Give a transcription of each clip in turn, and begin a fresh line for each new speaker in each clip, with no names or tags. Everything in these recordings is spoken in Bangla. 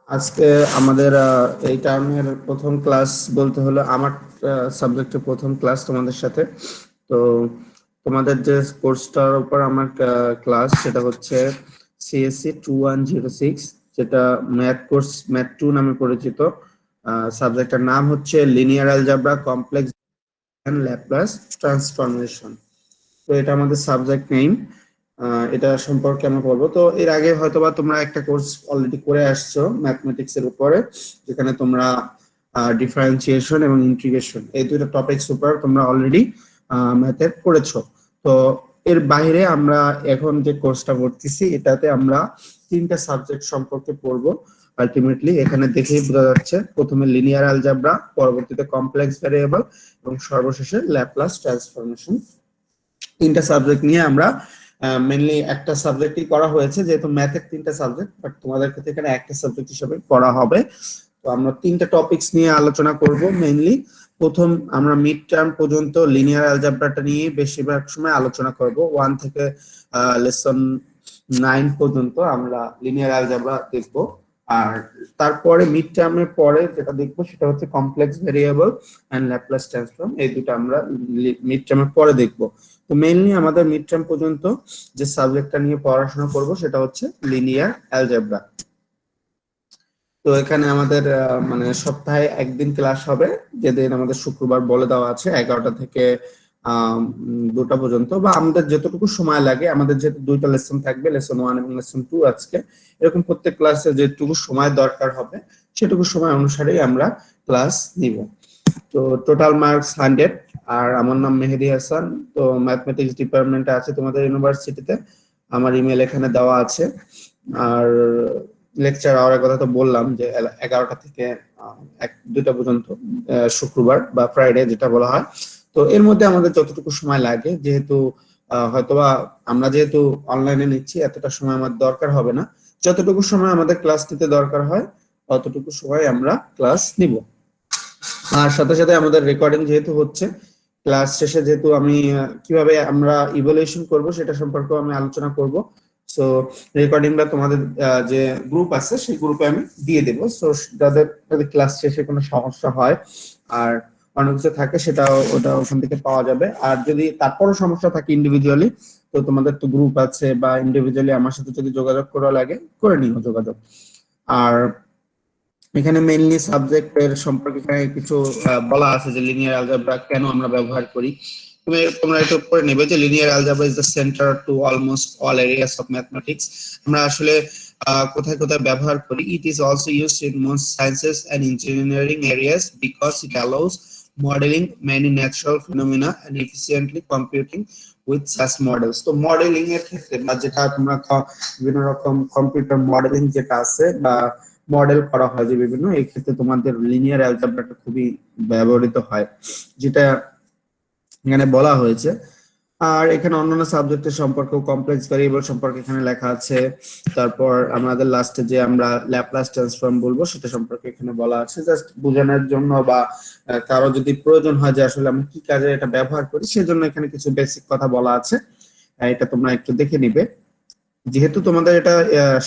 আজকে আমাদের এই টার্মের প্রথম ক্লাস বলতে হলো আমার সাবজেক্টের প্রথম ক্লাস তোমাদের সাথে। তো তোমাদের যে কোর্সটার উপর আমার ক্লাস সেটা হচ্ছে সিএসসি 2106, যেটা ম্যাথ কোর্স, ম্যাথ 2 নামে পরিচিত। সাবজেক্টের নাম হচ্ছে linear algebra, complex and Laplace transformation. তো এটা আমাদের সাবজেক্ট নেম। এটা সম্পর্কে আমরা বলবো। তো এর আগে হয়তোবা তোমরা একটা কোর্স অলরেডি করে আসছো ম্যাথমেটিক্স এর উপরে, যেখানে তোমরা ডিফারেন্সিয়েশন এবং ইন্টিগ্রেশন এই দুটো টপিকস উপর তোমরা অলরেডি ম্যাথে পড়েছো। তো এর বাইরে আমরা এখন যে কোর্সটা করতেছি এটাতে আমরা তিনটা সাবজেক্ট সম্পর্কে পড়বো। আলটিমেটলি এখানে দেখেই বোঝা যাচ্ছে, প্রথমে লিনিয়ার অ্যালজেব্রা, পরবর্তীতে কমপ্লেক্স ভ্যারিয়েবল এবং সর্বশেষে ল্যাপ্লাস ট্রান্সফরমেশন। তিনটা সাবজেক্ট নিয়ে আমরা মেইনলি একটা সাবজেক্টই করা হয়েছে, যেহেতু ম্যাথের তিনটা সাবজেক্ট, বাট তোমাদের ক্ষেত্রে এখানে একটা সাবজেক্ট হিসেবে পড়া হবে। তো আমরা তিনটা টপিকস নিয়ে আলোচনা করব মেইনলি। প্রথম আমরা মিড টার্ম পর্যন্ত লিনিয়ার অ্যালজেব্রাটা নিয়ে বেশিরভাগ সময় আলোচনা করব। 1 থেকে লেসন 9 পর্যন্ত আমরা লিনিয়ার অ্যালজেব্রা দেখব। আর তারপরে মিড টার্মের পরে যেটা দেখবো সেটা হচ্ছে complex variable and Laplace transform. এই দুটো আমরা মিড টার্মের পরে দেখবো। তো মেইনলি আমাদের মিড টার্ম পর্যন্ত যে সাবজেক্টটা নিয়ে পড়াশোনা করব সেটা হচ্ছে লিনিয়ার অ্যালজেব্রা। তো এখানে আমাদের মানে সপ্তাহে একদিন ক্লাস হবে, যেদিন আমাদের শুক্রবার বলে দেওয়া আছে 11টা থেকে 2টা পর্যন্ত, বা আমাদের যতটুকু সময় লাগে। আমাদের যেহেতু দুইটা লেসন থাকবে, লেসন 1 এবং লেসন 2 আজকে, এরকম প্রত্যেক ক্লাসে যেটুকু সময় দরকার হবে সেটুকু সময় অনুসারেই আমরা ক্লাস নিব। তো টোটাল মার্কস 100। আর আমার নাম মেহেদী হাসান। তো ম্যাথমেটিক্স ডিপার্টমেন্টে আছে তোমাদের ইউনিভার্সিটিতে। আমার ইমেল এখানে দেওয়া আছে। আর লেকচার আওয়ারের কথা তো বললাম, যে 11টা থেকে 2টা পর্যন্ত, শুক্রবার বা ফ্রাইডে যেটা বলা হয়। তো এর মধ্যে আমাদের যতটুকু সময় লাগে, যেহেতু হয়তোবা আমরা যেহেতু অনলাইনে নিচ্ছি, এতটা সময় আমার দরকার হবে না। যতটুকু সময় আমাদের ক্লাস নিতে দরকার হয় ততটুকু সময় আমরা ক্লাস নিব। আর সাথে সাথে আমাদের রেকর্ডিং যেহেতু হচ্ছে, ক্লাস শেষে যেহেতু আমি কিভাবে আমরা ইভালুয়েশন করব সেটা সম্পর্কেও আমি আলোচনা করব। সো রেকর্ডিংটা তোমাদের যে গ্রুপ আছে সেই গ্রুপে আমি দিয়ে দেব। সো যাদের যদি ক্লাস শেষে কোনো সমস্যা হয় আর অনেক কিছু থাকে, সেটা ওটা ওখান থেকে পাওয়া যাবে। আর যদি তারপরও সমস্যা থাকে ইন্ডিভিজুয়ালি, তো তোমাদের তো গ্রুপ আছে, বা ইন্ডিভিজুয়ালি আমার সাথে যদি যোগাযোগ করা লাগে করে নিও যোগাযোগ। আর এখানে মেইনলি সাবজেক্টের সম্পর্কে এখানে কিছু বলা আছে, যে লিনিয়ার অ্যালজেব্রা কেন আমরা ব্যবহার করি। তোমরা একটু পড়ে নেবে যে linear algebra is the centre to almost all areas of mathematics. আমরা আসলে কোথায় কোথায় ব্যবহার করি। It is also used in most sciences and engineering areas because it allows modelling many natural phenomena and efficiently computing with such models. তো মডেলিং এর ক্ষেত্রে, বা যেটা তোমরা বিভিন্ন রকম কম্পিউটার মডেলিং যেটা আছে, বা মডেল করা হয় যে বিভিন্ন, এই ক্ষেত্রে তোমাদের লিনিয়ার অ্যালজেব্রাটা খুবই ব্যবহৃত হয়, যেটা এখানে বলা হয়েছে। আর এখানে অন্যান্য সাবজেক্টের সম্পর্কে, কমপ্লেক্স ভেরিয়েবল সম্পর্কে এখানে লেখা আছে। তারপর আমাদের লাস্টে যে আমরা ল্যাপ্লাস ট্রান্সফর্ম বলবো সেটা সম্পর্কে এখানে বলা আছে, জাস্ট বোঝানোর জন্য, বা কারো যদি প্রয়োজন হয় যে আসলে আমরা কি কাজে এটা ব্যবহার করি, সেজন্য এখানে কিছু বেসিক কথা বলা আছে। এটা তোমরা একটু দেখে নিবে, যেহেতু তোমাদের এটা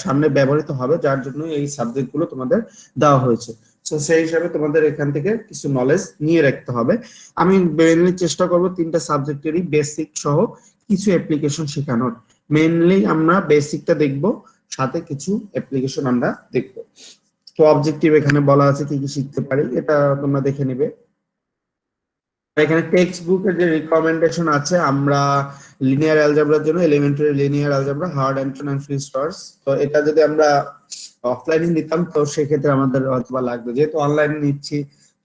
সামনে ব্যবহৃত হবে, যার জন্য এই সাবজেক্ট গুলো তোমাদের দেওয়া হয়েছে। তো সেই হিসাবে তোমাদের এখান থেকে কিছু নলেজ নিয়ে রাখতে হবে। আমি মেইনলি চেষ্টা করব তিনটা সাবজেক্টেরই বেসিক সহ কিছু অ্যাপ্লিকেশন শেখানোর। মেইনলি আমরা বেসিকটা দেখব, সাথে কিছু অ্যাপ্লিকেশন আমরা দেখব। তো অবজেক্টিভ এখানে বলা আছে কি কি শিখতে পারি, এটা তোমরা দেখে নিবে। এখানে টেক্সট বুকের যে রিকমেন্ডেশন আছে, আমরা লিনিয়ার অ্যালজেব্রার জন্য elementary linear algebra, Howard Anton and ফ্রি স্টার্স। তো এটা যদি আমরা অফলাইনে নিতাম তো সেক্ষেত্রে আমাদের হয়তো লাগবে, যেহেতু অনলাইনে নিচ্ছি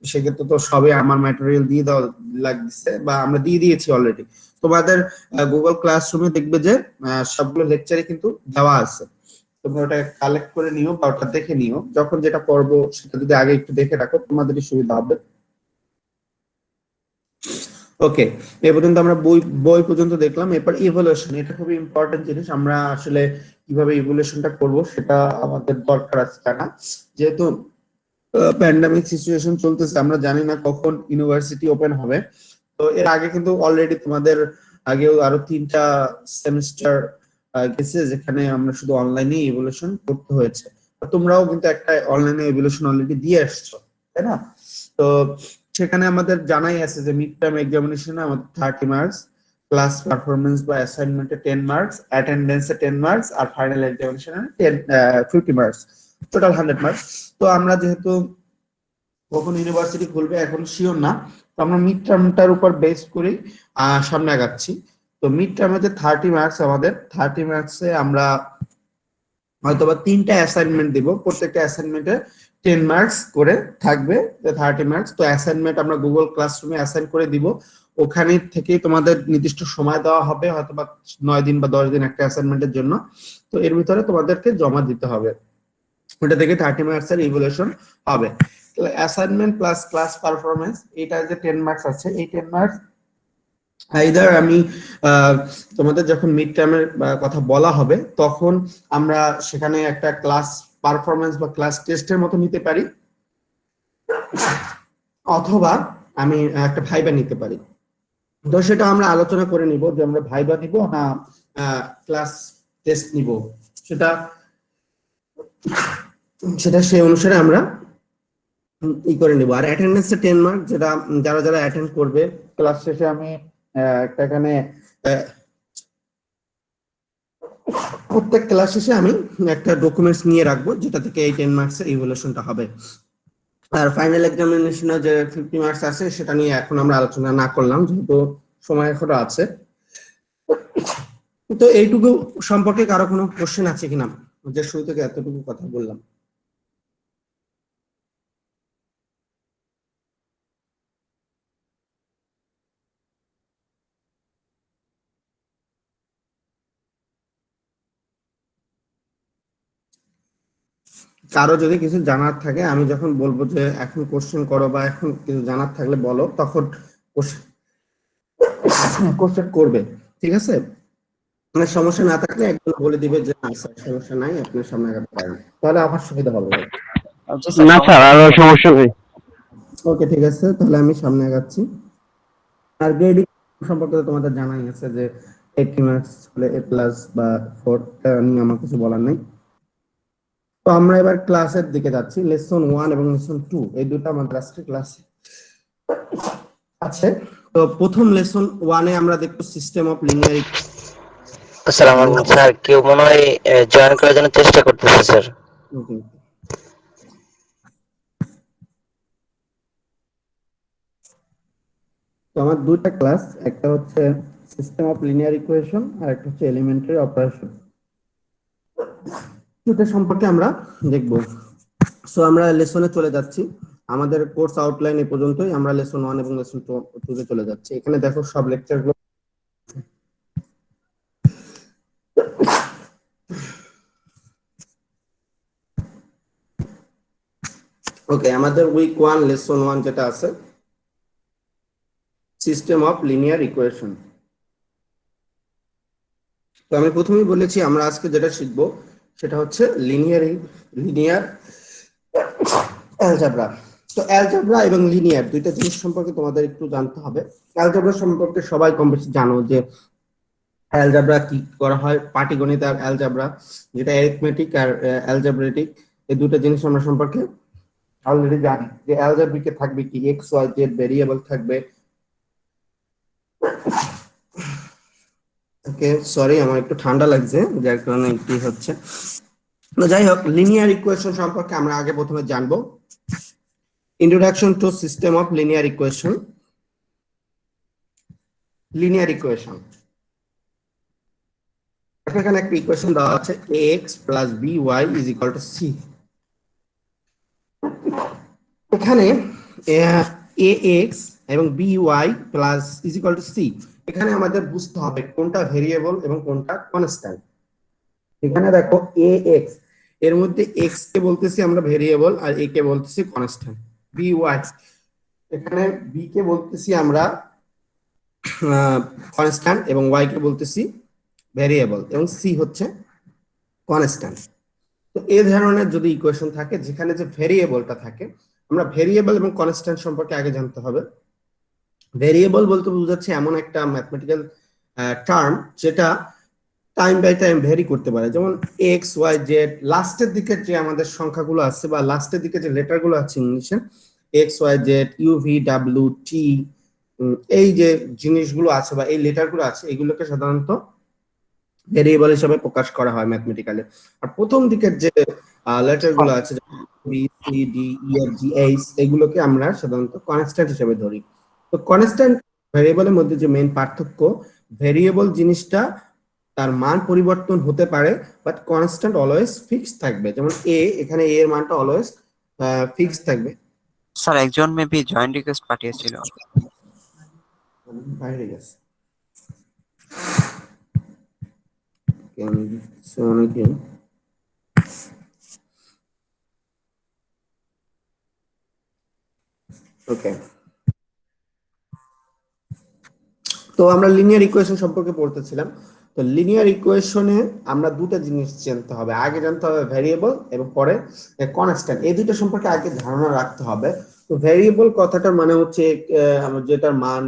সেক্ষেত্রে তো সবে আমার ম্যাটেরিয়াল দিয়ে দেওয়া লাগছে, বা আমরা দিয়ে দিয়েছি অলরেডি। তোমাদের গুগল ক্লাসরুমে দেখবে যে সবগুলো লেকচারে কিন্তু দেওয়া আছে। তোমরা ওটা কালেক্ট করে নিও, বা ওটা দেখে নিও। যখন যেটা করবো সেটা যদি আগে একটু দেখে রাখো, তোমাদেরই সুবিধা হবে। ওকে, এ পর্যন্ত আমরা বই বই পর্যন্ত দেখলাম। এরপর ইভ্যালুয়েশন, এটা খুবই ইম্পর্টেন্ট জিনিস। আমরা আসলে কিভাবে ইভ্যালুয়েশনটা করব সেটা আমাদের দরকার আছে জানা। যেহেতু প্যান্ডামিক সিচুয়েশন চলতেছে, আমরা জানি না কখন ইউনিভার্সিটি ওপেন হবে। তো এর আগে কিন্তু অলরেডি তোমাদের আগেও আরো 3টা সেমিস্টার গেছে, যেখানে আমরা শুধু অনলাইনে ইভ্যালুয়েশন করতে হয়েছে। তোমরাও কিন্তু একটা অনলাইনে ইভ্যালুয়েশন অলরেডি দিয়ে আসছো, তাই না? তো সেখানে আমাদের জানাই আছে যে মিড টার্ম এক্সামিনেশনে আমাদের 30 মার্কস, ক্লাস পারফরমেন্স বা অ্যাসাইনমেন্টে 10 মার্কস, অ্যাটেন্ডেন্সে 10 মার্কস, আর ফাইনাল এক্সামিনেশনে 50 মার্কস, টোটাল 100 মার্কস। তো আমরা যেহেতু কখন ইউনিভার্সিটি খুলবে এখন শিওর না, তো আমরা মিড টার্মটার উপর বেস করে সামনে আগাচ্ছি। তো মিড টার্মে যে 30 মার্কস, আমাদের 30 মার্কসে আমরা হয়তোবা 3টা অ্যাসাইনমেন্ট দিব, প্রত্যেকটা অ্যাসাইনমেন্টে 10 মার্কস করে থাকবে, 30 মার্কস। তো অ্যাসাইনমেন্ট আমরা গুগল ক্লাসরুমে অ্যাসাইন করে দিব, ওখানে থেকে তোমাদের নির্দিষ্ট সময় দেওয়া হবে, হয়তোবা 9 দিন বা 10 দিন একটা অ্যাসাইনমেন্টের জন্য। তো এর ভিতরে তোমাদেরকে জমা দিতে হবে, ওটা থেকে 30 মার্কস এর ইভ্যালুয়েশন হবে। অ্যাসাইনমেন্ট প্লাস ক্লাস পারফরমেন্স, এটা যে 10 মার্কস আছে, এই 10 মার্কস আইদার আমি তোমাদের যখন মিড টার্মের কথা বলা হবে তখন আমরা সেখানে একটা ক্লাস পারফরমেন্স বা ক্লাস টেস্টের মতো নিতে পারি, অথবা আমি একটা ভাইবা নিতে পারি। তো সেটা আমরা আলোচনা করে নিব যে আমরা ভাইবা নিব না ক্লাস টেস্ট নিব, সেটা সেটা সেই অনুসারে আমরা ই করে নিব। আর অ্যাটেন্ডেন্সে 10 মার্ক, যেটা যারা যারা অ্যাটেন্ড করবে ক্লাস শেষে আমি একটা এখানে প্রত্যেক ক্লাস শেষে আমি একটা ডকুমেন্টস নিয়ে রাখবো, যেটা থেকে এই 10 মার্কসের ইভ্যালুয়েশনটা হবে। আর ফাইনাল এক্সামিনেশনে যে 50 মার্কস আছে সেটা নিয়ে এখন আমরা আলোচনা না করলাম, যেহেতু সময় এখনো আছে। তো এইটুকু সম্পর্কে কারো কোনো কোশ্চেন আছে কিনা, যে শুরু থেকে এতটুকু কথা বললাম? কারো যদি কিছু জানার থাকে, আমি যখন বলবো যে এখন কোশ্চেন করো বা এখন কিছু জানার থাকলে বলো, তখন কোশ্চেন করবে, ঠিক আছে? মানে সমস্যা না থাকলে একদম বলে দিবে যে না স্যার সমস্যা নাই, আপনি সামনে আগাতে পারেন, তাহলে আমার সুবিধা হবে।
আচ্ছা স্যার,
না স্যার,
সমস্যা
আরো
নেই।
সমস্যা নেই।
ওকে, ঠিক আছে, তাহলে আমি সামনে আগাচ্ছি। আর গ্রেডিং সম্পর্কে তো তোমাদের জানাই আছে যে 80 মার্কস হলে এ প্লাস বা 4, নিয়ে আমার কিছু বলার নাই। তো আমরা এবার ক্লাসের দিকে যাচ্ছি। লেসন 1 এবং লেসন 2 এই দুটো আমাদের আজকে ক্লাসে আছে। তো প্রথম লেসন 1 এ আমরা দেখব সিস্টেম অফ লিনিয়ার।
স্যার আমার স্যার কেউ মনে হয় জয়েন করার জন্য চেষ্টা করতেছে স্যার।
তো আমার দুইটা ক্লাস, একটা হচ্ছে সিস্টেম অফ লিনিয়ার ইকুয়েশন আর একটা হচ্ছে এলিমেন্টারি অপারেশন, দুটো সম্পর্কে আমরা দেখব। সো আমরা লেসনে চলে যাচ্ছি। আমাদের কোর্স আউটলাইন এ পর্যন্তই, আমরা লেসন 1 এবং লেসন 2 তে চলে যাচ্ছি। এখানে দেখো সব লেকচার গুলো। ওকে, আমাদের উইক 1 লেসন 1 যেটা আছে সিস্টেম অফ লিনিয়ার ইকুয়েশন। তো আমি প্রথমেই বলেছি আমরা আজকে যেটা শিখব সেটা হচ্ছে লিনিয়ার অ্যালজেব্রা। তো অ্যালজেব্রা এবং লিনিয়ার দুইটা জিনিস সম্পর্কে তোমাদের একটু জানতে হবে। অ্যালজেব্রা সম্পর্কে সবাই কম বেশি জানো যে অ্যালজেব্রা কি করা হয়, পাটিগণিত আর অ্যালজেব্রা, যেটা অ্যারিথমেটিক আর অ্যালজেব্রেটিক, এই দুটো জিনিস আমরা সম্পর্কে অলরেডি জানি। যে অ্যালজেব্রিকে থাকবে কি, এক্স ওয়াই জেড ভেরিয়েবল থাকবে। ওকে, সরি আমার একটু ঠান্ডা লাগছে যার কারণে কি হচ্ছে। তো যাই হোক, লিনিয়ার ইকুয়েশন সম্পর্কে আমরা আগে প্রথমে জানবো। Introduction to system of linear equation. Linear equation, এখানে একটা ইকুয়েশন দেওয়া আছে ax plus by is equal to c। এখানে ax এবং by plus is equal to c, এখানে আমাদের বুঝতে হবে কোনটা ভেরিয়েবল এবং কোনটা কনস্ট্যান্ট। এখানে দেখো ax, এর মধ্যে x কে বলতেছি আমরা ভেরিয়েবল আর a কে বলতেছি কনস্ট্যান্ট। by, এখানে b কে বলতেছি আমরা কনস্ট্যান্ট এবং y কে বলতেছি ভেরিয়েবল এবং c হচ্ছে কনস্ট্যান্ট। তো এই ধরনের যদি ইকুয়েশন থাকে যেখানে যে ভেরিয়েবলটা থাকে, আমরা ভেরিয়েবল এবং কনস্ট্যান্ট সম্পর্কে আগে জানতে হবে। ভেরিয়েবল বলতে বোঝাচ্ছে এমন একটা ম্যাথমেটিক্যাল টার্ম যেটা টাইম বাই টাইম ভ্যারি করতে পারে, যেমন এক্স ওয়াই জেড, লাস্টের দিকে যে আমাদের সংখ্যাগুলো আছে বা লাস্টের দিকে যে লেটারগুলো আছে ইংলিশে, X Y Z U V W T, এই যে জিনিসগুলো আছে বা এই লেটারগুলো আছে এগুলোকে সাধারণত ভেরিয়েবল হিসেবে প্রকাশ করা হয় ম্যাথমেটিক্যালি। আর প্রথম দিকের যে লেটার গুলো আছে B C D E F G H, এগুলোকে আমরা সাধারণত কনস্ট্যান্ট হিসেবে ধরি। তো কনস্ট্যান্ট ভেরিয়েবলের মধ্যে যে মেইন পার্থক্য, ভেরিয়েবল জিনিসটা তার মান পরিবর্তন হতে পারে, বাট কনস্ট্যান্ট অলওয়েজ ফিক্সড থাকবে। যেমন এ, এখানে এ এর মানটা অলওয়েজ ফিক্সড থাকবে।
স্যার একজন মেবি জয়েন্ট রিকোয়েস্ট পাঠিয়েছিল।
বাইরে গেছে অনেকে। ওকে, তো আমরা লিনিয়ার ইকুয়েশন সম্পর্কে পড়তেছিলাম। তো লিনিয়ার ইকুয়েশনে আমরা দুটো জিনিস জানতে হবে, আগে জানতে হবে ভেরিয়েবল এবং পরে কনস্ট্যান্ট। এই দুটো সম্পর্কে আগে ধারণা রাখতে হবে। তো ভেরিয়েবল কথাটার মানে হচ্ছে যেটার মান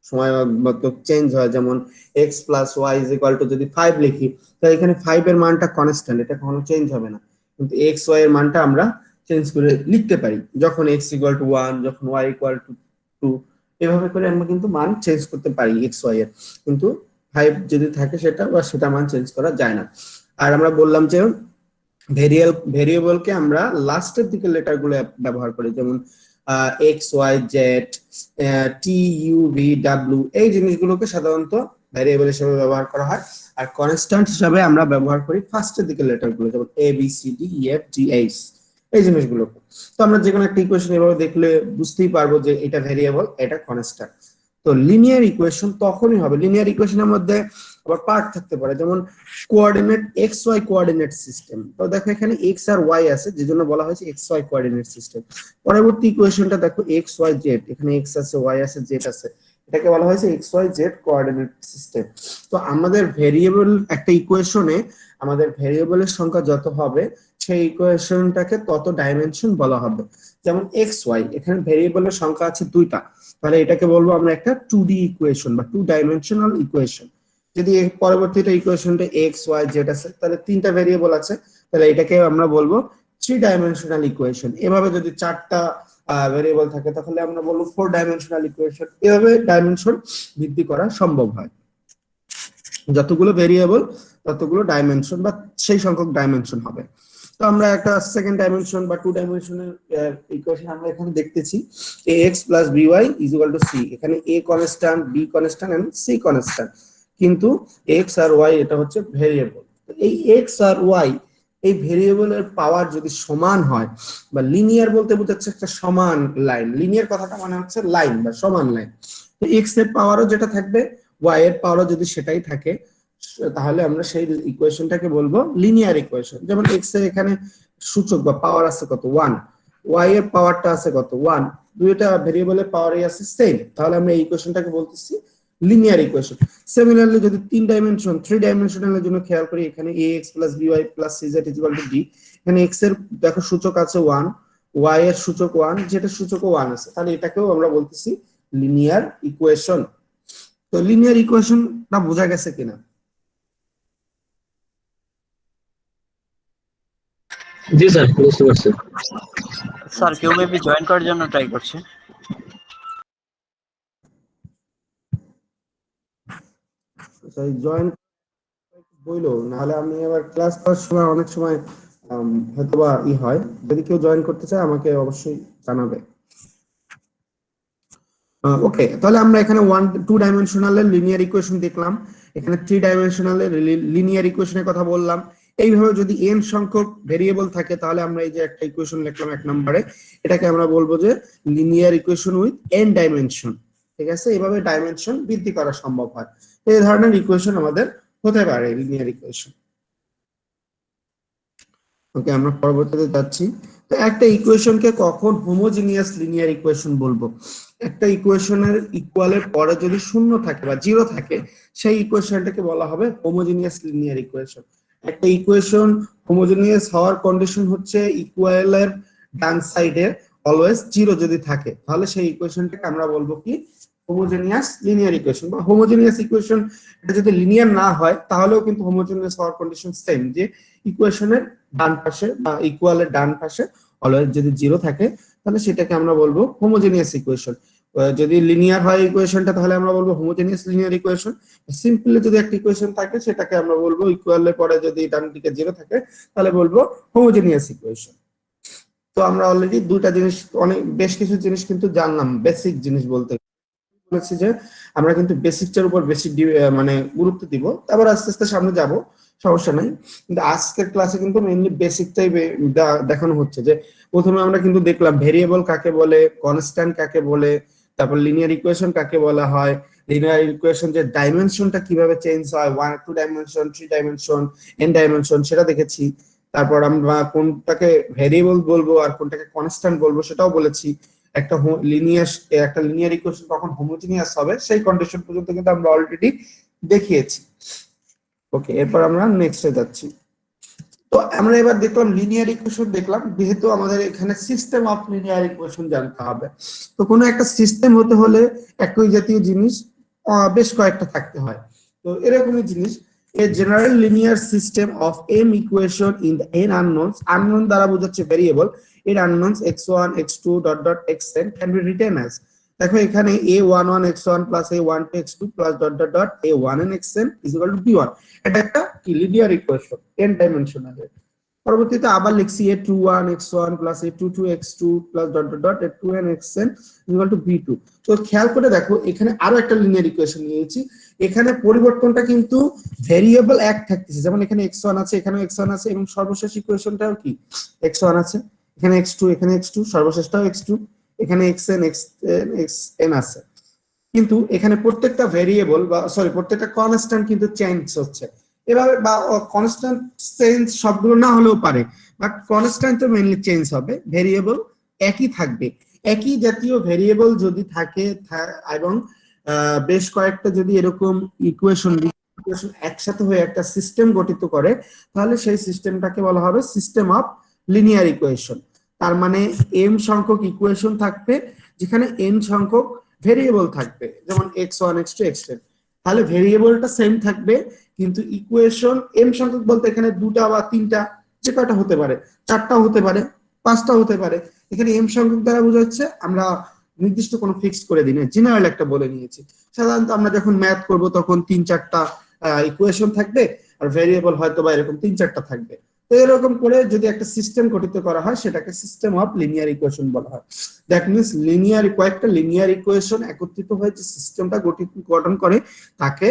সময় মতো চেঞ্জ হয়, যেমন X plus Y is equal to যদি 5 লিখি, তো এখানে 5 এর মানটা কনস্ট্যান্ট, এটা কখনো চেঞ্জ হবে না। কিন্তু এক্স ওয়াই এর মানটা আমরা চেঞ্জ করে লিখতে পারি, যখন এক্স ইকুয়াল টু 1, যখন ওয়াই ইকুয়াল টু 2, এভাবে করে আমরা কিন্তু মান চেঞ্জ করতে পারি এক্স ওয়াই এর। কিন্তু 5 যদি থাকে সেটা বা সেটা মান চেঞ্জ করা যায় না। আর আমরা বললাম যে ভেরিয়েবলকে আমরা লাস্টের দিকে লেটার গুলো ব্যবহার করি, যেমন X Y Z T U V W, এই জিনিসগুলোকে সাধারণত ভেরিয়েবল হিসেবে ব্যবহার করা হয়। আর কনস্ট্যান্ট হিসাবে আমরা ব্যবহার করি ফার্স্টের দিকে লেটার গুলো, যেমন A B C D E F G H, এই জিনিসগুলো। তো আমরা যে কোনো একটা ইকুয়েশন এভাবে দেখলে বুঝতেই পারবো যে এটা ভেরিয়েবল, এটা কনস্ট্যান্ট। তো লিনিয়ার ইকুয়েশন তখনই হবে, লিনিয়ার ইকুয়েশনের মধ্যে আবার পার্ট থাকতে পারে, যেমন coordinate X Y coordinate system. তো দেখো এখানে এক্স আর ওয়াই আছে, যে জন্য বলা হয়েছে এক্স ওয়াই কোঅর্ডিনেট সিস্টেম। পরবর্তী ইকুয়েশনটা দেখো এক্স ওয়াই জেড, এখানে এক্স আছে ওয়াই আছে জেড আছে, এটাকে বলা হয়েছে X Y Z coordinate system. তো আমাদের ভেরিয়েবল একটা ইকুয়েশনে আমাদের ভেরিয়েবলের সংখ্যা যত হবে সেই ইকুয়েশনটাকে তত ডাইমেনশন বলা হবে। যেমন এক্স ওয়াই, এখানে ভেরিয়েবলের সংখ্যা আছে দুইটা, তাহলে এটাকে বলবো আমরা একটা 2D ইকুয়েশন বা 2 ডাইমেনশনাল ইকুয়েশন। যদি পরবর্তীটা ইকুয়েশনটা এক্স ওয়াই জেড আছে, তাহলে তিনটা ভেরিয়েবল আছে, তাহলে এটাকে আমরা বলবো 3 ডাইমেনশনাল ইকুয়েশন। এভাবে যদি চারটা ভেরিয়েবল থাকে তাহলে আমরা বলবো 4 ডাইমেনশনাল ইকুয়েশন। এভাবে ডাইমেনশন বৃদ্ধি করা সম্ভব হয়, যতগুলো ভেরিয়েবল ততগুলো ডাইমেনশন বা সেই সংখ্যক ডাইমেনশন হবে। তো আমরা একটা সেকেন্ড ডাইমেনশন বা 2 ডাইমেনশনাল ইকুয়েশন আমরা এখানে দেখতেছি, ax plus by is equal to c। এখানে a constant, b constant and c constant, কিন্তু x আর y এটা হচ্ছে ভেরিয়েবল। তো এই x আর y এই ভেরিয়েবলের পাওয়ার যদি সমান হয়, বা লিনিয়ার বলতে বোঝাচ্ছে একটা সমান লাইন, লিনিয়ার কথাটা মানে হচ্ছে লাইন বা সমান লাইন। তো x এর পাওয়ারও যেটা থাকবে, y এর পাওয়ারও যদি সেটাই থাকে, তাহলে আমরা সেই ইকুয়েশনটাকে বলবো লিনিয়ার ইকুয়েশন। যেমন x এর এখানে সূচক বা পাওয়ার আছে কত 1, y এর পাওয়ারটা আছে কত 1, দুইটা ভেরিয়েবলের পাওয়ারই আছে সেম, তাহলে আমরা এই ইকুয়েশনটাকে বলতেছি লিনিয়ার ইকুয়েশন। সিমিলারলি যদি 3 ডাইমেনশনালের জন্য খেয়াল করি, এখানে ax plus by plus cz is equal to d, এখানে x এর দেখো সূচক আছে 1, y এর সূচক 1, যেটা সূচকও 1 আছে, তাহলে এটাকেও আমরা বলতেছি লিনিয়ার ইকুয়েশন। তো লিনিয়ার ইকুয়েশনটা বোঝা গেছে কিনা?
জি স্যার, বুঝতে পারছি।
স্যার কেউ মেবি জয়েন করার জন্য ট্রাই করছে।
জয়েন বইলো, নাহলে আমি আবার ক্লাস করার সময় অনেক সময় হয়তোবা হয়। যদি কেউ জয়েন করতে চায় আমাকে অবশ্যই জানাবে। ওকে, তাহলে আমরা এখানে 2 ডাইমেনশনালের লিনিয়ার ইকুয়েশন দেখলাম, এখানে 3 ডাইমেনশনালের লিনিয়ার ইকুয়েশনের কথা বললাম। এইভাবে যদি n সংখ্যক ভেরিয়েবল থাকে তাহলে আমরা এই যে একটা ইকুয়েশন লিখলাম 1 নম্বরে, এটাকে আমরা বলবো যে linear equation with n dimension. ঠিক আছে, এইভাবে ডাইমেনশন বৃদ্ধি করা সম্ভব হয়। এই ধরনের ইকুয়েশন আমাদের হতে পারে লিনিয়ার ইকুয়েশন। ওকে, আমরা পরবর্তীতে যাচ্ছি। তো একটা ইকুয়েশনকে কখন হোমোজিনিয়াস লিনিয়ার ইকুয়েশন বলবো? একটা ইকুয়েশনের ইকুয়ালের পরে যদি শূন্য থাকে বা জিরো থাকে, সেই ইকুয়েশনটাকে বলা হবে হোমোজিনিয়াস লিনিয়ার ইকুয়েশন। একটা ইকুয়েশন হোমোজিনিয়াস হওয়ার কন্ডিশন হচ্ছে ইকুয়ালের ডান সাইডে অলওয়েজ জিরো যদি থাকে, তাহলে সেই ইকুয়েশনটাকে আমরা বলবো কি হোমোজেনিয়াস লিনিয়ার ইকুয়েশন বা হোমোজেনিয়াস ইকুয়েশন, এটা যদি লিনিয়ার না হয় তাহলেও কিন্তু হোমোজেনিয়াস হওয়ার কন্ডিশন সেম, যে ইকুয়েশনের ডান পাশে বা ইকুয়ালের ডান পাশে অলওয়েজ যদি জিরো থাকে তাহলে সেটাকে আমরা বলবো হোমোজেনিয়াস ইকুয়েশন। যদি লিনিয়ার হয় ইকুয়েশনটা তাহলে আমরা বলবো হোমোজেনিয়াস লিনিয়ার ইকুয়েশন। সিম্পলি যদি একটা ইকুয়েশন থাকে সেটাকে আমরা বলবো, ইকুয়ালের পরে যদি ডান দিকে জিরো থাকে তাহলে বলবো হোমোজেনিয়াস ইকুয়েশন। তো আমরা অলরেডি দুটা জিনিস, অনেক বেশ কিছু জিনিস কিন্তু জানলাম, বেসিক জিনিস বলতে বলেছি যে আমরা কিন্তু বেসিকটার উপর বেশি মানে গুরুত্ব দিব, তারপর আস্তে আস্তে সামনে যাব, সমস্যা নাই। কিন্তু আজকের ক্লাসে কিন্তু মেইনলি বেসিকটাই দেখানো হচ্ছে। যে প্রথমে আমরা কিন্তু দেখলাম ভেরিয়েবল কাকে বলে, কনস্ট্যান্ট কাকে বলে, তারপর লিনিয়ার ইকুয়েশন কাকে বলা হয়, লিনিয়ার ইকুয়েশন যে ডাইমেনশনটা কিভাবে চেঞ্জ হয়, 1 2 ডাইমেনশন, 3 ডাইমেনশন, n ডাইমেনশন, সেটা দেখেছি। তারপর আমরা কোনটাকে ভেরিয়েবল বলবো আর কোনটাকে কনস্ট্যান্ট বলবো সেটাও বলেছি। একটা লিনিয়ার ইকুয়েশন কখন হোমোজিনিয়াস হবে সেই কন্ডিশন পর্যন্ত কিন্তু আমরা অলরেডি দেখিয়েছি। ওকে, এরপর আমরা নেক্সটে যাচ্ছি। তো আমরা এবার দেখলাম লিনিয়ার ইকুয়েশন দেখলাম, যেহেতু আমাদের এখানে সিস্টেম অফ লিনিয়ার ইকুয়েশন জানতে হবে। তো কোনো একটা সিস্টেম হতে হলে একই জাতীয় জিনিস বেশ কয়েকটা থাকতে হয়। তো এরকমই জিনিস, a general linear system of m equation in the n unknowns, unknown দ্বারা বোঝাচ্ছে ভেরিয়েবল, এর unknowns x1 x2 dot dot xn can be written as, দেখো এখানে a11 x1 plus a12 x2 plus dot dot dot a1n xn is equal to b1, এটা একটা কি লিনিয়ার ইকুয়েশন n ডাইমেনশনাল। পরবর্তীতে আবার লিখছি a21 x1 plus a22 x2 plus dot dot dot a2n xn is equal to b2। তো খেয়াল করে দেখো এখানে আরো একটা লিনিয়ার ইকুয়েশন নিয়েছি, এখানে পরিবর্তনটা কিন্তু ভেরিয়েবল এক থাকতেছে, যেমন এখানে x1 আছে, এখানে x1 আছে, এবং সর্বশেষ ইকুয়েশনটাও কি x1 আছে, এখানে x2, এখানে x2, সর্বশেষটাও x2, এখানে xn xn আছে। কিন্তু এখানে প্রত্যেকটা ভেরিয়েবল বা সরি প্রত্যেকটা কনস্ট্যান্ট কিন্তু চেঞ্জ হচ্ছে এভাবে, বা কনস্ট্যান্ট চেঞ্জ সবগুলো না হলেও পারে, বাট কনস্ট্যান্ট তো মেইনলি চেঞ্জ হবে, ভেরিয়েবল একই থাকবে। একই জাতীয় ভেরিয়েবল যদি থাকে এবং বেশ কয়েকটা যদি এরকম ইকুয়েশন একসাথে হয়ে একটা সিস্টেম গঠিত করে, তাহলে সেই সিস্টেমটাকে বলা হবে সিস্টেম অফ লিনিয়ার ইকুয়েশন। তার মানে m সংখ্যক ইকুয়েশন থাকবে যেখানে n সংখ্যক ভেরিয়েবল থাকবে, যেমন x1 x2 xn, তাহলে ভেরিয়েবলটা সেম থাকবে কিন্তু ইকুয়েশন m সংখ্যক বলতে এখানে দুটা বা তিনটা, যে কয়টা হতে পারে, চারটা হতে পারে, পাঁচটা হতে পারে। এখানে m সংখ্যক দ্বারা বোঝাচ্ছে আমরা নির্দিষ্ট কোনো ফিক্সড করে দিই না, জেনারেল একটা বলে নিয়েছি। সাধারণত আমরা যখন ম্যাথ করব তখন 3 4টা ইকুয়েশন থাকবে, আর ভেরিয়েবল হয়তো বা এরকম 3 4টা থাকবে। তো এরকম করে যদি একটা সিস্টেম গঠিত করা হয় সেটাকে সিস্টেম অফ লিনিয়ার ইকুয়েশন বলা হয়। দ্যাট মিনস কয়েকটা লিনিয়ার ইকুয়েশন একত্রিত হয়ে যে সিস্টেমটা গঠন করে তাকে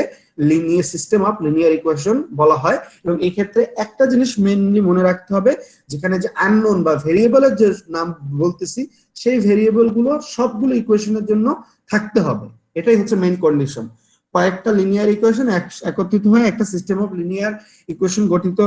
linear system of linear equation বলা হয়। এবং এই ক্ষেত্রে একটা জিনিস মেইনলি মনে রাখতে হবে, যেখানে যে আননোন বা ভেরিয়েবলের যে নাম বলতেছি সেই ভেরিয়েবল গুলো সবগুলো ইকুয়েশনের জন্য থাকতে হবে, এটাই হচ্ছে মেইন কন্ডিশন। কয়েকটা লিনিয়ার ইকুয়েশন একত্রিত হয়ে একটা সিস্টেম অফ লিনিয়ার ইকুয়েশন গঠিত।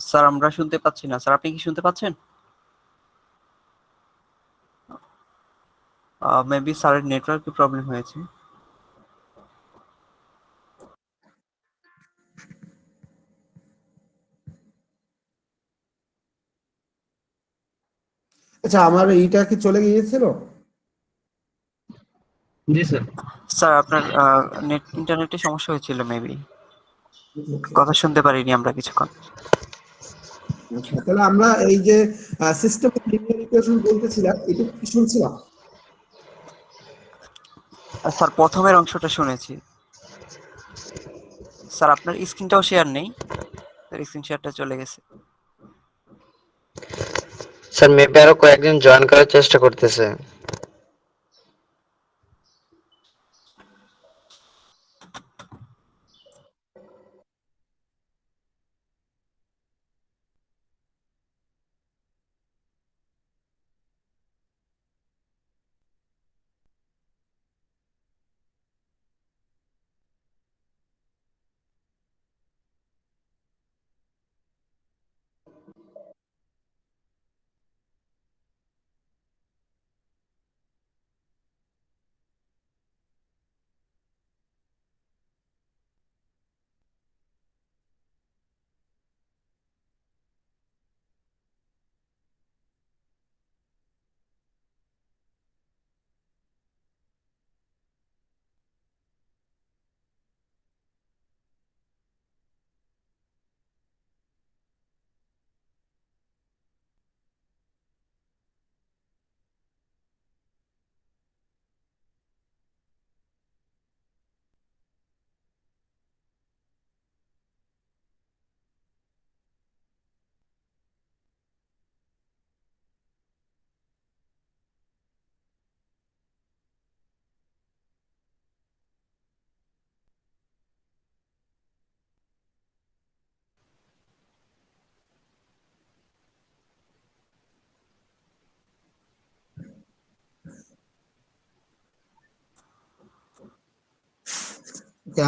স্যার আমরা শুনতে পাচ্ছি না, স্যার আপনি কি শুনতে পাচ্ছেন? মেবি স্যারের নেটওয়ার্কে প্রবলেম হয়েছে।
আচ্ছা, আমার এইটা কি চলে গিয়েছিল?
জি স্যার।
স্যার আপনার নেট ইন্টারনেটে সমস্যা হয়েছিল মেবি, কথা শুনতে পারিনি আমরা কিছুক্ষণ।
আচ্ছা, তাহলে আমরা এই যে সিস্টেম অফ লিনিয়ার ইকুয়েশন বলতেছিলাম, এটা কি শুনছিলাম?
স্যার প্রথমের অংশটা শুনেছি। স্যার আপনার স্ক্রিনটাও শেয়ার নেই, স্ক্রিন শেয়ারটা চলে গেছে।
স্যার মেবি আরো কয়েকজন জয়েন করার চেষ্টা করতেছে।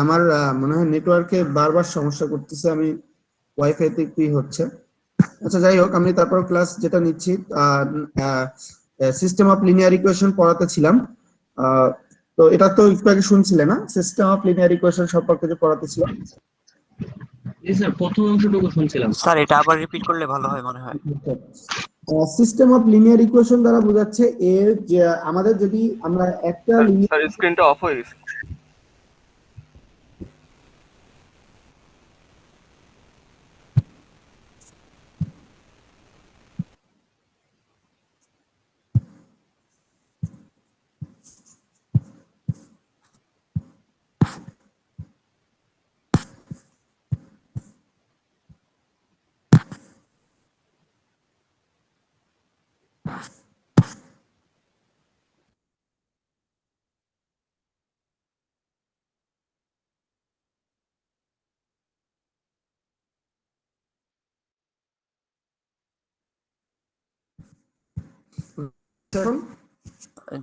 আমার মনে হয় নেটওয়ার্কে বারবার সমস্যা করতেছে, আমি ওয়াইফাই তে কি হচ্ছে। আচ্ছা, যাই হোক, আমি তারপর ক্লাস যেটা নিচ্ছি, সিস্টেম অফ লিনিয়ার ইকুয়েশন পড়াতে ছিলাম। আহ, তো এটা তো একটু আগে শুনছিলে না, সিস্টেম অফ লিনিয়ার ইকুয়েশন সম্পর্কে যে পড়াতেছিলাম।
জি স্যার, প্রথম অংশটুকু শুনছিলাম।
স্যার এটা আবার রিপিট করলে ভালো হয় মনে হয়।
সিস্টেম অফ লিনিয়ার ইকুয়েশন দ্বারা বোঝাচ্ছে এর যে আমাদের যদি আমরা একটা
স্যার
লিনিয়ার
স্যার স্ক্রিনটা অফ হয়ে গেছে।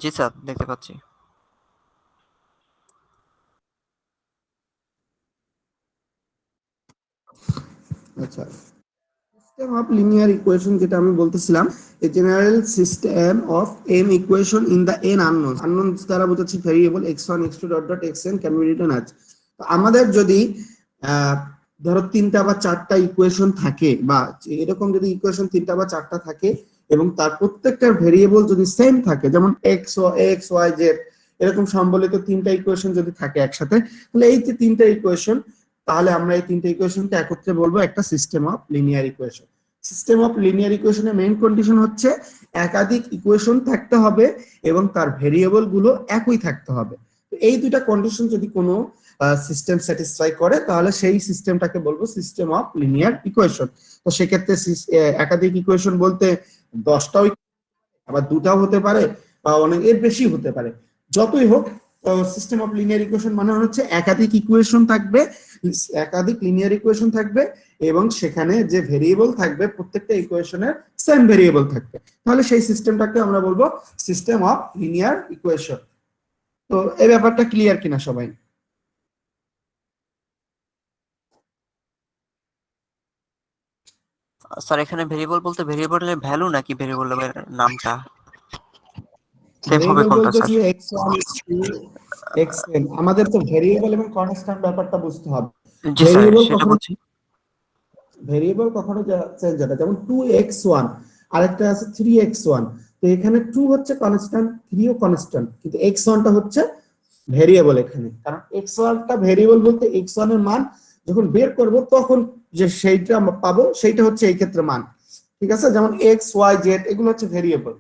জি স্যার দেখতে পাচ্ছি।
আচ্ছা, সিস্টেম অফ লিনিয়ার ইকুয়েশন যেটা আমি বলতেছিলাম, a general system of N equation in the N unknown. Unknown দ্বারা বোঝাচ্ছে variable x1 x2 dot dot xn can be written as. আমাদের যদি আহ, ধরো তিনটা বা চারটা ইকুয়েশন থাকে, বা এরকম যদি ইকুয়েশন তিনটা বা চারটা থাকে এবং তার প্রত্যেকটার ভেরিয়েবল যদি সেম থাকে, যেমন এক্স ওয়াই জেড, এরকম সম্বলিত তিনটা ইকুয়েশন যদি থাকে একসাথে, তাহলে এই যে তিনটা ইকুয়েশন, তাহলে আমরা এই তিনটে ইকুয়েশনকে একত্রে বলবো একটা system of linear equation. System of linear ইকুয়েশনের মেইন কন্ডিশন হচ্ছে একাধিক ইকুয়েশন থাকতে হবে এবং তার ভেরিয়েবল গুলো একই থাকতে হবে। তো এই দুইটা কন্ডিশন যদি কোনো সিস্টেম স্যাটিসফাই করে, তাহলে সেই সিস্টেমটাকে বলবো সিস্টেম অফ লিনিয়ার ইকুয়েশন। তো সেক্ষেত্রে একাধিক ইকুয়েশন বলতে 10টাও, আবার দুটাও হতে পারে, বা অনেক এর বেশি হতে পারে। যতই হোক, সিস্টেম অফ লিনিয়ার ইকুয়েশন মানে হচ্ছে একাধিক ইকুয়েশন থাকবে, একাধিক লিনিয়ার ইকুয়েশন থাকবে, এবং সেখানে যে ভেরিয়েবল থাকবে প্রত্যেকটা ইকুয়েশনের সেম ভেরিয়েবল থাকবে, তাহলে সেই সিস্টেমটাকে আমরা বলবো সিস্টেম অফ লিনিয়ার ইকুয়েশন। তো এই ব্যাপারটা ক্লিয়ার কিনা সবাই?
স্যার এখানে ভেরিয়েবল বলতে ভেরিয়েবলের ভ্যালু নাকি ভেরিয়েবলের নামটা সেভ হবে
ভেরিয়েবল
কোনটা স্যার?
বলতেছি x1 x2 xn। আমাদের তো ভেরিয়েবল এবং কনস্ট্যান্ট ব্যাপারটা বুঝতে হবে।
জি স্যার
ভেরিয়েবল
সেটা
কখনো
বুঝছি।
চেঞ্জ হবে, যেমন 2x1, আরেকটা আছে 3x1। তো এখানে 2 হচ্ছে কনস্ট্যান্ট, 3 ও কনস্ট্যান্ট, কিন্তু x1টা হচ্ছে ভেরিয়েবল এখানে, কারণ x1 টা ভেরিয়েবল বলতে x1 এর মান যখন বের করব তখন যে সেইটা আমরা পাবো সেইটা হচ্ছে এই ক্ষেত্রে মান। ঠিক আছে, যেমন x y z এগুলো হচ্ছে ভেরিয়েবল,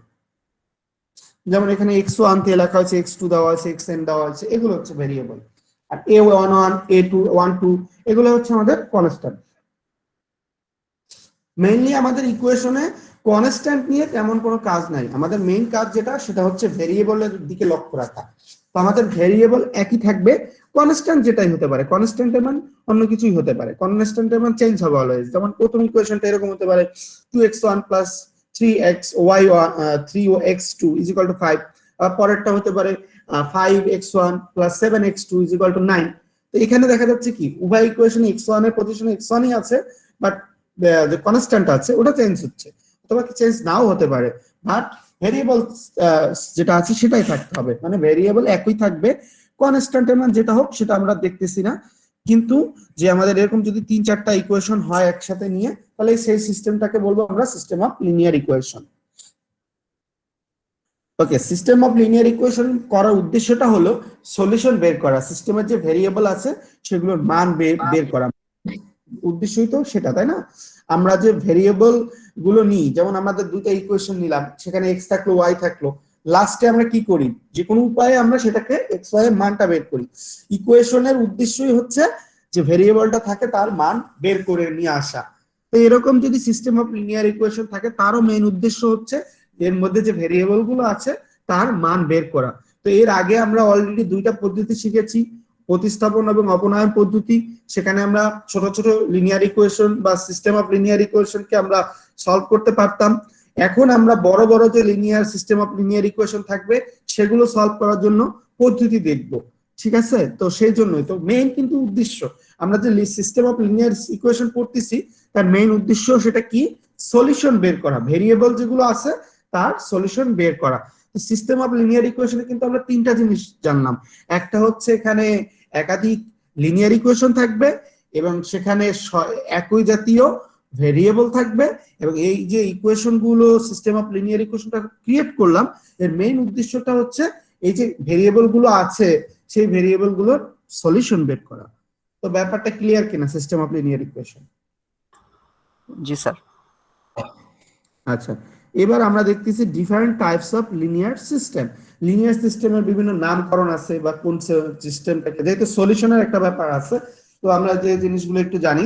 যেমন এখানে x1 তে লেখা আছে, x2 দেওয়া আছে, xn দেওয়া আছে, এগুলো হচ্ছে ভেরিয়েবল। আর a11 a12 এগুলো হচ্ছে আমাদের কনস্ট্যান্ট। মেইনলি আমাদের ইকুয়েশনে কনস্ট্যান্ট নিয়ে তেমন কোনো কাজ নাই, আমাদের মেইন কাজ যেটা সেটা হচ্ছে ভেরিয়েবলের দিকে লক্ষ্য রাখা। তো আমাদের ভেরিয়েবল একই থাকবে, কনস্ট্যান্ট যেটাই হতে পারে, কনস্ট্যান্টের মান অন্য কিছুই হতে পারে, কনস্ট্যান্টের মান চেঞ্জ হবে অলওয়েজ। যেমন প্রথম ইকুয়েশনটা এরকম হতে পারে 2x1 3xy 3x2 5, আর পরেরটা হতে পারে 5x1 7x2 9। তো এখানে দেখা যাচ্ছে কি উভয় ইকুয়েশনে x1 এর পজিশনে x1 ই আছে, বাট যে কনস্ট্যান্ট আছে ওটা চেঞ্জ হচ্ছে, অথবা কি চেঞ্জ নাও হতে পারে, বাট ভেরিয়েবল যেটা আছে সেটাই থাকতে হবে, মানে ভেরিয়েবল একই থাকবে, কনস্ট্যান্টের মান যেটা হোক সেটা আমরা দেখতেছি না। কিন্তু যে আমাদের এরকম যদি 3-4টা ইকুয়েশন হয় একসাথে নিয়ে, তাহলে সেই সিস্টেমটাকে বলবো আমরা system of linear equation. Okay, system of linear equation করার উদ্দেশ্যটা হলো সলিউশন বের করা, সিস্টেমের যে ভেরিয়েবল আছে সেগুলোর মান বের করা, উদ্দেশ্যই তো সেটা, তাই না? আমরা যে ভেরিয়েবল গুলো নিই, যেমন আমাদের দুটো ইকুয়েশন নিলাম, সেখানে x থাকলো y থাকলো, লাস্টে আমরা কি করি, যে কোনো উপায়ে আমরা সেটাকে x y এর মানটা বের করি। ইকুয়েশনের উদ্দেশ্যই হচ্ছে যে ভেরিয়েবলটা থাকে তার মান বের করে নিয়ে আসা। তো এরকম যদি সিস্টেম অফ লিনিয়ার ইকুয়েশন থাকে, তারও মেইন উদ্দেশ্য হচ্ছে এর মধ্যে যে ভেরিয়েবল গুলো আছে তার মান বের করা। তো এর আগে আমরা অলরেডি দুইটা পদ্ধতি শিখেছি, প্রতিস্থাপন এবং অপনয়ন পদ্ধতি। সেখানে আমরা ছোট ছোট লিনিয়ার ইকুয়েশন বা সিস্টেম অফ লিনিয়ার ইকুয়েশনকে আমরা সলভ করতে পারতাম। এখন আমরা বড় বড় যে linear system of linear equation থাকবে সেগুলো সলভ করার জন্য পদ্ধতি দেখব। ঠিক আছে, তো সেই জন্যই তো মেইন কিন্তু উদ্দেশ্য, আমরা যে সিস্টেম অফ লিনিয়ার ইকুয়েশন পড়তেছি তার মেইন উদ্দেশ্য সেটা কি, সলিউশন বের করা, ভেরিয়েবল যেগুলো আছে তার সলিউশন বের করা। সিস্টেম অফ লিনিয়ার ইকুয়েশনে কিন্তু আমরা তিনটা জিনিস জানলাম, একটা হচ্ছে এখানে একাধিক লিনিয়ার ইকুয়েশন থাকবে এবং সেখানে একই জাতীয় ভেরিয়েবল থাকবে, এবং এই যে ইকুয়েশন গুলো সিস্টেম অফ লিনিয়ার ইকুয়েশনটা ক্রিয়েট করলাম, এর মেইন উদ্দেশ্যটা হচ্ছে এই যে ভেরিয়েবল গুলো আছে সেই ভেরিয়েবল গুলোর সলিউশন বের করা। তো ব্যাপারটা ক্লিয়ার কিনা system of linear equation?
G sir.
আচ্ছা, এবার আমরা দেখতেছি different types of linear system. Linear সিস্টেমের বিভিন্ন নামকরণ আছে, বা কোন সিস্টেমটাকে, যেহেতু সলিউশনের একটা ব্যাপার আছে, তো আমরা যে জিনিসগুলো একটু জানি।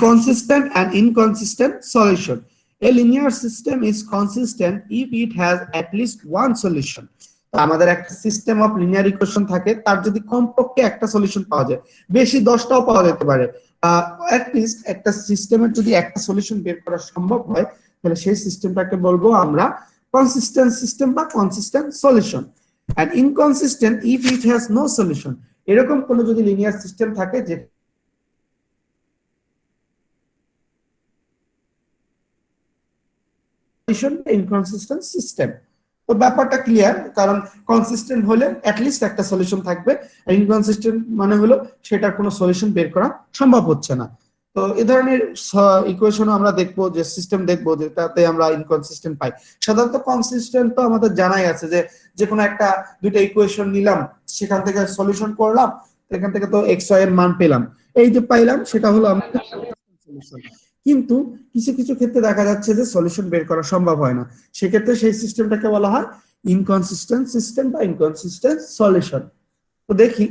Consistent and inconsistent solution. A linear system is consistent if it has at least one solution. আমাদের একটা সিস্টেম অফ লিনিয়ার ইকুয়েশন থাকে, তার যদি কমপক্ষে একটা সলিউশন পাওয়া যায়, বেশি 10টাও পাওয়া যেতে পারে, অ্যাট লিস্ট একটা সিস্টেমের যদি একটা সলিউশন বের করা সম্ভব হয়, তাহলে সেই সিস্টেমটাকে বলবো আমরা কনসিস্টেন্ট সিস্টেম বা consistent solution. And inconsistent if it has no solution. এরকম কোন যদি লিনিয়ার সিস্টেম থাকে যে সলিউশন ইনকনসিস্টেন্ট সিস্টেম। তো ব্যাপারটা ক্লিয়ার, কারণ কনসিস্টেন্ট হলে অ্যাট লিস্ট একটা সলিউশন থাকবে, আর ইনকনসিস্টেন্ট মানে হলো সেটার কোনো সলিউশন বের করা সম্ভব হচ্ছে না। তো এই ধরনের ইকুয়েশন আমরা দেখবো, যে সিস্টেম দেখবো যেটাতে আমরা ইনকনসিস্টেন্ট পাই। সাধারণত কনসিস্টেন্ট তো আমাদের জানাই আছে, যে কোনো একটা দুইটা ইকুয়েশন নিলাম, সেখান থেকে সলিউশন করলাম, এখান থেকে তো এক্স ওয়াই এর মান পেলাম, এই যে পাইলাম সেটা হলো আমাদের সলিউশন। কিন্তু কিছু কিছু ক্ষেত্রে দেখা যাচ্ছে যে সলিউশন বের করা সম্ভব হয় না, সেক্ষেত্রে সেই সিস্টেমটাকে বলা হয় ইনকনসিস্টেন্ট সিস্টেম বা ইনকনসিস্টেন্ট সলিউশন। তো দেখি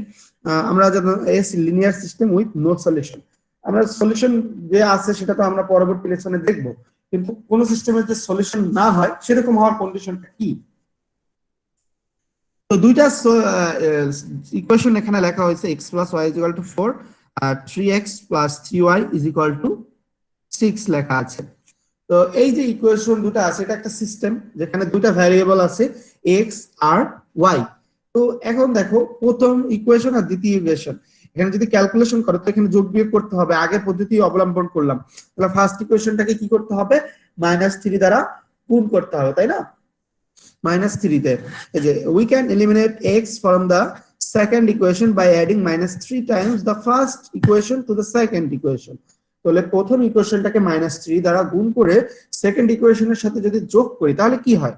আমরা যেন as linear system with no solution, আমরা সলিউশন যে আছে সেটা তো আমরা পরবর্তী লেসনে দেখব, কিন্তু কোন সিস্টেমের যে সলিউশন না হয় সেরকম হওয়ার কন্ডিশনটা কি। তো দুইটা ইকুয়েশন এখানে লেখা হয়েছে, x + y = 4 আর 3x + 3y = 6 লেখা আছে। তো এই যে ইকুয়েশন দুটো আছে, এটা একটা সিস্টেম যেখানে দুটো ভ্যারিয়েবল আছে x আর y। তো এখন দেখো প্রথম ইকুয়েশন আর দ্বিতীয় ইকুয়েশন, এখানে যদি ক্যালকুলেশন করো তো এখানে যোগ বিয়োগ করতে হবে, আগের পদ্ধতি অবলম্বন করলাম, তাহলে ফার্স্ট ইকুয়েশনটাকে কি করতে হবে, -3 দ্বারা গুণ করতে হবে, তাই না? -3 তে এই যে we can eliminate x from the second equation by adding -3 times the first equation to the second equation। তাহলে প্রথম ইকুয়েশনটাকে -3 দ্বারা গুণ করে সেকেন্ড ইকুয়েশনের সাথে যদি যোগ করি তাহলে কি হয়,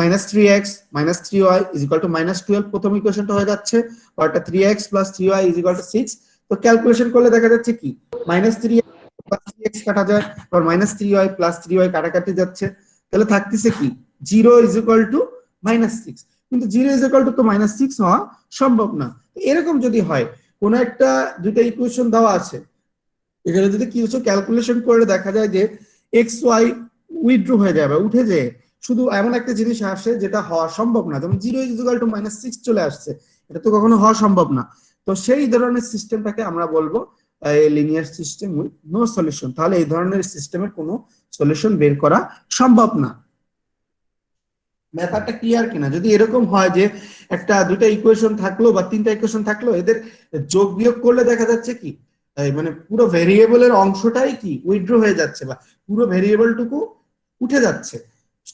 minus 3x minus 3y is equal two minus 12 প্রথম ইকুয়েশনটা হয়ে যাচ্ছে, আর এটা 3x plus 3y is equal two 6। তো ক্যালকুলেশন করলে দেখা যাচ্ছে কি মাইনাস 3x প্লাস 3x কাটা যায়, আর মাইনাস 3y প্লাস 3y কাটাকাটি যাচ্ছে, তাহলে থাকতেছে কি 0 ইজ ইকুয়াল টু মাইনাস 6। কিন্তু 0 ইজ ইকুয়াল টু তো মাইনাস 6 হওয়া সম্ভব না। এরকম যদি হয় কোন একটা দুইটা ইকুয়েশন দেওয়া আছে, এখানে যদি কিছু ক্যালকুলেশন করে দেখা যায় যে এক্স ওয়াই উইথড্র হয়ে যাবে, উঠে যায়, শুধু এমন একটা জিনিস আসে যেটা হওয়া সম্ভব না, যেমন 0 ইজ ইকুয়াল টু মাইনাস 6 চলে আসছে, এটা তো কখনো হওয়া সম্ভব না। তো সেই ধরনের সিস্টেমটাকে আমরা বলবো linear system with no solution. তাহলে এই ধরনের সিস্টেমের কোনো সলিউশন বের করা সম্ভব না। ব্যাপারটা ক্লিয়ার কিনা? যদি এরকম হয় যে একটা দুইটা ইকুয়েশন থাকলো বা তিনটা ইকুয়েশন থাকলো, এদের যোগ বিয়োগ করলে দেখা যাচ্ছে কি মানে পুরো ভেরিয়েবলের অংশটাই কি উইথড্র হয়ে যাচ্ছে বা পুরো ভেরিয়েবলটুকু উঠে যাচ্ছে,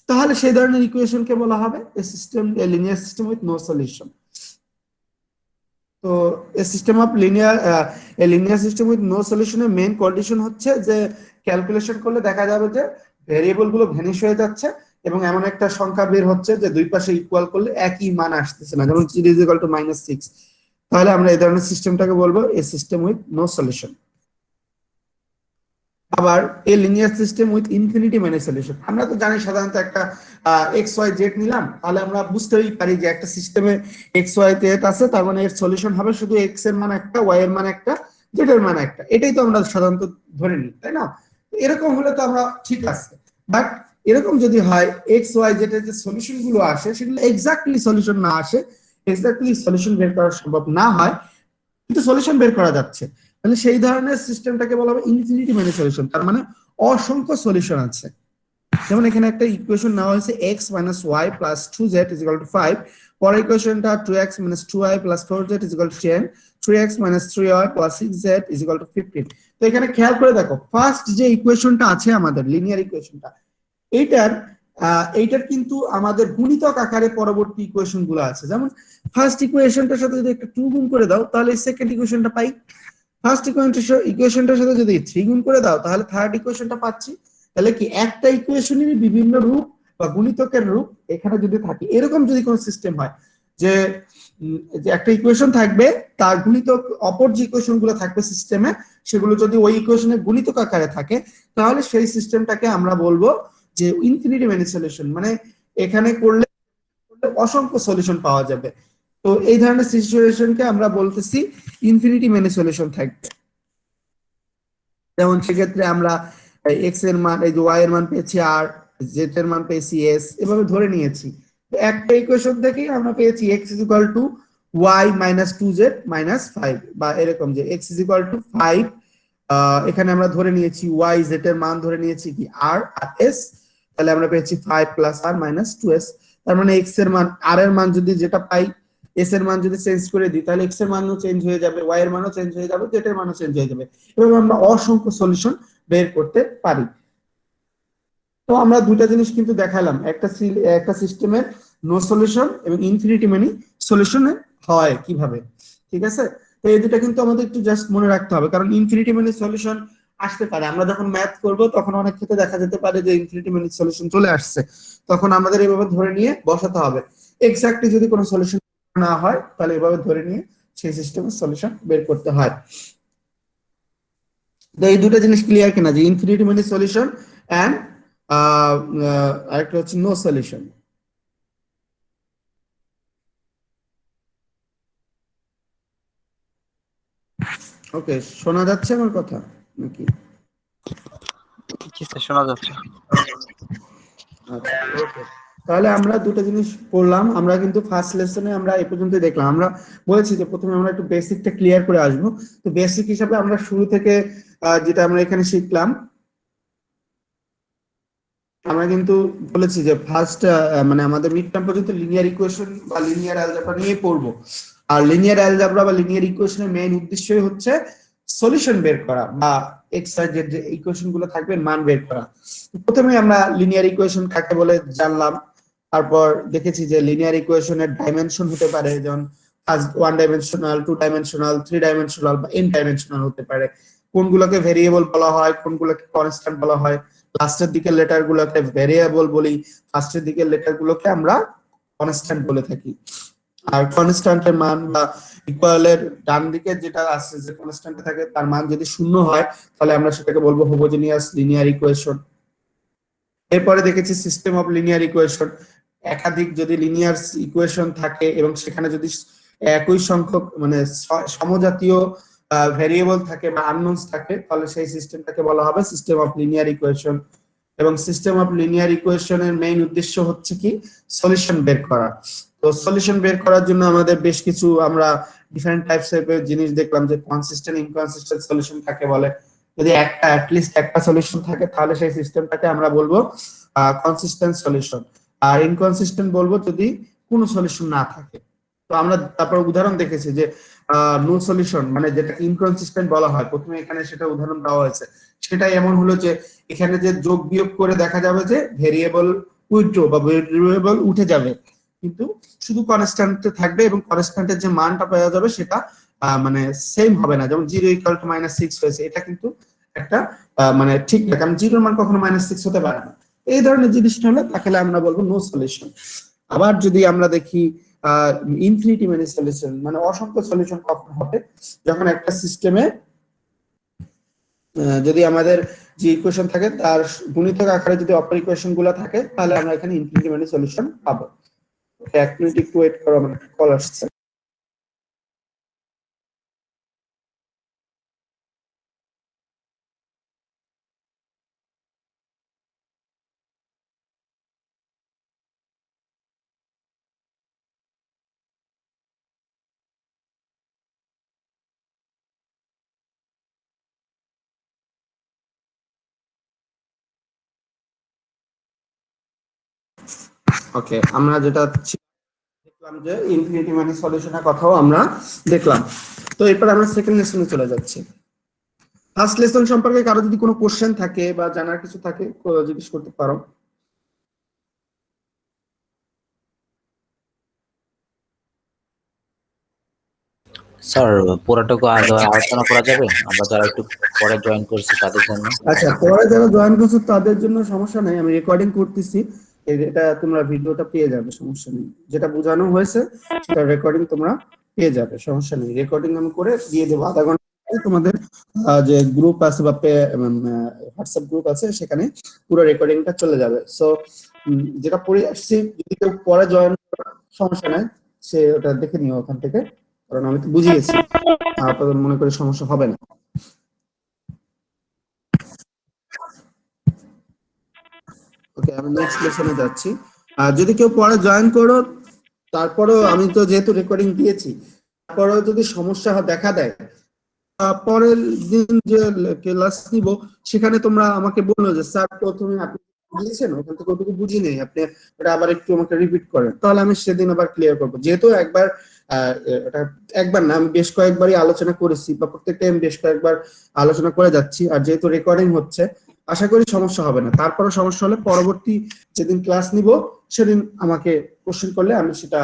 তাহলে সেই ধরনের ইকুয়েশনকে বলা হবে a system, a linear system with no solution. তো a system of linear system with no সলিউশনের মেইন কন্ডিশন হচ্ছে যে ক্যালকুলেশন করলে দেখা যাবে যে ভেরিয়েবল গুলো ভ্যানিশ হয়ে যাচ্ছে এবং এমন একটা সংখ্যা বের হচ্ছে যে দুই পাশে ইকুয়াল করলে একই মান আসতেছে না, যেমন 0 ইজ ইকুয়াল টু মাইনাস 6। তাহলে আমরা এই ধরনের সিস্টেমটাকে বলবো a system with no solution. আবার a linear system with infinity many solution, আমরা তো জানি সাধারণত একটা এক্স ওয়াই জেড নিলাম, তাহলে আমরা বুঝতেই পারি যে একটা সিস্টেমে এক্স ওয়াই জেড আছে, তার মানে এর সলিউশন হবে শুধু এক্স এর মান একটা, ওয়াই এর মান একটা, জেড এর মান একটা, এটাই তো আমরা সাধারণত ধরে নিই, তাই না? এরকম হলে তো আমরা ঠিক আছে, বাট এরকম যদি হয় এক্স ওয়াই জেড এর যে সলিউশন গুলো আসে সেগুলো এক্স্যাক্টলি সলিউশন না আসে, এক্স্যাক্টলি সলিউশন বের করা সম্ভব না হয়, কিন্তু সলিউশন বের করা যাচ্ছে, তাহলে সেই ধরনের সিস্টেমটাকে বলা হবে ইনফিনিটি মেনি সলিউশন। তার মানে অসংখ্য সলিউশন আছে। যেমন এখানে একটা ইকুয়েশন নেওয়া হয়েছে x minus y plus 2z is equal to 5, পরের ইকুয়েশনটা 2x minus 2y plus 4z is equal to 10, 3x minus 3y plus 6z is equal to 15। তো এখানে খেয়াল করে দেখো ফার্স্ট যে ইকুয়েশনটা আছে আমাদের লিনিয়ার ইকুয়েশনটা, এইটার কিন্তু আমাদের গুণিতক আকারে পরবর্তী ইকুয়েশন গুলো আছে, যেমন ফার্স্ট ইকুয়েশনটার সাথে যদি একটা 2 গুণ করে দাও তাহলে সেকেন্ড ইকুয়েশনটা পাই, ফার্স্ট ইকুয়েশনটার সাথে যদি 3 গুণ করে দাও তাহলে থার্ড ইকুয়েশনটা পাচ্ছি। তাহলে কি একটা ইকুয়েশনেরই বিভিন্ন রূপ বা গুণিতকের রূপ এখানে যদি থাকে, এরকম যদি কোন সিস্টেম হয় যে একটা ইকুয়েশন থাকবে তার গুণিতক অপর যে ইকুয়েশন গুলো থাকবে সিস্টেমে, সেগুলো যদি ওই ইকুয়েশনের গুণিতক আকারে থাকে, তাহলে সেই সিস্টেমটাকে আমরা বলবো যে ইনফিনিটি মেনি সলিউশন, মানে এখানে করলে অসংখ্য সলিউশন পাওয়া যাবে। তো এই ধরনের সিচুয়েশনকে আমরা বলতেছি ইনফিনিটি মেনি সলিউশন থাকবে। যেমন সেক্ষেত্রে আমরা এক্স এর মান এই যে ওয়াই এর মান পেয়েছি আর জেড এর মান পেয়েছি এস, এভাবে ধরে নিয়েছি। একটা ইকুয়েশন থেকেই আমরা পেয়েছি X is equal to Y minus 2z minus 5, বা এরকম যে এক্স ইজ ইকুয়াল টু 5, এখানে আমরা ধরে নিয়েছি ওয়াই জেড এর মান ধরে নিয়েছি কি আর আর এস, তাহলে আমরা পেয়েছি 5 প্লাস আর মাইনাস 2s। তার মানে এক্স এর মান আর এর মান যদি যেটা পাই, এস এর মান যদি চেঞ্জ করে দিই তাহলে এক্স এর মানও চেঞ্জ হয়ে যাবে, ওয়াই এর মানও চেঞ্জ হয়ে যাবে, জেড এর মানও চেঞ্জ হয়ে যাবে, এভাবে আমরা অসংখ্য সলিউশন বের করতে পারি। তো আমরা দুটো জিনিস কিন্তু দেখালাম, একটা সিস্টেমের নো সলিউশন এবং ইনফিনিটি মেনি সলিউশন হয় কিভাবে, ঠিক আছে? তো এই দুটো কিন্তু আমাদের একটু জাস্ট মনে রাখতে হবে, কারণ ইনফিনিটি মেনি সলিউশন আসতে পারে, আমরা যখন ম্যাথ করব তখন অনেক ক্ষেত্রে দেখা যেতে পারে যে ইনফিনিটি মেনি সলিউশন চলে আসছে, তখন আমাদের এইভাবে ধরে নিয়ে বসাতে হবে। এক্স্যাক্টলি যদি কোনো সলিউশন না হয় তাহলে এভাবে ধরে নিয়ে সেই সিস্টেমের সলিউশন বের করতে হয়। তো এই দুটো জিনিস ক্লিয়ার কিনা যে ইনফিনিটি মেনি সলিউশন এন্ড আরেকটা হচ্ছে নো সলিউশন। ওকে, শোনা যাচ্ছে আমার কথা নাকি?
জি স্যার, শোনা যাচ্ছে।
আচ্ছা, ওকে, তাহলে আমরা দুটো জিনিস পড়লাম। আমরা কিন্তু ফার্স্ট লেসনে আমরা এই পর্যন্ত দেখলাম। আমরা বলেছি যে প্রথমে আমরা একটু বেসিকটা ক্লিয়ার করে আসবো। তো বেসিক হিসাবে আমরা শুরু থেকে যেটা আমরা এখানে শিখলাম, আমরা কিন্তু বলেছি যে ফার্স্ট মানে আমাদের মিড টার্ম পর্যন্ত লিনিয়ার ইকুয়েশন বা লিনিয়ার অ্যালজেব্রা নিয়ে পড়বো। আর লিনিয়ার অ্যালজেব্রা বা লিনিয়ার ইকুয়েশনের মেইন উদ্দেশ্যই হচ্ছে সলিউশন বের করা বা এক্স ওয়াই জেড যে ইকুয়েশন গুলো থাকবে মান বের করা। প্রথমে আমরা লিনিয়ার ইকুয়েশন কাকে বলে জানলাম, তারপর দেখেছি যে লিনিয়ার ইকুয়েশনের ডাইমেনশন হতে পারে, যেমন ফার্স্ট 1 ডাইমেনশনাল, 2 ডাইমেনশনাল, 3 ডাইমেনশনাল বা n ডাইমেনশনাল হতে পারে। কোনগুলোকে ভেরিয়েবল বলা হয়, কোনগুলোকে কনস্ট্যান্ট বলা হয়। লাস্টের দিকের লেটার গুলোকে ভেরিয়েবল বলি, ফার্স্টের দিকের লেটার গুলোকে আমরা কনস্ট্যান্ট বলে থাকি। আর কনস্ট্যান্টের মান বা ইকুয়ালের ডান দিকে যেটা আছে যে কনস্ট্যান্ট থাকে তার মান যদি শূন্য হয় তাহলে আমরা সেটাকে বলবো হোমোজেনিয়াস লিনিয়ার ইকুয়েশন। এরপরে দেখেছি সিস্টেম অফ লিনিয়ার ইকুয়েশন। একাধিক যদি লিনিয়ার ইকুয়েশন থাকে এবং সেখানে যদি একই সংখ্যক মানে সমজাতীয় ভেরিয়েবল থাকে বা আননোনস থাকে তাহলে সেই সিস্টেমটাকে বলা হবে সিস্টেম অফ লিনিয়ার ইকুয়েশন। এবং সিস্টেম অফ লিনিয়ার ইকুয়েশনের মেইন উদ্দেশ্য হচ্ছে কি সলিউশন বের করা। তো সলিউশন বের করার জন্য আমাদের বেশ কিছু আমরা ডিফারেন্ট টাইপস এর জিনিস দেখলাম যে কনসিস্টেন্ট ইনকনসিস্টেন্ট সলিউশন কাকে বলে। যদি একটা অ্যাটলিস্ট একটা সলিউশন থাকে তাহলে সেই সিস্টেমটাকে আমরা বলবো কনসিস্টেন্ট সলিউশন। আর ইনকনসিস্টেন্ট বলবো যদি কোনো সলিউশন না থাকে। তো আমরা তারপর উদাহরণ দেখেছি যে নো সলিউশন মানে যেটা ইনকনসিস্টেন্ট বলা হয়, প্রথমে এখানে সেটা উদাহরণ দেওয়া হয়েছে। সেটাই এমন হলো যে এখানে যে যোগ বিয়োগ করে দেখা যাবে যে ভেরিয়েবল উইথড্র বা ভেরিয়েবল উঠে যাবে, কিন্তু শুধু কনস্ট্যান্ট থাকবে এবং কনস্ট্যান্টের যে মানটা পাওয়া যাবে সেটা মানে সেম হবে না। যেমন 0 = -6 হয়েছে, এটা কিন্তু একটা মানে ঠিক না, কারণ 0 এর মান কখনো -6 হতে পারে না। এই ধরনের জিনিসটা হলে তাহলে আমরা বলবো নো সলিউশন। আবার যদি আমরা দেখি ইনফিনিটি মেনি সলিউশন মানে অসংখ্য সলিউশন কখন হবে, যখন একটা সিস্টেমে যদি আমাদের যে ইকুয়েশন থাকে তার গুণিতক আকারে যদি অপর ইকুয়েশন গুলো থাকে তাহলে আমরা এখানে ইনফিনিটি মেনি সলিউশন পাবো। এক মিনিট একটু ওয়েট করো, আমার কল আসছে। ওকে, আমরা যেটা দেখলাম যে ইনফিনিটি মেনি সলিউশনের কথাও আমরা দেখলাম। তো এরপর আমরা সেকেন্ড লেসনে চলে যাচ্ছি। ফার্স্ট লেসন সম্পর্কে কারো যদি কোনো কোশ্চেন থাকে বা জানার কিছু থাকে জিজ্ঞেস করতে পারো।
স্যার পুরাটুকু আগে আলোচনা করা যাবে, আমরা যারা একটু পরে জয়েন করছি তাদের জন্য?
আচ্ছা, পরে যারা জয়েন করছো তাদের জন্য সমস্যা নেই, আমি রেকর্ডিং করতেছি, এটা তোমরা ভিডিওটা পেয়ে যাবে, সমস্যা নেই। যেটা বোঝানো হয়েছে সেটা রেকর্ডিং তোমরা পেয়ে যাবে, সমস্যা নেই। রেকর্ডিং আমি করে দিয়ে দেবো আধা ঘন্টা। তোমাদের যে গ্রুপ আছে বা হোয়াটসঅ্যাপ গ্রুপ আছে সেখানে পুরো রেকর্ডিংটা চলে যাবে। সো যেটা পড়ে আসছি যদি কেউ পরে জয়েন সমস্যা নাই, সে ওটা দেখে নিও ওখান থেকে, কারণ আমি তো বুঝিয়েছি, আপনাদের মনে করি সমস্যা হবে না। ওকে, আমি নেক্সট লেসনে যাচ্ছি। আর যদি কেউ পরে জয়েন করো, তারপরেও আমি তো যেহেতু রেকর্ডিং দিয়েছি, তারপরেও যদি সমস্যা দেখা দেয় পরের দিন যে ক্লাস নিব সেখানে তোমরা আমাকে বললো যে স্যার প্রথমে আপনি বুঝিয়েছেন ওখান থেকে ওটুকু বুঝি নেই, আপনি এটা আবার একটু আমাকে রিপিট করেন, তাহলে আমি সেদিন আবার ক্লিয়ার করবো। যেহেতু এটা একবার না, আমি বেশ কয়েকবারই আলোচনা করেছি বা প্রত্যেকটা আমি বেশ কয়েকবার আলোচনা করে যাচ্ছি, আর যেহেতু রেকর্ডিং হচ্ছে আশা করি সমস্যা হবে না। তারপরে সমস্যা হলে পরবর্তী যেদিন ক্লাস নিব সেদিন আমাকে কোশ্চেন করলে আমি সেটা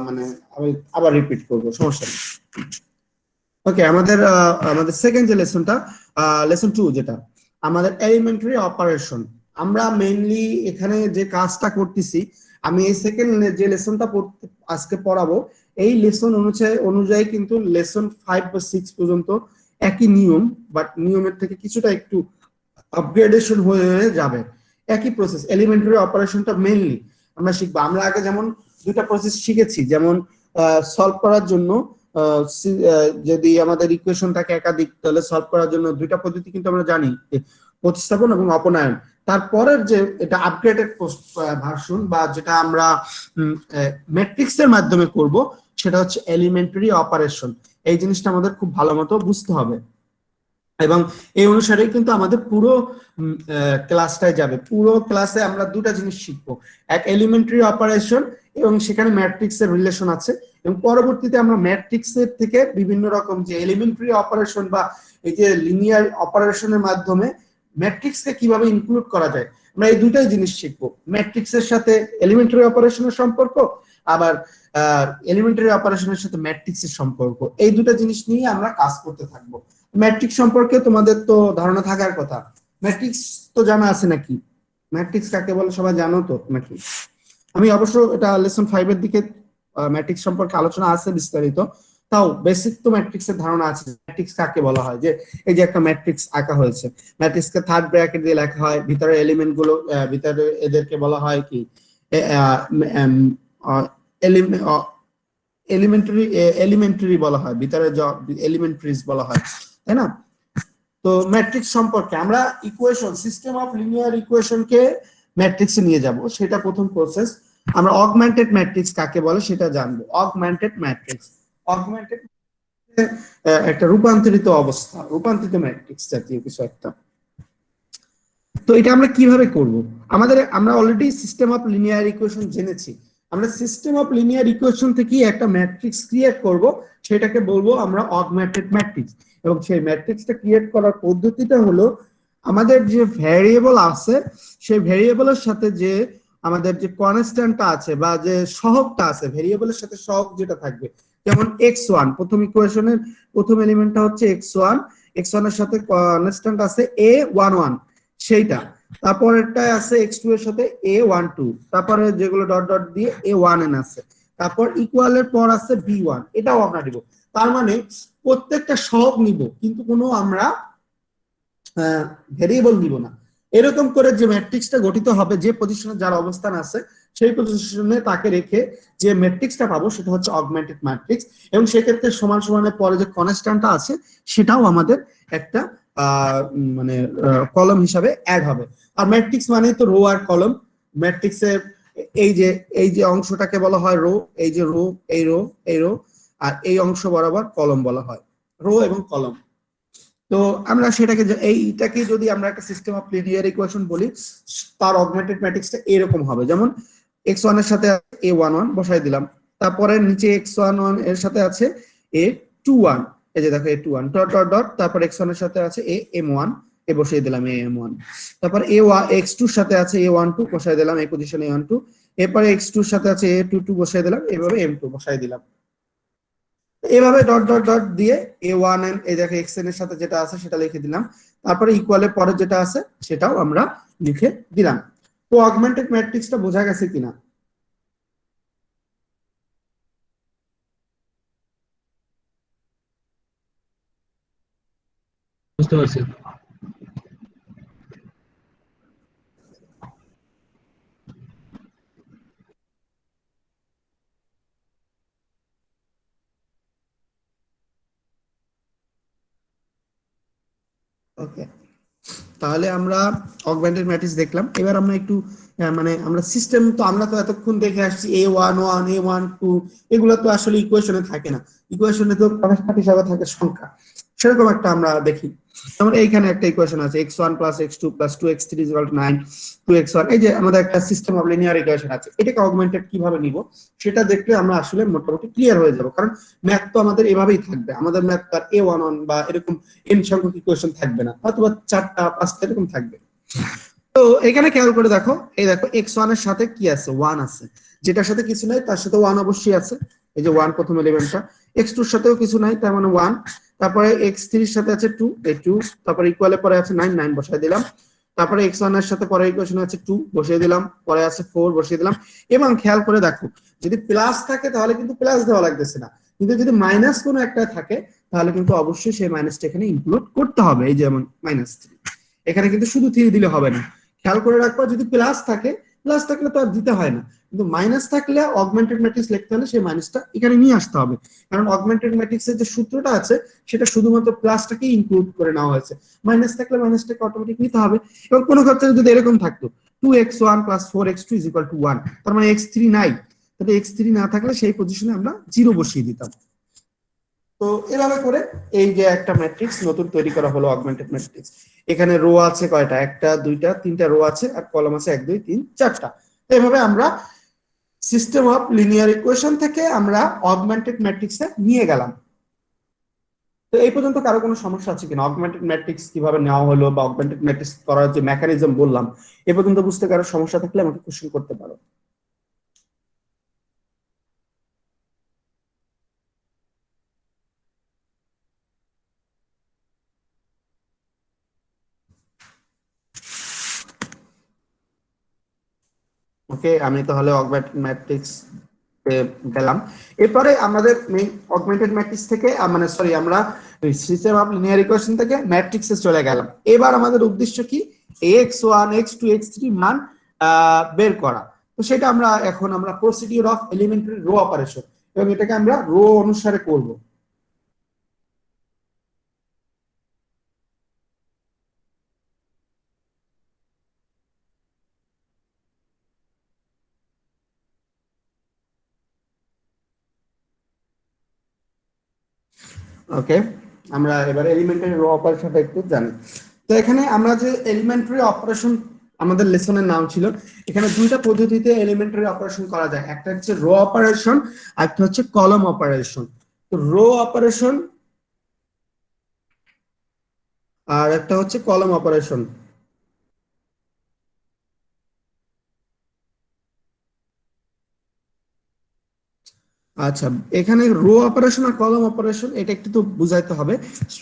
মানে আমি আবার রিপিট করবো, সমস্যা নেই। ওকে, আমাদের সেকেন্ড যে লেসনটা লেসন 2 যেটা আমাদের এলিমেন্টারি অপারেশন, আমরা মেইনলি এখানে যে কাজটা করতেছি, আমি এই সেকেন্ড যে লেসনটা আজকে পড়াবো এই লেসন অনুযায়ী কিন্তু লেসন 5 বা 6 পর্যন্ত একই নিয়ম, বাট নিয়মের থেকে কিছুটা একটু আপগ্রেডেশন হয়ে যাবে। একই প্রসেস, এলিমেন্টারি অপারেশনটা মেইনলি আমরা শিখবো। আমরা আগে যেমন দুইটা প্রসেস শিখেছি, যেমন সলভ করার জন্য যদি আমাদের ইকুয়েশন থাকে একাধিক তাহলে সলভ করার জন্য দুইটা পদ্ধতি কিন্তু আমরা জানি, প্রতিস্থাপন এবং অপনয়ন। তারপরের যে এটা আপগ্রেডেড ভার্সন বা যেটা আমরা ম্যাট্রিক্সের মাধ্যমে করব সেটা হচ্ছে এলিমেন্টারি অপারেশন। এই জিনিসটা আমাদের খুব ভালো মতো বুঝতে হবে এবং এই অনুসারে কিন্তু আমাদের পুরো ক্লাসটাই যাবে। পুরো ক্লাসে আমরা দুটা জিনিস শিখবো, এক এলিমেন্টারি অপারেশন এবং সেখানে ম্যাট্রিক্সের রিলেশন আছে, এবং পরবর্তীতে আমরা ম্যাট্রিক্সের থেকে বিভিন্ন রকম যে এলিমেন্টারি অপারেশন বা এই যে লিনিয়ার অপারেশনের মাধ্যমে ম্যাট্রিক্সকে কিভাবে ইনক্লুড করা যায়, আমরা এই দুটাই জিনিস শিখবো। ম্যাট্রিক্সের সাথে এলিমেন্টারি অপারেশনের সম্পর্ক, আবার এলিমেন্টারি অপারেশনের সাথে ম্যাট্রিক্সের সম্পর্ক, এই দুটা জিনিস নিয়ে আমরা কাজ করতে থাকবো। ম্যাট্রিক্স সম্পর্কে তোমাদের তো ধারণা থাকার কথা। ম্যাট্রিক্স তো জানা আছে নাকি? ম্যাট্রিক্স কাকে বলে সবাই জানো তো? ম্যাট্রিক্স আমি অবশ্য এটা লেসন 5 এর দিকে ম্যাট্রিক্স সম্পর্কে আলোচনা আছে বিস্তারিত, তাও বেসিক তো ম্যাট্রিক্স এর ধারণা আছে। ম্যাট্রিক্স কাকে বলা হয়, যে এই যে একটা ম্যাট্রিক্স আঁকা হয়েছে, ম্যাট্রিক্সকে থার্ড ব্র্যাকেট দিয়ে লেখা হয়, ভিতরে এলিমেন্ট গুলো ভিতরে এদেরকে বলা হয় কি এলিমেন্টারি, এলিমেন্টারি বলা হয়, ভিতরে এলিমেন্টারিজ বলা হয়, তাই না? তো ম্যাট্রিক্স সম্পর্কে আমরা ইকুয়েশন, সিস্টেম অফ লিনিয়ার ইকুয়েশনকে ম্যাট্রিক্সে নিয়ে যাব, সেটা প্রথম প্রসেস। আমরা অগমেন্টেড ম্যাট্রিক্স কাকে বলে সেটা জানবো। অগমেন্টেড ম্যাট্রিক্স, অগমেন্টেড একটা রূপান্তরিত অবস্থা, রূপান্তরিত ম্যাট্রিক্স জাতীয় কিছু একটা। তো এটা আমরা কিভাবে করব? আমরা already system of linear equation জেনেছি। আমরা সিস্টেম অফ লিনিয়ার ইকুয়েশন থেকে একটা ম্যাট্রিক্স ক্রিয়েট করব, সেটাকে বলবো আমরা অগমেন্টেড ম্যাট্রিক্স। এবং সেই ম্যাট্রিক্সটা ক্রিয়েট করার পদ্ধতিটা হলো, আমাদের যে ভ্যারিয়েবল আছে সেই ভ্যারিয়েবলের সাথে যে আমাদের যে কনস্ট্যান্টটা আছে বা যে সহগটা আছে, ভ্যারিয়েবলের সাথে সহগ যেটা থাকবে, যেমন x1, প্রথম ইকুয়েশনের প্রথম এলিমেন্টটা হচ্ছে x1, x1 এর সাথে কনস্ট্যান্ট আছে a11 সেইটা, তারপরেরটা আছে x2 এর সাথে a12, তারপরে যেগুলো ডট ডট দিয়ে a1n আছে, তারপর ইকুয়াল এর পর আছে b1, এটাও আমরা দিব। তার মানে প্রত্যেকটা সহগ নিব কিন্তু কোনো আমরা ভেরিয়েবল নিব না। এরকম করে যে ম্যাট্রিক্সটা গঠিত হবে, যে পজিশনে যার অবস্থান আছে সেই পজিশনে তাকে রেখে যে ম্যাট্রিক্সটা পাবো সেটা হচ্ছে অগমেন্টেড ম্যাট্রিক্স। এবং সেক্ষেত্রে সমান সমানের পরে যে কনস্ট্যান্টটা আছে সেটাও আমাদের একটা মানে কলম হিসাবে অ্যাড হবে। আর ম্যাট্রিক্স মানে তো রো আর কলম। ম্যাট্রিক্সের এই যে অংশটাকে বলা হয় রো, এই যে রো, এই রো, এই রো, আর এই অংশ বরাবর কলম বলা হয়, রো এবং কলম। তো আমরা এইটাকে যদি আমরা একটা সিস্টেম অফ লিনিয়ার ইকুয়েশন বলি, তার অগমেন্টেড ম্যাট্রিক্সটা এরকম হবে। যেমন x1 এর সাথে a11 বসাই দিলাম, তারপরে নিচে x11 এর সাথে আছে a21, এই যে দেখো a21 ডট ডট ডট, তারপর x1 এর সাথে আছে am1, এ বসিয়ে দিলাম am1, তারপর x2 এর সাথে আছে a12 বসাই দিলাম এই পজিশনে a12, এরপরে x2 এর সাথে আছে a22 বসাই দিলাম, এভাবে m2 বসাই দিলাম। এভাবে ডট ডট ডট দিয়ে a1n, এই দেখো xn এর সাথে যেটা আছে সেটা লিখে দিলাম, তারপরে ইকুয়ালের পরে যেটা আছে সেটাও আমরা লিখে দিলাম। তো অগমেন্টেড ম্যাট্রিক্সটা বোঝা গেছে কিনা?
বুঝতে পারছি।
ওকে, তাহলে আমরা অগমেন্টেড ম্যাট্রিক্স দেখলাম। এবার আমরা একটু মানে আমরা সিস্টেম তো আমরা তো এতক্ষণ দেখে আসছি a11 a12, এগুলো তো আসলে ইকুয়েশনে থাকে না, ইকুয়েশনে তো কনস্ট্যান্ট হিসাবে থাকে সংখ্যা, সেরকম একটা আমরা দেখি। যেমন এইখানে একটা ইকুয়েশন আছে x1 plus x2 plus 2x3 9, 2x1, এই যে আমাদের একটা সিস্টেম অফ লিনিয়ার ইকুয়েশন আছে, এটাকে অগমেন্টেড কিভাবে নিব সেটা দেখলে আমরা আসলে মোটামুটি ক্লিয়ার হয়ে যাব। কারণ ম্যাথ তো আমাদের এভাবেই থাকবে, আমাদের ম্যাথ তার a11 বা এরকম n সংখ্যক ইকুয়েশন থাকবে না, হয়তো 4টা 5টা এরকম থাকবে। তো এখানে খেয়াল করে দেখো, এই দেখো x1 এর সাথে কি আছে, 1 আছে, যেটার সাথে কিছু নাই তার সাথে 1 অবশ্যই আছে, এই যে 1 প্রথম এলিমেন্টটা। x2 এর সাথেও কিছু নাই, তার মানে 1, তারপরে x3 এর সাথে আছে 2, এই 2, তারপরে ইকুয়ালে পরে আছে 9, 9 বসাই দিলাম, তারপরে x1 এর সাথে পরে ইকুয়েশন আছে 2 বসিয়ে দিলাম, পরে আছে 4 বসিয়ে দিলাম। এবং খেয়াল করে দেখো, যদি প্লাস থাকে তাহলে কিন্তু প্লাস দেওয়া লাগতেছে না, কিন্তু যদি মাইনাস কোনো একটা থাকে তাহলে কিন্তু অবশ্যই সেই মাইনাসটা এখানে ইনক্লুড করতে হবে, এই যেমন -3, এখানে কিন্তু শুধু 3 দিলে হবে না। খেয়াল করে রাখবা, যদি প্লাস থাকে, প্লাস থাকলে তো আর দিতে হয় না, কিন্তু মাইনাস থাকলে অগমেন্টেড ম্যাট্রিক্স লিখতে হলে সেই মাইনাসটা এখানে নিয়ে আসতে হবে। কারণ অগমেন্টেড ম্যাট্রিক্সের যে সূত্রটা আছে সেটা শুধুমাত্র প্লাসটাকে ইনক্লুড করে নেওয়া হয়েছে, মাইনাস থাকলে মাইনাসটাকে অটোমেটিক নিতে হবে। এবং কোনো ক্ষেত্রে যদি এরকম থাকতো 2x1 plus 4x2 is equal two 1, তার মানে x3 নাই, তাহলে x3 না থাকলে সেই পজিশনে আমরা 0 বসিয়ে দিতাম। তো এভাবে করে এই যে একটা ম্যাট্রিক্স নতুন তৈরি করা হলো, অগমেন্টেড ম্যাট্রিক্স। এখানে রো আছে কয়টা, 1টা 2টা 3টা রো আছে, আর কলাম আছে 1 2 3 4টা। এভাবে আমরা সিস্টেম অফ লিনিয়ার ইকুয়েশন থেকে আমরা অগমেন্টেড ম্যাট্রিক্সে নিয়ে গেলাম। তো এই পর্যন্ত কারো কোনো সমস্যা আছে কিনা, অগমেন্টেড ম্যাট্রিক্স কিভাবে নেওয়া হলো বা অগমেন্টেড ম্যাট্রিক্স করার যে মেকানিজম বললাম, এ পর্যন্ত বুঝতে কারো সমস্যা থাকলে আমাকে কোশ্চেন করতে পারো। ওকে, আমি তাহলে অগমেন্টেড ম্যাট্রিক্স গেলাম। এরপরে আমাদের মেইন অগমেন্টেড ম্যাট্রিক্স থেকে মানে সরি আমরা সিস্টেম অফ লিনিয়ার ইকুয়েশন থেকে ম্যাট্রিক্সে চলে গেলাম। এবার আমাদের উদ্দেশ্য কি, x1 x2 x3 মান বের করা। তো সেটা আমরা এখন আমরা procedure of elementary row operation, এবং এটাকে আমরা রো অনুসারে করব। ওকে, আমরা এবার এলিমেন্টারি রো অপারেশনটা একটু জানি। তো এখানে আমরা যে এলিমেন্টারি অপারেশন আমাদের লেসনের নাম ছিল, এখানে দুইটা পদ্ধতিতে এলিমেন্টারি অপারেশন করা যায়, একটা হচ্ছে রো অপারেশন আর একটা হচ্ছে কলম অপারেশন। তো রো অপারেশন আর একটা হচ্ছে কলম অপারেশন। আচ্ছা, এখানে রো অপারেশন আর কলাম অপারেশন এটা একটু তো বুঝাইতে হবে।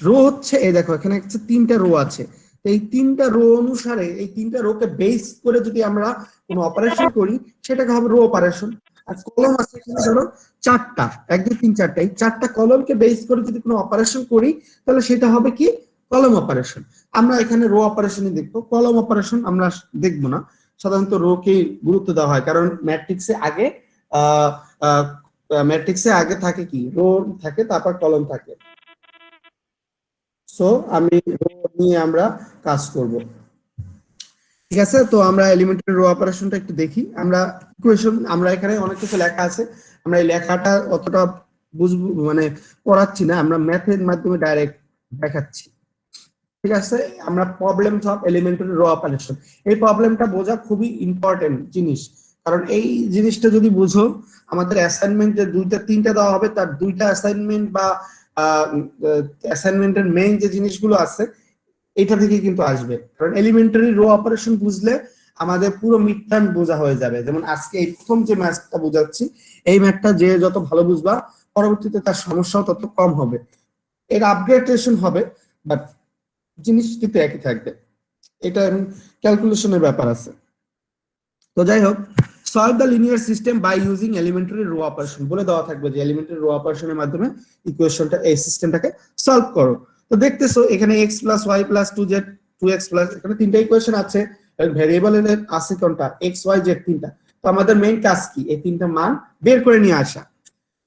রো হচ্ছে এই দেখো এখানে হচ্ছে তিনটা রো আছে, এই তিনটা রো অনুসারে এই তিনটা রোকে বেস করে যদি আমরা কোনো অপারেশন করি সেটাকে হবে রো অপারেশন। আর কলম আছে এখানে ধরো চারটা, 1 2 3 4টা, এই চারটা কলমকে বেস করে যদি কোনো অপারেশন করি তাহলে সেটা হবে কি কলম অপারেশন। আমরা এখানে রো অপারেশনই দেখবো, কলম অপারেশন আমরা দেখবো না। সাধারণত রো কে গুরুত্ব দেওয়া হয় কারণ ম্যাট্রিক্সে আগে আহ ম্যাট্রিক্সে আগে থাকে কি রো থাকে, তারপর কলম থাকে। সো আমি রো নিয়ে আমরা কাজ করব। ঠিক আছে, তো আমরা এলিমেন্টারি রো অপারেশনটা একটু দেখি। আমরা ইকুয়েশন আমরা এখানে অনেক কিছু লেখা আছে, আমরা এই লেখাটা অতটা বুঝবো মানে পড়াচ্ছি না, আমরা ম্যাথের মাধ্যমে ডাইরেক্ট দেখাচ্ছি। ঠিক আছে, আমরা problems of elementary row operation, এই প্রবলেমটা বোঝা খুবই ইম্পর্টেন্ট জিনিস। কারণ এই জিনিসটা যদি বুঝো, আমাদের অ্যাসাইনমেন্ট যে দুইটা তিনটা দেওয়া হবে তার দুইটা অ্যাসাইনমেন্ট বা অ্যাসাইনমেন্টের মেইন যে জিনিসগুলো আছে এটা থেকে কিন্তু আসবে। কারণ এলিমেন্টারি রো অপারেশন বুঝলে আমাদের পুরো মিড টার্ম বোঝা হয়ে যাবে। যেমন আজকে এই প্রথম যে ম্যাথটা বোঝাচ্ছি, এই ম্যাথটা যে যত ভালো বুঝবা পরবর্তীতে তার সমস্যাও তত কম হবে, এর আপগ্রেডেশন হবে, বাট জিনিস কিন্তু একই থাকবে। এটা ক্যালকুলেশনের ব্যাপার আছে। তো যাই হোক, solve the linear system by using elementary row operation বলে দেওয়া থাকবে যে এলিমেন্টারি রো অপারেশনের মাধ্যমে ইকুয়েশনটা এই সিস্টেমটাকে সলভ করো। তো দেখতেছো এখানে x + y + 2z 2x + এখানে তিনটা ইকুয়েশন আছে, ভেরিয়েবল এর আছে কোনটা x y z তিনটা। তো আমাদের মেইন কাজ কি এই তিনটা মান বের করে নিয়ে আসা।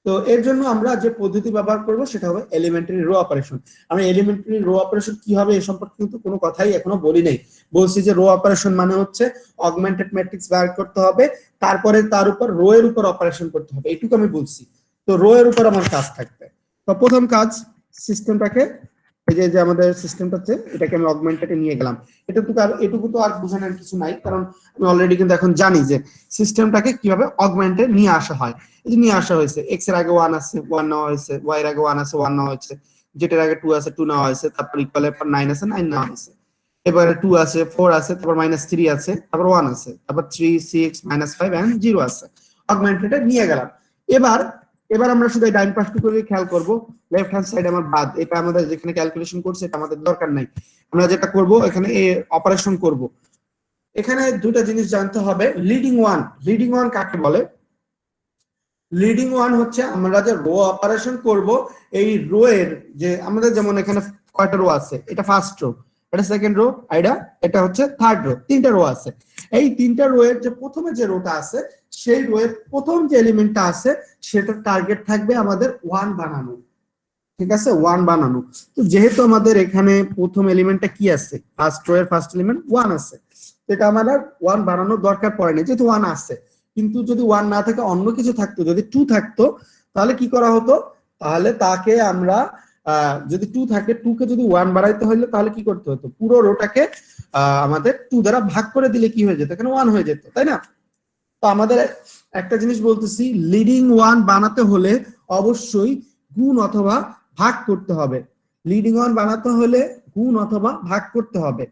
তো এর জন্য আমরা যে পদ্ধতি ব্যবহার করব সেটা হবে এলিমেন্টারি রো অপারেশন। আমি এলিমেন্টারি রো অপারেশন কি হবে এই সম্পর্কে কিন্তু কোনো কথাই এখনো বলি নাই। বলছি যে রো অপারেশন মানে হচ্ছে অগমেন্টেড ম্যাট্রিক্স বের করতে হবে, তারপরে তার উপর রো এর উপর অপারেশন করতে হবে, এইটুকু আমি বলছি। তো রো এর উপর আমার কাজ থাকবে। তো প্রথম কাজ, সিস্টেমটাকে এই যে আমাদের সিস্টেমটা আছে এটাকে আমি অগমেন্টেডে নিয়ে গেলাম। এটুকু তো আর বোঝানোর কিছু নাই, কারণ আমি অলরেডি কিন্তু এখন জানি যে সিস্টেমটাকে কিভাবে অগমেন্টে নিয়ে আসা হয়। এই যে নিয়ে আসা হয়েছে, x এর আগে 1 আছে 1 নেওয়া হয়েছে, y এর আগে 1 আছে 1 নেওয়া হয়েছে, z এর আগে 2 আছে 2 নেওয়া হয়েছে, তারপর ইকুয়াল এর পর 9 আছে 9 নেওয়া হয়েছে, এবারে 2 আছে 4 আছে, তারপর -3 আছে, তারপর 1 আছে, তারপর 3 6 -5 এন্ড 0 আছে। অগমেন্টেডে নিয়ে গেলাম। এবার এবার আমরা শুধু এই ডাইন পাশটুকু করে খেয়াল করব, লেফট হ্যান্ড সাইড আমার বাদ, এটা আমাদের যেখানে ক্যালকুলেশন করছে এটা আমাদের দরকার নাই। আমরা যেটা করব এখানে এই অপারেশন করব। এখানে দুটো জিনিস জানতে হবে, লিডিং ওয়ান, লিডিং ওয়ান কাকে বলে? লিডিং ওয়ান হচ্ছে আমরা যে রো অপারেশন করব এই রো এর যে আমাদের যেমন এখানে কয়টা রো আছে, এটা ফার্স্ট রো, এটা সেকেন্ড রো, এটা হচ্ছে থার্ড রো, তিনটা রো আছে। এই তিনটা রো এর যে প্রথমে যে রোটা আছে সেই রো এর প্রথম যে এলিমেন্টটা আছে সেটার টার্গেট থাকবে আমাদের 1 বানানো। ঠিক আছে, 1 বানানো। তো যেহেতু আমাদের এখানে প্রথম এলিমেন্টটা কি আছে, ফার্স্ট রো এর ফার্স্ট এলিমেন্ট 1 আছে, এটা আমাদের 1 বানানোর দরকার পড়ে না যেহেতু 1 আছে। কিন্তু যদি 1 না থাকে অন্য কিছু থাকতো, যদি 2 থাকতো তাহলে কি করা হতো, তাহলে তাকে আমরা যদি 2 থাকে 2 কে যদি 1 বাড়াইতে হলে তাহলে কি করতে হতো, পুরো রোটাকে আমাদের 2 দ্বারা ভাগ করে দিলে কি হয়ে যেত, এখানে 1 হয়ে যেত, তাই না? তো আমাদের একটা জিনিস বলতেছি, লিডিং 1 বানাতে হলে অবশ্যই গুণ অথবা ভাগ করতে হবে। লিডিং 1 বানাতে হলে গুণ অথবা ভাগ করতে হবে।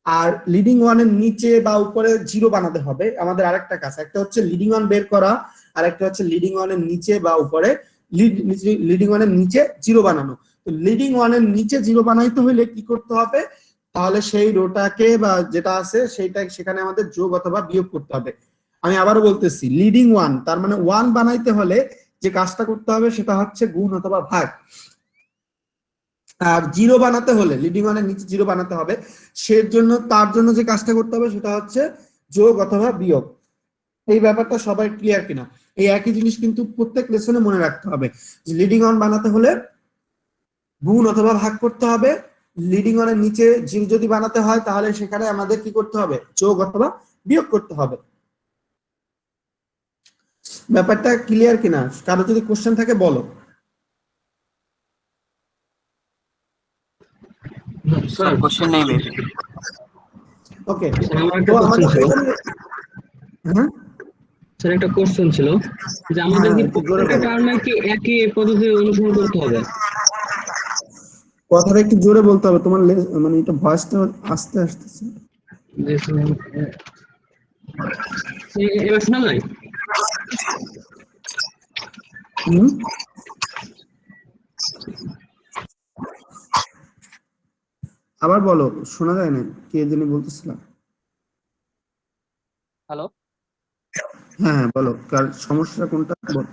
আর লিডিং 1 এর নিচে বা উপরে 0 বানাতে হবে। আমাদের আরেকটা কাজ, একটা হচ্ছে লিডিং 1 বের করা, আর একটা হচ্ছে লিডিং 1 এর নিচে বা উপরে লিডিং 1 এর নিচে 0 বানানো। তো লিডিং 1 এর নিচে 0 বানাইতে হলে কি করতে হবে, তাহলে সেই রোটাকে বা যেটা আছে সেইটা সেখানে আমাদের যোগ অথবা বিয়োগ করতে হবে। আমি আবারও বলতেছি, লিডিং ওয়ান তার মানে ওয়ান বানাইতে হলে যে কাজটা করতে হবে সেটা হচ্ছে গুণ অথবা ভাগ। আর জিরো বানাতে হলে, লিডিং ওয়ানের নিচে জিরো বানাতে হবে, তার জন্য যে কাজটা করতে হবে সেটা হচ্ছে যোগ অথবা বিয়োগ। এই ব্যাপারটা সবাই ক্লিয়ার কিনা? এই একই জিনিস কিন্তু প্রত্যেক লেসনে মনে রাখতে হবে যে লিডিং ওয়ান বানাতে হলে গুণ অথবা ভাগ করতে হবে, লিডিং ওয়ানের নিচে জিরো যদি বানাতে হয় তাহলে সেখানে আমাদের কি করতে হবে? যোগ অথবা বিয়োগ করতে হবে। ব্যাপারটা ক্লিয়ার কিনা? কারো যদি কোশ্চেন থাকে বলো।
স্যার কোশ্চেন নেই মেবি।
ওকে,
স্যার আমার
তো
একটা কোশ্চেন
আমাদের
ছিল।
হ্যাঁ
স্যার একটা কোশ্চেন ছিল যে আমাদের কি
একটু জোরে
প্রত্যেকটা
বলো।
টার্মে কি একই পদ্ধতি অনুসরণ করতে হবে?
কথাটা একটু জোরে বলতে হবে, তোমার মানে এটা ভয়েসটা আস্তে আসতেছে।
যে স্যার, এবার শোনা যায়?
হুম, আবার বলো, শোনা যায় না, কে জানি বলতেছিলাম।
হ্যালো
হ্যাঁ হ্যাঁ বলো, কার সমস্যা কোনটা বলো।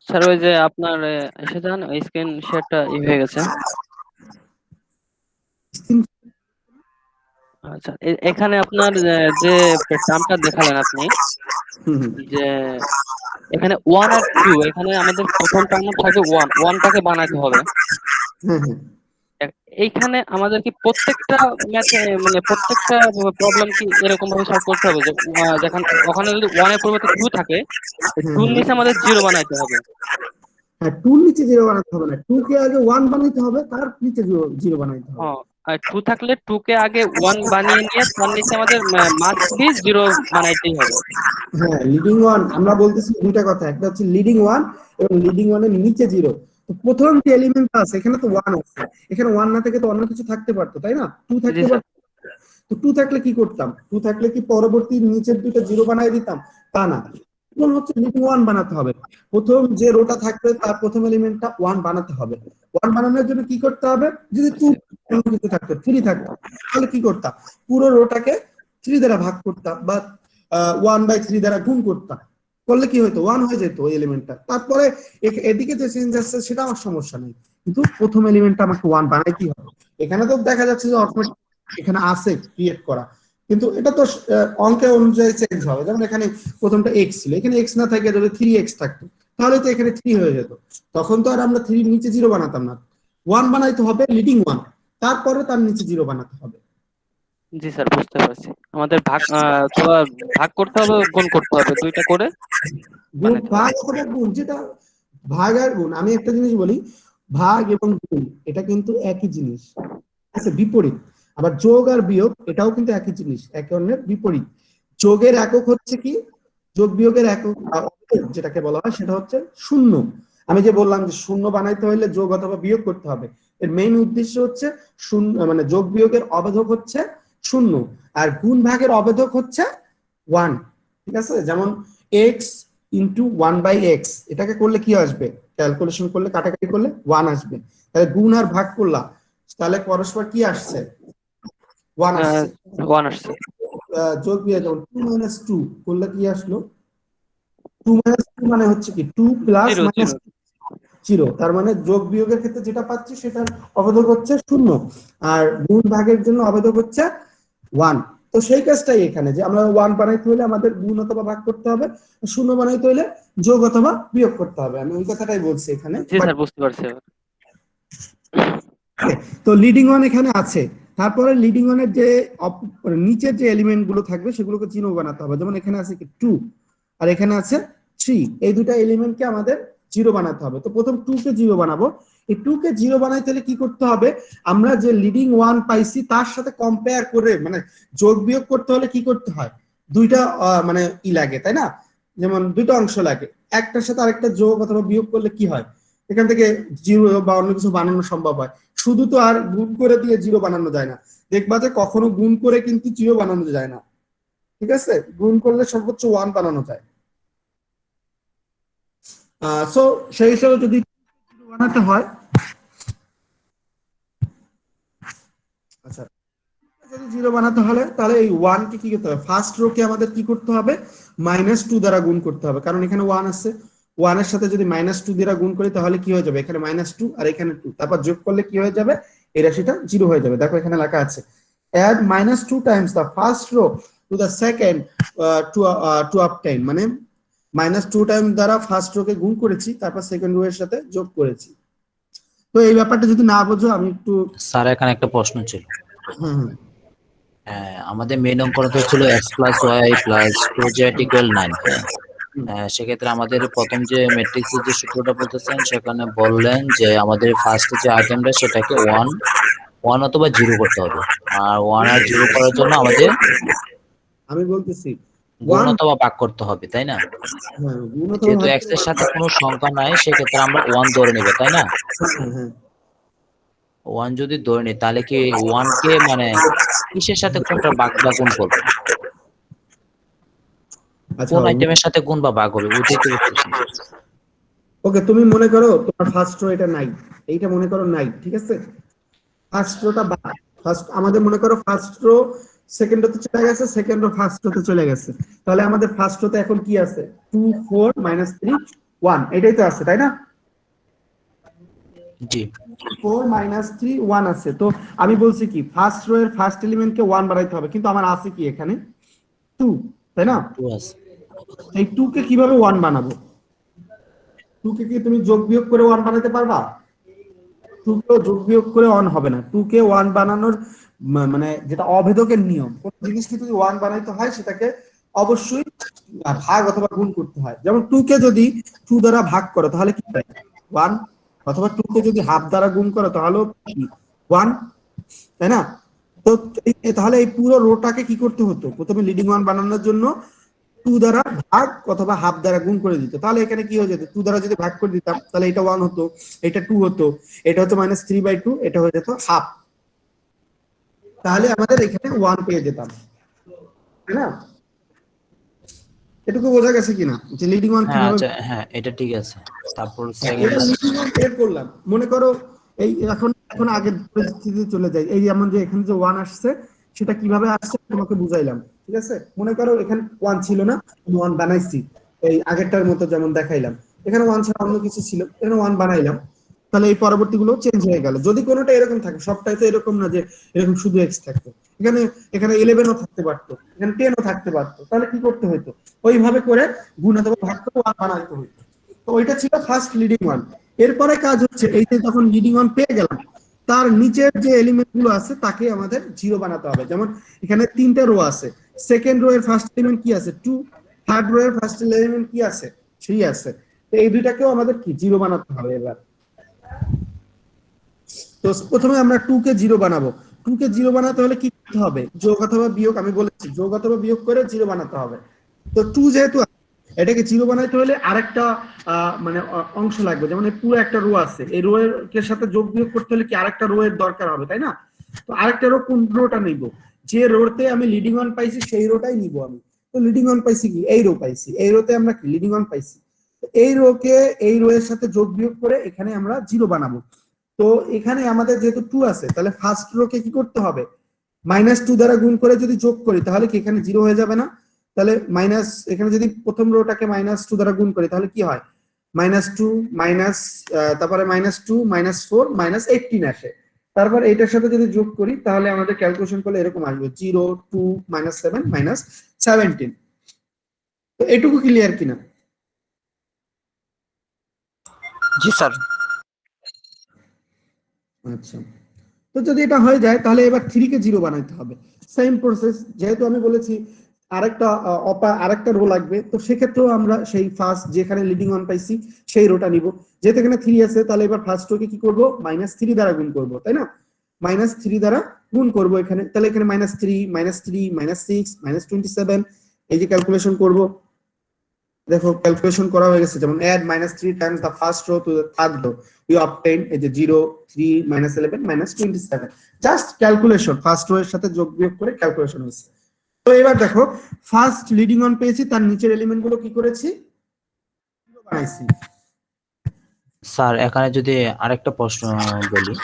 স্যার, ওই যে আপনার এসে যান, ওই স্ক্রিন শেয়ারটা হয়ে গেছে। আচ্ছা, এখানে আপনার যে টার্মটা দেখালেন আপনি,
হুম হুম
যে এখানে ওয়ান আর টু, এখানে আমাদের প্রথম টার্ম থাকবে ওয়ান, ওয়ানটাকে বানাইতে হবে।
হ্যাঁ হ্যাঁ
এইখানে আমাদের কি প্রত্যেকটা ম্যাথে, মানে প্রত্যেকটা প্রবলেম কি এরকম ভাবে সলভ করতে হবে যে যেখানে ওখানে যদি ওয়ানের পরিবর্তে টু থাকে,
হ্যাঁ
টুর
হ্যাঁ
নিচে আমাদের জিরো বানাইতে হবে?
হ্যাঁ, টুর নিচে জিরো বানাতে হবে না, টু কে আগে ওয়ান বানাইতে হবে, তার নিচে জিরো বানাইতে হবে।
হ্যাঁ, আর টু থাকলে টু কে আগে ওয়ান বানিয়ে নিয়ে তার নিচে আমাদের মাস্ট বি জিরো বানাইতেই হবে।
হ্যাঁ, লিডিং ওয়ান আমরা বলতেছি দুইটা কথা, একটা হচ্ছে লিডিং ওয়ান এবং লিডিং ওয়ানের নিচে জিরো। তো প্রথম যে এলিমেন্ট আছে এখানে তো ওয়ান আছে, এখানে ওয়ান না থেকে তো অন্য কিছু থাকতে পারতো, তাই না? টু
জি
থাকতে
স্যার।
পারতো। তো টু থাকলে কি করতাম? টু থাকলে কি পরবর্তী নিচের দুটো জিরো বানাই দিতাম? তা না, প্রথম হচ্ছে লিডিং ওয়ান বানাতে হবে। প্রথম যে রোটা থাকবে তার প্রথম এলিমেন্টটা ওয়ান বানাতে হবে। ওয়ান বানানোর জন্য কি করতে হবে? যদি টু কিছু থাকতো, থ্রি থাকতো, তাহলে কি করতাম? পুরো রোটাকে থ্রি দ্বারা ভাগ করতাম, বা 1/3 দ্বারা গুণ করতাম। করলে কি হতো? ওয়ান হয়ে যেত ওই এলিমেন্টটা। তারপরে এদিকে যে চেঞ্জ আসছে সেটা আমার সমস্যা নেই, কিন্তু প্রথম এলিমেন্টটা আমাকে ওয়ান বানাইতেই হবে। এখানে তো দেখা যাচ্ছে যে অটোমেটিক এখানে আছে ক্রিয়েট করা, কিন্তু এটা তো অঙ্কের অনুযায়ী চেঞ্জ হবে। যেমন এখানে প্রথমটা এক্স ছিল, এখানে এক্স না থাকে যদি থ্রি এক্স থাকতো তাহলে তো এখানে থ্রি হয়ে যেত। তখন তো আর আমরা থ্রির নিচে জিরো বানাতাম না, ওয়ান বানাইতে হবে লিডিং ওয়ান, তারপরে তার নিচে জিরো বানাতে হবে।
জি স্যার, বুঝতে পারছি। আমাদের ভাগ তো ভাগ করতে হবে, গুণ করতে হবে, দুইটা করে
গুণ
বানাইতে হবে।
ভাগ অথবা গুণ, যেটা ভাগ আর গুণ, আমি একটা জিনিস বলি, ভাগ এবং গুণ এটা কিন্তু একই জিনিস, আছে বিপরীত। আবার যোগ আর বিয়োগ এটাও কিন্তু একই জিনিস, একে অন্যের বিপরীত। যোগের একক হচ্ছে কি? যোগ বিয়োগের একক যেটাকে বলা হয় সেটা হচ্ছে শূন্য। আমি যে বললাম যে শূন্য বানাইতে হলে যোগ অথবা বিয়োগ করতে হবে, এর মেইন উদ্দেশ্য হচ্ছে শূন্য, মানে যোগ বিয়োগের অবেধক হচ্ছে শূন্য, আর গুণ ভাগের অবেধক হচ্ছে ওয়ান। ঠিক আছে? যেমন এক্স ইন্টু 1/x, এটাকে করলে কি আসবে? ক্যালকুলেশন করলে, কাটাকাটি করলে ওয়ান আসবে। তাহলে গুণ আর ভাগ করলাম, তাহলে পরস্পর কি আসছে? ওয়ান আসছে।
ওয়ান আসছে।
যোগ বিয়োগ যেমন 2 - 2 করলে কি আসলো? 2 - 2 মানে হচ্ছে কি? 2 plus
zero
minus
zero.
Zero. তার মানে যোগ বিয়োগের ক্ষেত্রে যেটা পাচ্ছি সেটার অবেধক হচ্ছে শূন্য, আর গুণ ভাগের জন্য অবেধক হচ্ছে ওয়ান। তো সেই কাজটাই এখানে, যে আমরা ওয়ান বানাইতে হলে আমাদের গুণ অথবা ভাগ করতে হবে, শূন্য বানাইতে হলে যোগ অথবা বিয়োগ করতে হবে। আমি ওই কথাটাই বলছি এখানে।
জি স্যার, বুঝতে পারছি এবার।
তো লিডিং ওয়ান এখানে আছে, তারপরে লিডিং ওয়ানের যে নিচের যে এলিমেন্ট গুলো থাকবে সেগুলোকে চিহ্ন বানাতে হবে। যেমন এখানে আছে কি টু, আর এখানে আছে থ্রি, এই দুটা এলিমেন্টকে আমাদের জিরো বানাতে হবে। তো প্রথম টু কে জিরো বানাবো। এই টু কে জিরো বানাইতে হলে কি করতে হবে? আমরা যে লিডিং ওয়ান পাইছি তার সাথে কম্পেয়ার করে, মানে যোগ বিয়োগ করতে হলে কি করতে হয়? দুইটা মানে লাগে, তাই না? যেমন দুইটা অংশ লাগে, একটার সাথে আরেকটা যোগ অথবা বিয়োগ করলে কি হয়? এখান থেকে জিরো বা অন্য কিছু বানানো সম্ভব হয়। শুধু তো আর গুণ করে দিয়ে জিরো বানানো যায় না, দেখবা যে কখনো গুণ করে কিন্তু জিরো বানানো যায় না। ঠিক আছে? গুণ করলে সর্বোচ্চ ওয়ান বানানো যায়। সো সেই হিসেবে যদি বানাতে হয়, আচ্ছা যদি জিরো বানাতে হলে তাহলে এই ওয়ান কে কি করতে হবে, ফার্স্ট রো কে আমাদের কি করতে হবে, -2 দ্বারা গুণ করতে হবে, কারণ এখানে ওয়ান আছে। ওয়ানের সাথে যদি -2 দ্বারা গুণ করি তাহলে কি হয়ে যাবে, এখানে -2 আর এখানে 2, তারপর যোগ করলে কি হয়ে যাবে, এই রাশিটা জিরো হয়ে যাবে। দেখো এখানে লেখা আছে add -2 times the first row to the second to obtain, মানে -2 টাইম দ্বারা ফার্স্ট রো কে গুণ করেছি, তারপর সেকেন্ড রো এর সাথে যোগ করেছি। তো এই ব্যাপারটা যদি না বোঝো আমি একটু
স্যার এখানে একটা প্রশ্ন ছিল।
হুম হুম
আমাদের মেইন অঙ্কটা তো ছিল x plus Y plus 2z equal 9। সেক্ষেত্রে আমাদের প্রথম যে ম্যাট্রিক্সের যে সূত্রটা বলতেছেন সেখানে বললেন যে আমাদের ফার্স্ট যে আইটেমটা সেটাকে 1 অথবা 0 করতে হবে, আর 1 আর 0 করার জন্য আমাদের
আমি বলতেছি
গুণ
1,
অথবা ভাগ করতে হবে, তাই না?
হ্যাঁ গুণ অথবা
যেহেতু
ভাগ
x এর সাথে কোনো সংখ্যা নাই সেক্ষেত্রে আমরা 1 ধরে নিব, তাই না?
হ্যাঁ হ্যাঁ
1 যদি ধরে নিই তাহলে কি 1 কে মানে কিসের সাথে কোনটা ভাগ বা গুণ করব,
আচ্ছা
কোন আইটেমের সাথে গুণ বা ভাগ হবে ওইটাই তো বুঝতেছি না।
ওকে, তুমি মনে করো তোমার ফার্স্ট রো এটা নাই, এইটা মনে করো নাই, ঠিক আছে, ফার্স্ট রোটা বাদ, ফার্স্ট আমাদের মনে করো ফার্স্ট রো সেকেন্ড রোতে চলে গেছে, সেকেন্ড রো ফার্স্ট রোতে চলে গেছে, তাহলে আমাদের ফার্স্ট রোতে এখন কি আছে, 2 4 -3 1, এটাই তো আছে তাই না,
জি
4 -3 1 আছে। তো আমি বলছি কি ফার্স্ট রো এর ফার্স্ট এলিমেন্টকে 1 বানাইতে হবে, কিন্তু আমার আছে কি এখানে 2, তাই না?
2 আছে।
এই 2 কে কিভাবে 1 বানাবো, 2 কে কি তুমি যোগ বিয়োগ করে 1 বানাতে পারবা? 2 কে যোগ বিয়োগ করে 1 হবে না, 2 কে 1 বানানোর মানে যেটা অভেদকের নিয়ম, কোন জিনিসকে যদি 1 বানাইতে হয় সেটাকে অবশ্যই ভাগ অথবা গুণ করতে হয়। যেমন 2 কে যদি 2 দ্বারা ভাগ করো তাহলে কি পাই 1, অথবা 2 কে যদি হাফ দ্বারা গুণ করো তাহলেও 1, তাই না? তো তাহলে এই পুরো রোটাকে কি করতে হতো, প্রথমে লিডিং 1 বানানোর জন্য 2 দ্বারা ভাগ অথবা হাফ দ্বারা গুণ করে দিত, তাহলে এখানে কি হয়ে যেত, 2 দ্বারা যদি ভাগ করে দিতাম তাহলে এটা 1 হতো, এটা 2 হতো, এটা হতো -3/2, এটা হয়ে যেত হাফ, তাহলে আমাদের এখানে 1 পেয়ে যেতাম, তাই না? এটুকু বোঝা গেছে কিনা যে লিডিং 1
হ্যাঁ
কিভাবে,
আচ্ছা, হ্যাঁ এটা ঠিক আছে। তারপর
এটা
সেকেন্ড
লিডিং 1 বের করলাম। মনে করো এই এখন এখন আগের পরিস্থিতিতে চলে যাই, এই যেমন যে এখানে যে 1 আসছে সেটা কিভাবে আসছে তোমাকে বুঝাইলাম, ঠিক আছে? মনে করো এখানে 1 ছিল না, আমি 1 বানাইছি, এই আগেরটার মতো যেমন দেখাইলাম, এখানে 1 ছাড়া অন্য কিছু ছিল, এখানে 1 বানাইলাম, তাহলে এই পরবর্তীগুলো চেঞ্জ হয়ে গেল। যদি কোনোটা এরকম থাকে, সবটাই তো এরকম না যে এরকম শুধু x থাকতো, এখানে এখানে 11ও থাকতে পারতো, এখানে 10ও থাকতে পারতো, তাহলে কি করতে হতো, ওইভাবে করে গুণ অথবা ভাগ করে 1 বানাইতে হতো। তো ওইটা ছিল ফার্স্ট লিডিং 1। এরপরে কাজ হচ্ছে এই যে যখন লিডিং 1 পেয়ে গেলাম, তার নিচের যে এলিমেন্ট গুলো আছে তাকে আমাদের জিরো বানাতে হবে। যেমন এখানে 3টা রো আছে, সেকেন্ড রো এর ফার্স্ট এলিমেন্ট কি আছে 2, থার্ড রো এর ফার্স্ট এলিমেন্ট কি আছে 3 আছে, তো এই দুইটাকেও আমাদের কি জিরো বানাতে হবে। এবার তো প্রথমে আমরা 2 কে 0 বানাবো। 2 কে 0 বানাতে হলে কি করতে হবে, যোগ অথবা বিয়োগ, আমি বলেছি যোগ অথবা বিয়োগ করে 0 বানাতে হবে। তো 2 যেহেতু এটাকে 0 বানাইতে হলে আরেকটা মানে অংশ লাগবে, যেমন এই পুরো একটা রো আছে, এই রো এর সাথে যোগ বিয়োগ করতে হলে কি আরেকটা রো এর দরকার হবে, তাই না? তো আরেকটা রো, কোন রোটা নিব, যে রোতে আমি লিডিং 1 পাইছি সেই রোটাই নিব আমি। তো লিডিং 1 পাইছি কি, এই রো পাইছি, এই রোতে আমরা কি লিডিং 1 পাইছি, তো এই রোকে এই রো এর সাথে যোগ বিয়োগ করে এখানে আমরা 0 বানাবো। তো এখানে আমাদের যেহেতু 2 আছে তাহলে ফার্স্ট রো কে কি করতে হবে, -2 দ্বারা গুণ করে যদি যোগ করি তাহলে কি এখানে 0 হয়ে যাবে না? তাহলে মাইনাস, এখানে যদি প্রথম রোটাকে -2 দ্বারা গুণ করি তাহলে কি হয়, -2 মাইনাস, তারপরে -2 -4 -18 আসে। তারপর এটার সাথে যদি যোগ করি তাহলে আমাদের ক্যালকুলেশন করলে এরকম আসবে 0 2 -7 -17। তো এটুকু ক্লিয়ার কিনা?
জি স্যার।
আচ্ছা, তো যদি এটা হয়ে যায় তাহলে এবার 3 কে 0 বানাইতে হবে। সেম প্রসেস, যেহেতু আমি বলেছি আরেকটা রো লাগবে, তো সেক্ষেত্রেও আমরা সেই ফার্স্ট যেখানে লিডিং 1 পাইছি সেই রোটা নিব। যেহেতু এখানে 3 আছে তাহলে এবার ফার্স্ট রোকে কি করব, -3 দ্বারা গুণ করব, তাই না? -3 দ্বারা গুণ করব এখানে, তাহলে এখানে -3 -3 -6 -27, এই যে ক্যালকুলেশন করব, দেখো ক্যালকুলেশন করা হয়ে গেছে। যেমন add -3 times the first row to the third row, we obtain এই যে 0 3 -11 -27, জাস্ট ক্যালকুলেশন, ফার্স্ট রো এর সাথে যোগ বিয়োগ করে ক্যালকুলেশন হয়েছে। তো এবার দেখো ফার্স্ট লিডিং 1 পেয়েছি, তার নিচের এলিমেন্ট গুলো কি করেছি, বানাইছি।
স্যার এখানে যদি আরেকটা প্রশ্ন বলি,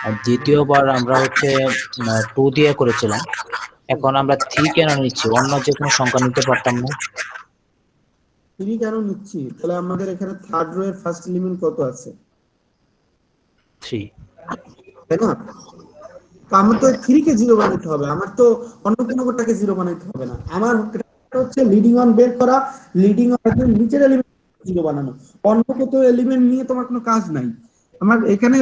আর দ্বিতীয়বার আমরা হচ্ছে 2 দিয়ে করেছিলাম। এখন আমরা 3 কেন নিচ্ছি, অন্য যে কোনো সংখ্যা নিতে পারতাম না?
3 কেন নিচ্ছি? তাহলে আমাদের এখানে থার্ড রো এর ফার্স্ট এলিমেন্ট কত আছে,
3।
তাই না? তো আমার তো 3 কে 0 বানাতে হবে, আমার তো অন্য কোনো কোটাকে 0 বানাতে হবে না। আমার এটা হচ্ছে লিডিং অন বের করা, লিডিং অন একদম নিচের এলিমেন্ট 0 বানানো। অন্য কত এলিমেন্ট নিয়ে তোমার কোনো কাজ নাই। আমার এখানে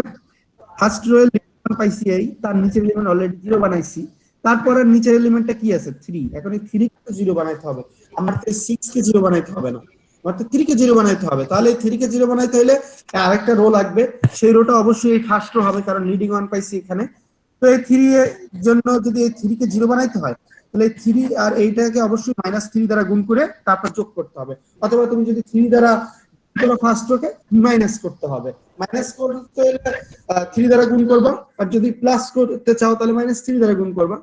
ফার্স্ট রো এর লিডিং অন পাইছি, এই তার নিচের এলিমেন্ট অলরেডি 0 বানাইছি, তারপরে নিচের এলিমেন্টটা কি আছে 3। এখন এই 3 কে 0 বানাইতে হবে, আমার তো 6 কে 0 বানাইতে হবে না, আমার তো 3 কে 0 বানাইতে হবে। তাহলে এই 3 কে 0 বানাইতে হলে আরেকটা রো লাগবে, সেই রোটা অবশ্যই এই ফার্স্ট রো হবে, কারণ লিডিং অন পাইছি এখানে। তো এই 3 এর জন্য যদি এই 3 কে 0 বানাইতে হয়, তাহলে এই 3 আর এইটাকে অবশ্যই -3 দ্বারা গুণ করে তারপর যোগ করতে হবে, অথবা তুমি যদি 3 দ্বারা ফার্স্ট রোকে মাইনাস করতে হবে। মাইনাস করতে হলে 3 দ্বারা গুণ করবা, আর যদি প্লাস করতে চাও তাহলে -3 দ্বারা গুণ করবা।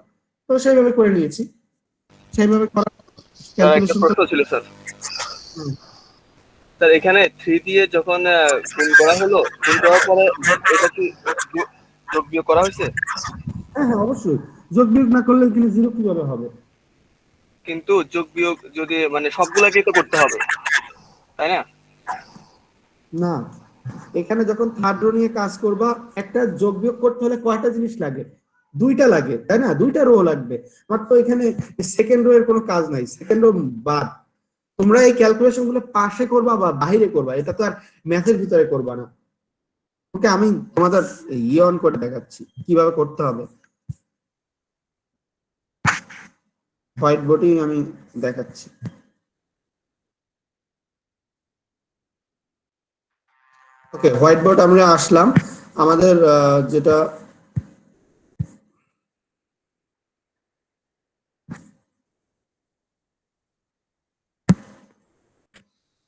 তো সেইভাবে করে নিয়েছি, সেইভাবে করা
স্যার একটা
ক্যালকুলেশন।
প্রশ্ন ছিল স্যার। স্যার এখানে 3 দিয়ে যখন গুণ করা হলো, গুণ করার পরে এটা কি যোগ বিয়োগ করা হয়েছে?
হ্যাঁ হ্যাঁ, অবশ্যই যোগ বিয়োগ না করলে এখানে 0 কিভাবে হবে?
কিন্তু যোগ বিয়োগ যদি মানে সবগুলাকেই তো করতে হবে, তাই না?
না, এখানে যখন থার্ড রো নিয়ে কাজ করবা, একটা যোগ বিয়োগ করতে হলে কয়টা জিনিস লাগে? 2টা লাগে, তাই না? 2টা রো লাগবে। মাত্র এখানে সেকেন্ড রো এর কোনো কাজ নাই, সেকেন্ড রো বাদ। তোমরা এই ক্যালকুলেশন গুলো পাশে করবা বা বাইরে করবা, এটা তো আর ম্যাথের ভিতরে করবা না। ওকে, আমি তোমাদের অন করে দেখাচ্ছি কিভাবে করতে হবে, হোয়াইট বোর্ডে আমি দেখাচ্ছি। ওকে, হোয়াইট বোর্ড আমরা আসলাম। আমাদের যেটা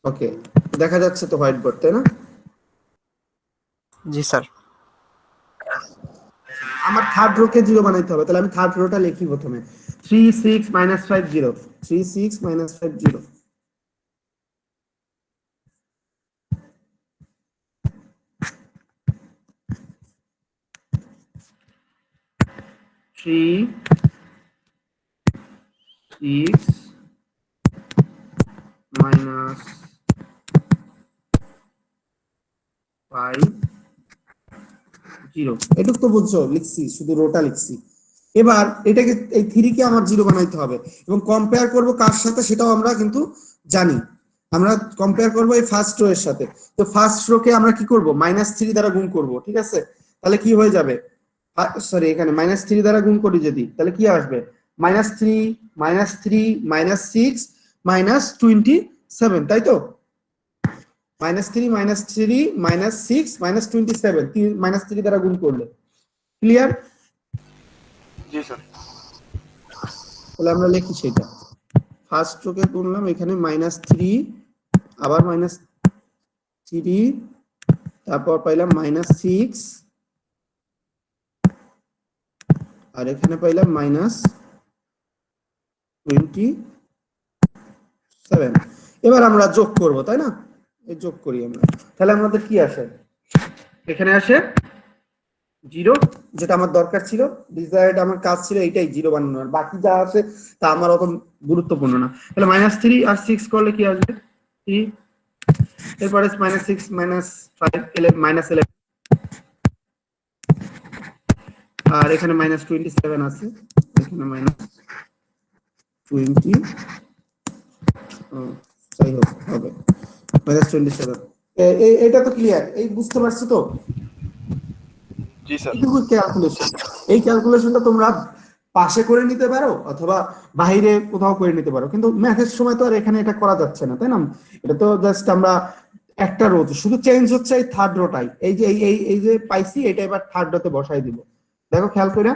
ওকে দেখা যাচ্ছে তো হোয়াইট বোর্ড, তাই না?
জি স্যার।
আমার থার্ড রো কে 0 বানাইতে হবে, তাহলে আমি থার্ড রোটা লিখি প্রথমে 3 6 -5 0, 3 6 -5 0, 3 6 -5 0। এটুকু তো বুঝছো, লিখছি শুধু রোটা লিখছি। এবার এটাকে এই 3 কে আমার 0 বানাইতে হবে, এবং কম্পেয়ার করব কার সাথে সেটাও আমরা কিন্তু জানি। আমরা কম্পেয়ার করব এই ফার্স্ট রো এর সাথে। তো ফার্স্ট রো কে আমরা কি করব, -3 দ্বারা গুণ করব, ঠিক আছে? তাহলে কি হয়ে যাবে, সরি এখানে -3 দ্বারা গুণ করি যদি, তাহলে কি আসবে, -3 -3 -6 -27, তাই তো? -3 -3 -6 -27, -3 দ্বারা গুণ করলে ক্লিয়ার?
জি স্যার।
তাহলে আমরা লিখি সেটা, ফার্স্ট রোকে গুনলাম এখানে -3, আবার -3, তারপর পাইলাম -6, আর এখানে পাইলাম -27। এবার আমরা যোগ করব, তাই না? এই যোগ করি আমরা, তাহলে আমাদের কি আসে, এখানে আসে 0, যেটা আমার দরকার ছিল, ডিজায়ার্ড আমার কাজ ছিল এইটাই 0 বানানো, আর বাকি যা আছে তা আমার অত গুরুত্বপূর্ণ না। তাহলে -3 আর 6 করলে কি আসবে, 3, এরপরে -6 -5 -11, আর এখানে -27 আছে, এখানে -20, যাই হোক হবে -27। এটা তো ক্লিয়ার, এই বুঝতে পারছো তো?
জি স্যার।
এইটুকু ক্যালকুলেশন। এই ক্যালকুলেশনটা তোমরা পাশে করে নিতে পারো অথবা বাইরে কোথাও করে নিতে পারো, কিন্তু ম্যাথের সময় তো আর এখানে এটা করা যাচ্ছে না, তাই না? এটা তো জাস্ট আমরা একটা রো, শুধু চেঞ্জ হচ্ছে এই থার্ড রোটাই, এই যে এই যে পাইছি এটা এবার থার্ড রোতে বসাই দিব। দেখো খেয়াল করে,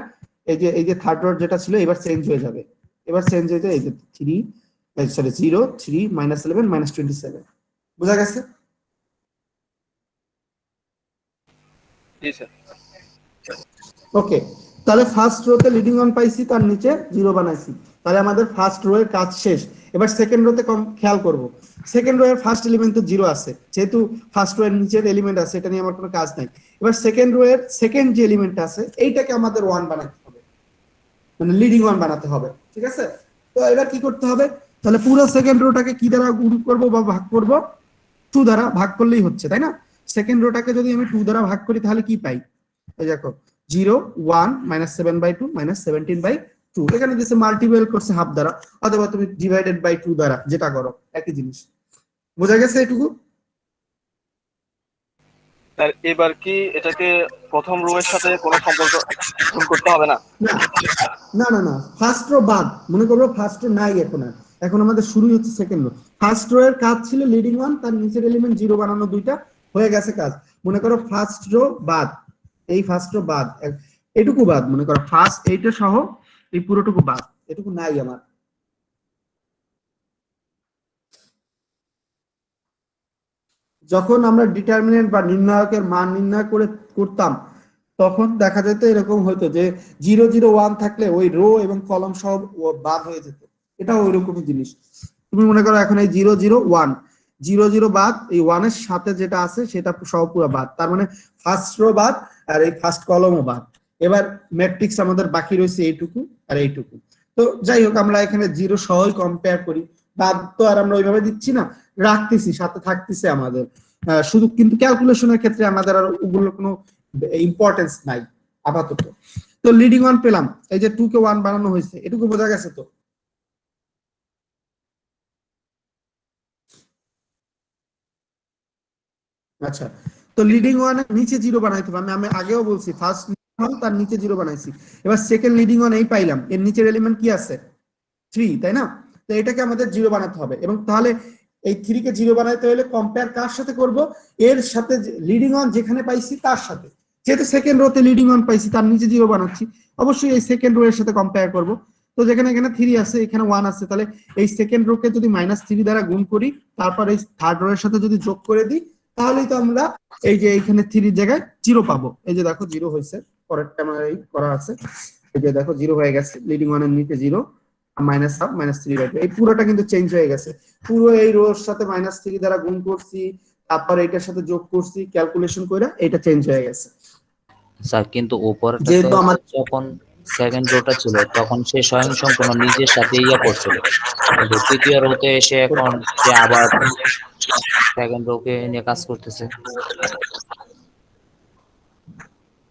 এই যে থার্ড রো যেটা ছিল এবার চেঞ্জ হয়ে যাবে, এবার চেঞ্জ হয়ে যায় এই যে 3 সরি 0 3 -11 -27। বুঝা গেছে?
জি স্যার।
ওকে, তাহলে ফার্স্ট রোতে লিডিং অন পাইছি, তার নিচে 0 বানাইছি। তাহলে আমাদের ফার্স্ট রো এর কাজ শেষ। এবার সেকেন্ড রোতে খেয়াল করব, সেকেন্ড রো এর ফার্স্ট এলিমেন্ট তো 0 আছে, যেহেতু ফার্স্ট রো এর নিচের এলিমেন্ট আছে, এটা নিয়ে আমার কোনো কাজ নাই। এবার সেকেন্ড রো এর সেকেন্ড যে এলিমেন্ট আছে এইটাকে আমাদের 1 বানাতে হবে, মানে লিডিং 1 বানাতে হবে, ঠিক আছে? তো এবার কি করতে হবে, তাহলে পুরো সেকেন্ড রোটাকে কি দ্বারা গুণ করব বা ভাগ করব, 2 দ্বারা ভাগ করলেই হচ্ছে, তাই না? সেকেন্ড রোটাকে যদি আমি 2 দ্বারা ভাগ করি তাহলে কি পাই, এই দেখো 0 1 -7/2 -17/2, এখানে দিছে মাল্টিপল করছে হাফ দ্বারা, অথবা তুমি ডিভাইডেড বাই 2 দ্বারা, যেটা করো একই জিনিস। বোঝা গেছে এটুকু?
আর এবার কি এটাকে প্রথম রো এর সাথে কোনো সম্পর্ক গুণ করতে হবে না?
না না না না, ফার্স্ট রো বাদ, মনে করো ফার্স্ট রো নাই এখন আর, এখন আমাদের শুরুই হচ্ছে সেকেন্ড রো। ফার্স্ট রো এর কাজ ছিল লিডিং 1, তার নিচের এলিমেন্ট 0 বানানো, দুইটা হয়ে গেছে কাজ। মনে করো ফার্স্ট রো বাদ, এই ফার্স্ট রো বাদ, এটুকু বাদ, মনে করো ফার্স্ট এইটা সহ এই পুরোটুকু বাদ, এটুকু নাই আমার। যখন আমরা ডিটারমিনেন্ট বা নির্ণায়কের মান নির্ণয় করতাম, তখন দেখা যেত এরকম হতো যে 0 0 1 থাকলে ওই রো এবং কলম সব বাদ হয়ে যেত, এটা ওই রকমই জিনিস। তুমি মনে করো এখন এই 0 0 1 0 0 বাদ, এই 1 এর সাথে যেটা আছে সেটা সব পুরো বাদ, তার মানে ফার্স্ট রো বাদ আর এই ফার্স্ট কলমও বাদ। এবার ম্যাট্রিক্স আমাদের বাকি রয়েছে এইটুকু আর এইটুকু। তো যাই হোক, আমরা এখানে 0 সহই কম্পেয়ার করি, বাদ তো আর আমরা ওইভাবে দিচ্ছি না, রাখতেছি, সাথে থাকতেছে আমাদের শুধু, কিন্তু ক্যালকুলেশনের ক্ষেত্রে আমাদের আর ওগুলোর কোনো ইম্পর্টেন্স নাই আপাতত। তো লিডিং 1 পেলাম, এই যে 2 কে 1 বানানো হয়েছে, এটুকু বোঝা গেছে তো? আচ্ছা, তো লিডিং 1 এর নিচে 0 বানাইতে হবে, আমি আগেও বলছি ফার্স্ট তার নিচে 0 বানাইছি। এবার সেকেন্ড লিডিং 1 এই পাইলাম, এর নিচের এলিমেন্ট কি আছে 3, তাই না? তো এটাকে আমাদের 0 বানাতে হবে, এবং তাহলে এই 3 কে 0 বানাইতে হলে কম্পেয়ার কার সাথে করব, এর সাথে লিডিং 1 যেখানে পাইছি তার সাথে। যেহেতু সেকেন্ড রোতে লিডিং 1 পাইছি, তার নিচে 0 বানাচ্ছি, অবশ্যই এই সেকেন্ড রো এর সাথে কম্পেয়ার করব। তো যেখানে এখানে 3 আছে, এখানে 1 আছে, তাহলে এই সেকেন্ড রোকে যদি -3 দ্বারা গুণ করি, তারপর এই থার্ড রো এর সাথে যদি যোগ করে দিই, তাহলেই তো আমরা এই যে এইখানে 3 এর জায়গায় 0 পাবো। এই যে দেখো 0 হয়েছে, পরেরটা আমার এই করা আছে, এই যে দেখো 0 হয়ে গেছে, লিডিং 1 এর নিচে 0 -3/2, এই পুরোটা কিন্তু চেঞ্জ হয়ে গেছে। পুরো এই রোর সাথে -3 দ্বারা গুণ করছি, তারপর এটার সাথে যোগ করছি, ক্যালকুলেশন করে এটা চেঞ্জ হয়ে গেছে।
স্যার কিন্তু উপরটা
যেহেতু আমার
যখন সেকেন্ড রোটা ছিল তখন সে স্বয়ংসম্পূর্ণ নিজের সাথে ইয়া করছিল, কিন্তু তৃতীয় রোতে এসে এখন সে আবার সেকেন্ড রোকে নিয়ে কাজ করতেছে।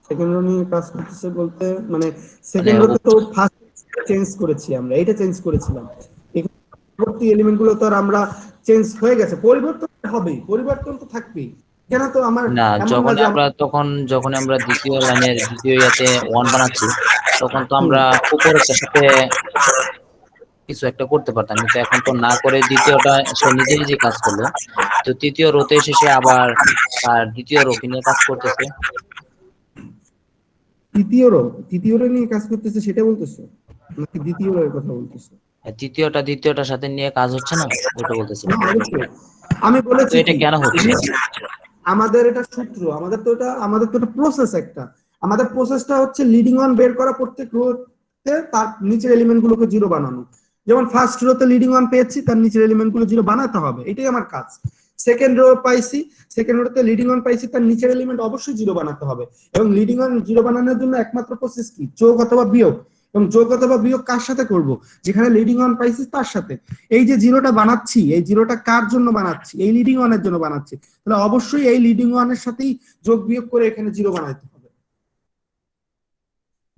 সেকেন্ড রো নিয়ে কাজ করতেছে বলতে, মানে সেকেন্ড রোতে তো ফার্স্ট চেঞ্জ করেছি আমরা, এটা চেঞ্জ করেছিলাম, পরবর্তী এলিমেন্ট গুলো তো আর আমরা চেঞ্জ হয়ে গেছে, পরিবর্তন হবে, পরিবর্তন তো থাকবেই, কেন? তো আমার
না,
এমন না যে
যখন আমরা দ্বিতীয় লাইনের দ্বিতীয় ইয়াতে 1 বানাচ্ছি, তখন তো আমরা উপরেরটার সাথে কিছু একটা করতে পারতাম, কিন্তু এখন তো না করে দ্বিতীয়টা সে নিজে নিজে কাজ করলো, তো তৃতীয় রোতে এসে সে আবার তার দ্বিতীয় রোকে নিয়ে কাজ করতেছে।
তৃতীয় রো নিয়ে কাজ করতেছে সেটা বলতেছো, নাকি দ্বিতীয় রো এর কথা বলতেছো?
দ্বিতীয়টার সাথে নিয়ে কাজ হচ্ছে না, ওটা বলতেছি।
না, অবশ্যই। আমি
তো
বলেছি
এটা কেন হচ্ছে?
আমাদের এটা সূত্র, আমাদের তো এটা প্রসেস একটা, আমাদের প্রসেসটা হচ্ছে লিডিং 1 বের করা, প্রত্যেক রোতে তার নিচের এলিমেন্ট গুলোকে 0 বানানো। যেমন ফার্স্ট রোতে লিডিং 1 পেয়েছি, তার নিচের এলিমেন্ট গুলো 0 বানাতে হবে, এটাই আমার কাজ। সেকেন্ড রো পাইছি, সেকেন্ড রোতে লিডিং 1 পাইছি, তার নিচের এলিমেন্ট অবশ্যই 0 বানাতে হবে, এবং লিডিং 1 0 বানানোর জন্য একমাত্র প্রসেস কি, যোগ অথবা বিয়োগ। এবং যোগ অথবা বিয়োগ কার সাথে করব, যেখানে লিডিং 1 পাইছি তার সাথে। এই যে 0টা বানাচ্ছি, এই 0টা কার জন্য বানাচ্ছি, এই লিডিং 1 এর জন্য বানাচ্ছি, তাহলে অবশ্যই এই লিডিং 1 এর সাথেই যোগ বিয়োগ করে এখানে 0 বানাইতে হবে।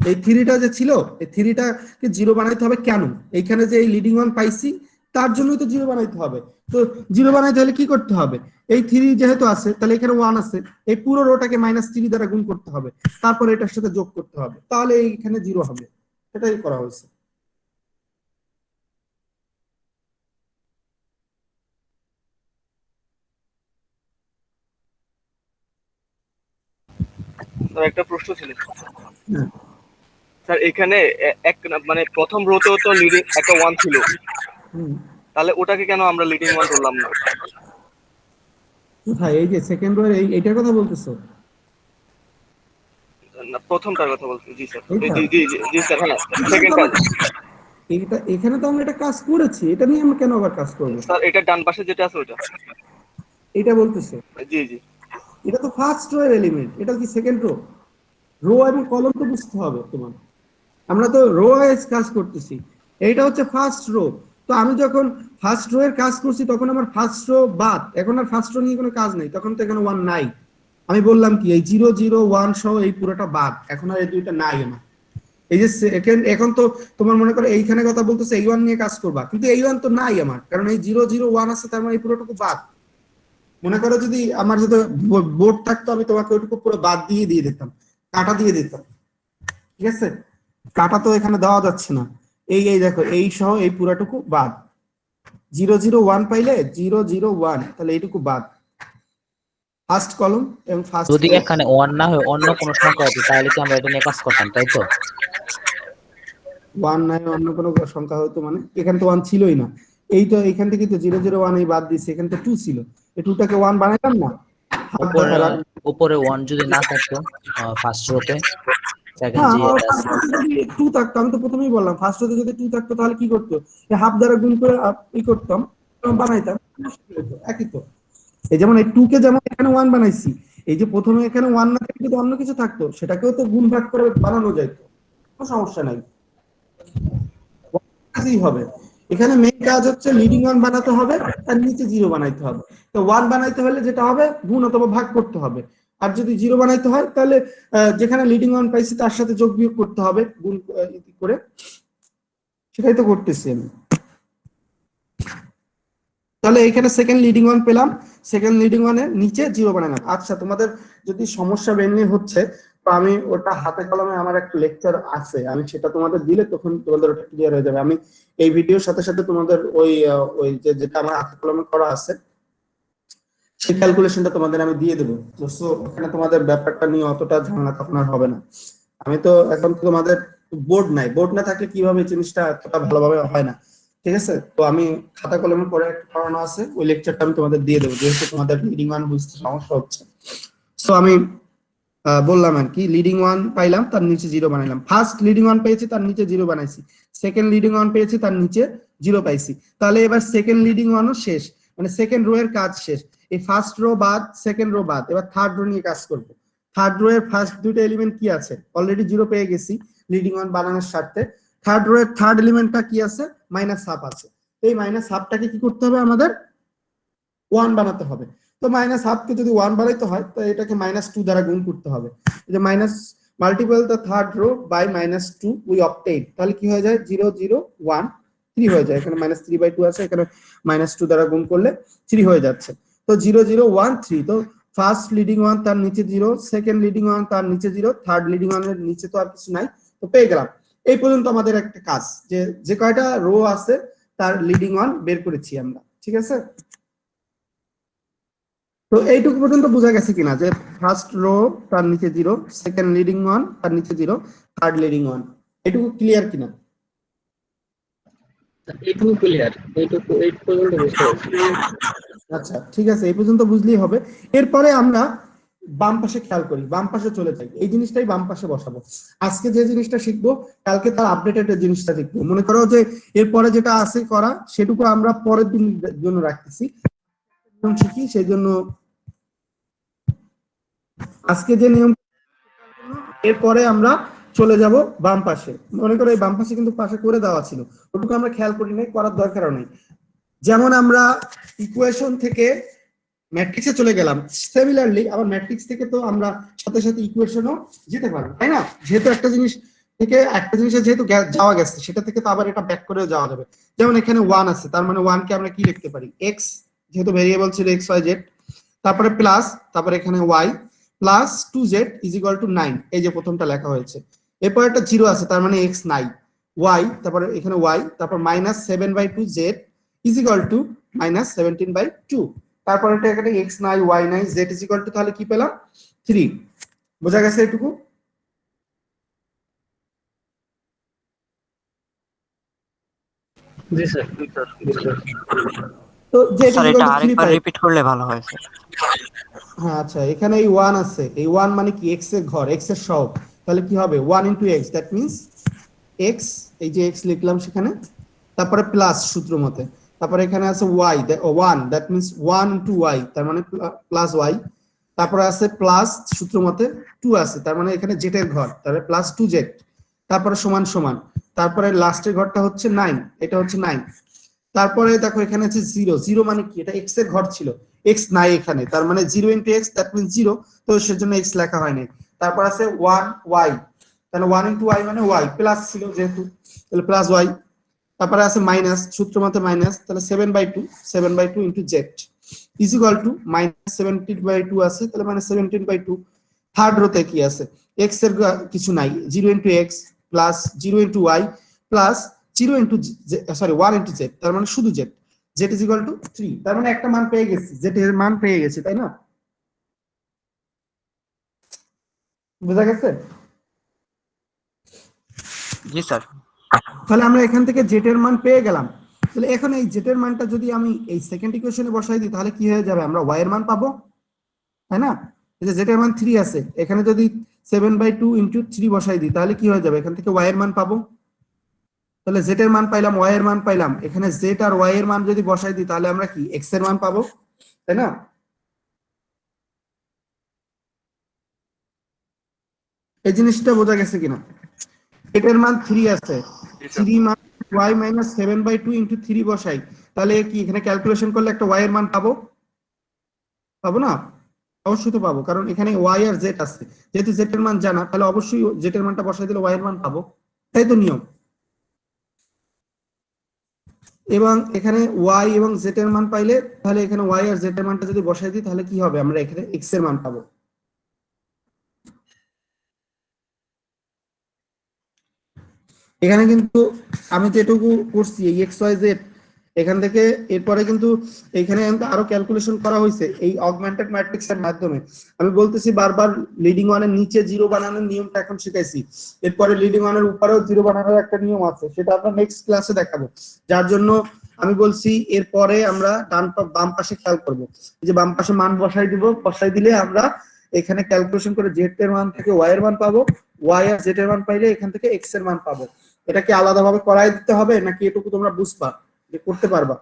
এই 3টা যে ছিল, এই 3টাকে 0 বানাইতে হবে কেন, এইখানে যে এই লিডিং 1 পাইছি তার জন্যই তো 0 বানাইতে হবে। তো 0 বানাইতে হলে কি করতে হবে, এই 3 যেহেতু আছে, তাহলে এখানে 1 আছে, এই পুরো রোটাকে -3 দ্বারা গুণ করতে হবে, তারপর এটার সাথে যোগ করতে হবে, তাহলে এইখানে 0 হবে, সেটাই করা হয়েছে।
স্যার একটা প্রশ্ন ছিল
হ্যাঁ।
স্যার, এখানে মানে প্রথম রোতেও তো লিডিং একটা 1 ছিল, তাহলে ওটাকে কেন আমরা লিডিং 1 ধরলাম না?
কোথায়, এই যে সেকেন্ড রো এইটার কথা বলতেছো?
না, প্রথমটার কথা বলছি। জি স্যার,
এইটা?
জি জি জি জি স্যার, হ্যাঁ সেকেন্ডটা।
এটা এখানে তো আমরা এটা কাজ করেছি, এটা নিয়ে আমরা কেন আবার কাজ করবো?
স্যার এটা ডান পাশে যেটা আছে ওটা।
এটা বলতেছে
জি জি।
এটা তো ফার্স্ট রো এর এলিমেন্ট, এটা কি সেকেন্ড রো? রো এবং কলম তো বুঝতে হবে তোমার, আমরা তো রো ওয়াইজ কাজ করতেছি, এইটা হচ্ছে ফার্স্ট রো। তো আমি যখন ফার্স্ট রো এর কাজ করছি তখন আমার ফার্স্ট রো বাদ, এখন আর ফার্স্ট রো নিয়ে কোনো কাজ নেই, তখন তো এখানে 1 নাই। আমি বললাম কি এই 0 0 1 সহ এই পুরোটা বাদ, এখন আর এই দুইটা নাই আমার। এই যে এখন তো তোমার মনে করো এইখানে কথা বলতেছে এই 1 নিয়ে কাজ করবা, কিন্তু এই 1 তো নাই আমার, কারণ এই 0 0 1 আছে, তার মানে এই পুরোটুকু বাদ। মনে করো যদি আমার যদি বোর্ড থাকতো আমি তোমাকে ওইটুকু পুরো বাদ দিয়ে দিতাম, কাটা দিয়ে দিতাম, ঠিক আছে? কাটা তো এখানে দেওয়া যাচ্ছে না, এই দেখো এই সহ এই পুরাটুকু বাদ। 0 0 1 পাইলে 0 0 1, তাহলে এইটুকু বাদ, ফার্স্ট কলম এবং ফার্স্ট
যদি এখানে 1 না হয় অন্য কোনো সংখ্যা হতো তাহলে কি আমরা এটা নিয়ে কাজ করতাম, তাই তো?
1 নাই অন্য কোনো সংখ্যা হতো, মানে এখানে তো 1 ছিলই না, এই তো এখান থেকে তো 0 0 1 এই বাদ দিছে, এখানে তো 2 ছিল, এই 2টাকে 1 বানাইলাম না।
উপরে 1 যদি না থাকতো ফার্স্ট রোতে, সেকেন্ড
হ্যাঁ,
জি এটা আছে।
যদি 2 থাকতো, আমি তো প্রথমেই বললাম ফার্স্ট রোতে যদি 2 থাকতো তাহলে কি করতো, এই হাফ দ্বারা গুণ করে করতাম, বানাইতাম, একই তো। এই যেমন এই 2 কে যেমন এখানে 1 বানাইছি, এই যে প্রথমে এখানে 1 না থেকে যদি অন্য কিছু থাকতো সেটাকেও তো গুণ ভাগ করে বানানো যেত, কোনো সমস্যা নাই, ইজি হবে। এখানে মেইন কাজ হচ্ছে লিডিং 1 বানাতে হবে, তার নিচে 0 বানাইতে হবে। তো 1 বানাইতে হলে যেটা হবে গুণ অথবা ভাগ করতে হবে, আর যদি 0 বানাইতে হয় তাহলে যেখানে লিডিং 1 পাইছি তার সাথে যোগ বিয়োগ করতে হবে গুণ করে, সেটাই তো করতেছি আমি। তাহলে এখানে সেকেন্ড লিডিং 1 পেলাম, সেকেন্ড লিডিং 1 এর নিচে 0 বানালাম। আচ্ছা, তোমাদের যদি সমস্যা বেনলি হচ্ছে তো আমি ওটা হাতে কলমে আমার একটা লেকচার আছে, আমি সেটা তোমাদের দিলে তখন তোমাদের ওটা ক্লিয়ার হয়ে যাবে। আমি এই ভিডিওর সাথে সাথে তোমাদের ওই যেটা আমার হাতে কলমে করা আছে সেই ক্যালকুলেশনটা তোমাদের আমি দিয়ে দেবো। তো সো ওখানে তোমাদের ব্যাপারটা নিয়ে অতটা ঝামেলা তখন আর হবে না। আমি তো এখন তো তোমাদের বোর্ড নাই, বোর্ড না থাকলে কিভাবে এই জিনিসটা এতটা ভালোভাবে হয় না, ঠিক আছে? তো আমি খাতা কলমে করে একটা পড়ানো আছে, ওই লেকচারটা আমি তোমাদের দিয়ে দেবো, যেহেতু তোমাদের লিডিং 1 বুঝতে সমস্যা হচ্ছে। সো আমি বললাম আর কি, লিডিং 1 পাইলাম তার নিচে 0 বানাইলাম, ফার্স্ট লিডিং 1 পেয়েছি তার নিচে 0 বানাইছি, সেকেন্ড লিডিং 1 পেয়েছি তার নিচে 0 পাইছি, তাহলে এবার সেকেন্ড লিডিং 1ও শেষ, মানে সেকেন্ড রো এর কাজ শেষ। এই ফার্স্ট রো বাদ, সেকেন্ড রো বাদ, এবার থার্ড রো নিয়ে কাজ করব। থার্ড রো এর ফার্স্ট দুটো এলিমেন্ট কি আছে, অলরেডি 0 পেয়ে গেছি লিডিং 1 বানানোর স্বার্থে। থার্ড রো এর থার্ড এলিমেন্টটা কি আছে, -1/2 আছে, এই -1/2টাকে কি করতে হবে আমাদের, 1 বানাতে হবে। তো -1/2 কে যদি 1 বানাইতে হয় তো এটাকে -2 দ্বারা গুণ করতে হবে, এই যে minus multiple the third row by -2 we obtain, তাহলে কি হয়ে যায় 0 0 1 3 হয়ে যায়, এখানে -3/2 আছে, এখানে -2 দ্বারা গুণ করলে 3 হয়ে যাচ্ছে। তো 0 0 1 3, তো ফার্স্ট লিডিং 1 তার নিচে 0, সেকেন্ড লিডিং 1 তার নিচে 0, থার্ড লিডিং 1 এর নিচে তো আর কিছু নাই, তো পেয়ে গেলাম। এই পর্যন্ত আমাদের একটা কাজ, যে কয়টা রো আছে তার লিডিং 1 বের করেছি আমরা, ঠিক আছে? তো এইটুকু পর্যন্ত বোঝা গেছে কিনা যে ফার্স্ট রো তার নিচে 0, সেকেন্ড লিডিং 1 তার নিচে 0, থার্ড লিডিং 1, এটুকু ক্লিয়ার কিনা?
এইটুকু ক্লিয়ার, এইটুকু এই পর্যন্ত বুঝতে পারছি।
আচ্ছা, ঠিক আছে, এই পর্যন্ত বুঝলেই হবে। এরপরে আমরা বাম পাশে খেয়াল করি, বাম পাশে চলে যাই, এই জিনিসটাই বাম পাশে বসাবো। আজকে যে জিনিসটা শিখবো কালকে তার আপডেটেড জিনিসটা শিখবো। মনে করো যে এরপরে যেটা আছে করা সেটুকু আমরা পরের দিন জন্য রাখতেছি, শিখি সেই জন্য আজকে যে নিয়ম, এরপরে আমরা চলে যাব বাম পাশে। মনে করো এই বাম পাশে কিন্তু পাশে করে দেওয়া ছিল, ওটুকু আমরা খেয়াল করি নাই, করার দরকারও নেই। যেমন আমরা ইকুয়েশন থেকে ম্যাট্রিক্সে চলে গেলাম, সিমিলারলি আবার ম্যাট্রিক্স থেকে তো আমরা সাথে সাথে ইকুয়েশনও যেতে পারি, তাই না? যেহেতু একটা জিনিস থেকে একটা জিনিসে যেহেতু যাওয়া গেছে সেটা থেকে তো আবার এটা ব্যাক করেও যাওয়া যাবে। যেমন এখানে 1 আছে, তার মানে 1 কে আমরা কি লিখতে পারি, x, যেহেতু ভেরিয়েবল ছিল x y z, তারপরে প্লাস, তারপরে এখানে y plus 2z is equal two 9, এই যে প্রথমটা লেখা হয়েছে। এরপর একটা 0 আছে, তার মানে x নাই, y, তারপরে এখানে y, তারপর -7/2z ইজ ইকুয়াল টু -17/2, তারপর এটা এখানে x নাই, y নাই, z ইজ ইকুয়াল টু, তাহলে কি পেলাম 3। বোঝা গেছে এটুকু?
জি স্যার।
তো z
স্যার
ইজ
এটা
ইকুয়াল টু 3
আরেকবার
পাই।
রিপিট করলে ভালো হয় স্যার।
হ্যাঁ, আচ্ছা, এখানে এই 1 আছে, এই 1 মানে কি x এর ঘর, x এর সহগ, তাহলে কি হবে 1 * x, দ্যাট মিন্স এক্স, এই যে এক্স লিখলাম সেখানে, তারপরে প্লাস সূত্র মতে, তারপরে এখানে আছে Y, one, that means one two Y, তার মানে প্লাস ওয়াই, তারপরে আছে প্লাস সূত্র মতে টু আছে, তার মানে এখানে জেটের ঘর, তারপরে প্লাস টু জেট, তারপরে সমান সমান, তারপরে লাস্টের ঘরটা হচ্ছে 9, এটা হচ্ছে 9, তারপরে দেখো এখানে আছে 0, 0 মানে কি, এটা এক্স এর ঘর ছিল, এক্স নাই এখানে, তার মানে 0 ইনটু এক্স, দ্যাট মিনস 0, তো সেজন্য এক্স লেখা হয়নি। তারপর আছে 1 ওয়াই, তাহলে 1 ইনটু ওয়াই মানে ওয়াই, প্লাস ছিল যেহেতু, তাহলে প্লাস ওয়াই, তারপরে আছে মাইনাস সূত্র মতে মাইনাস, তাহলে 7/2, 7/2 into Z is equal two -17/2 আছে, তাহলে মানে 17/2। থার্ড রোতে কি আছে, এক্স এর কিছু নাই, 0 into X plus 0 into Y plus 0 into sorry 1 into Z, তার মানে শুধু Z, Z is equal to 3, তার মানে একটা মান পেয়ে গেছি, জেড এর মান পেয়ে গেছি, তাই না? বুঝা গেছে?
জি স্যার।
তাহলে আমরা এখান থেকে জেড এর মান পেয়ে গেলাম। তাহলে এখন এই জেড এর মানটা যদি আমি এই সেকেন্ড ইকুয়েশনে বসাই দিই তাহলে কি হয়ে যাবে, আমরা ওয়াই এর মান পাবো, তাই না? এই যে জেড এর মান 3 আছে, এখানে যদি 7/2 ইনটু 3 বসাই দিই তাহলে কি হয়ে যাবে, এখান থেকে ওয়াই এর মান পাবো। তাহলে জেড এর মান পাইলাম, ওয়াই এর মান পাইলাম, এখানে জেড আর ওয়াই এর মান যদি বসাই দিই তাহলে আমরা কি এক্স এর মান পাবো, তাই না? এই জিনিসটা বোঝা গেছে কিনা? এটার মান 3 আছে, 3 মান y মাইনাস 7/2 ইনটু 3 বসাই, তাহলে কি এখানে ক্যালকুলেশন করলে একটা y এর মান পাবো, পাবো না? অবশ্যই তো পাবো, কারণ এখানে y আর z আছে, যেহেতু z এর মান জানা তাহলে অবশ্যই z এর মানটা বসাই দিলে y এর মান পাবো, তাই তো নিয়ম। এবং এখানে y এবং z এর মান পাইলে তাহলে এখানে y আর z এর মানটা যদি বসাই দিই তাহলে কি হবে, আমরা এখানে x এর মান পাবো। এখানে কিন্তু আমি যেটুকু করছি এই এক্স ওয়াই জেড, এখান থেকে এরপরে কিন্তু এখানে কিন্তু আরো ক্যালকুলেশন করা হয়েছে এই অগমেন্টেড ম্যাট্রিক্স এর মাধ্যমে। আমি বলতেছি বারবার লিডিং ওয়ানের নিচে জিরো বানানোর নিয়মটা এখন শিখাইছি, এরপরে লিডিং ওয়ানের উপরেও জিরো বানানোর একটা নিয়ম আছে, সেটা আমরা নেক্সট ক্লাসে দেখাবো। যার জন্য আমি বলছি এরপরে আমরা বাম পাশে খেয়াল করবো, যে বাম পাশে মান বসাই দিব, বসাই দিলে আমরা এখানে ক্যালকুলেশন করে জেড এর মান থেকে ওয়াই এর মান পাবো, ওয়াই আর জেড এর মান পাইলে এখান থেকে এক্স এর মান পাবো। এটা কি আলাদাভাবে করাই দিতে হবে নাকি এটুকু তোমরা বুঝবা যে করতে পারবা?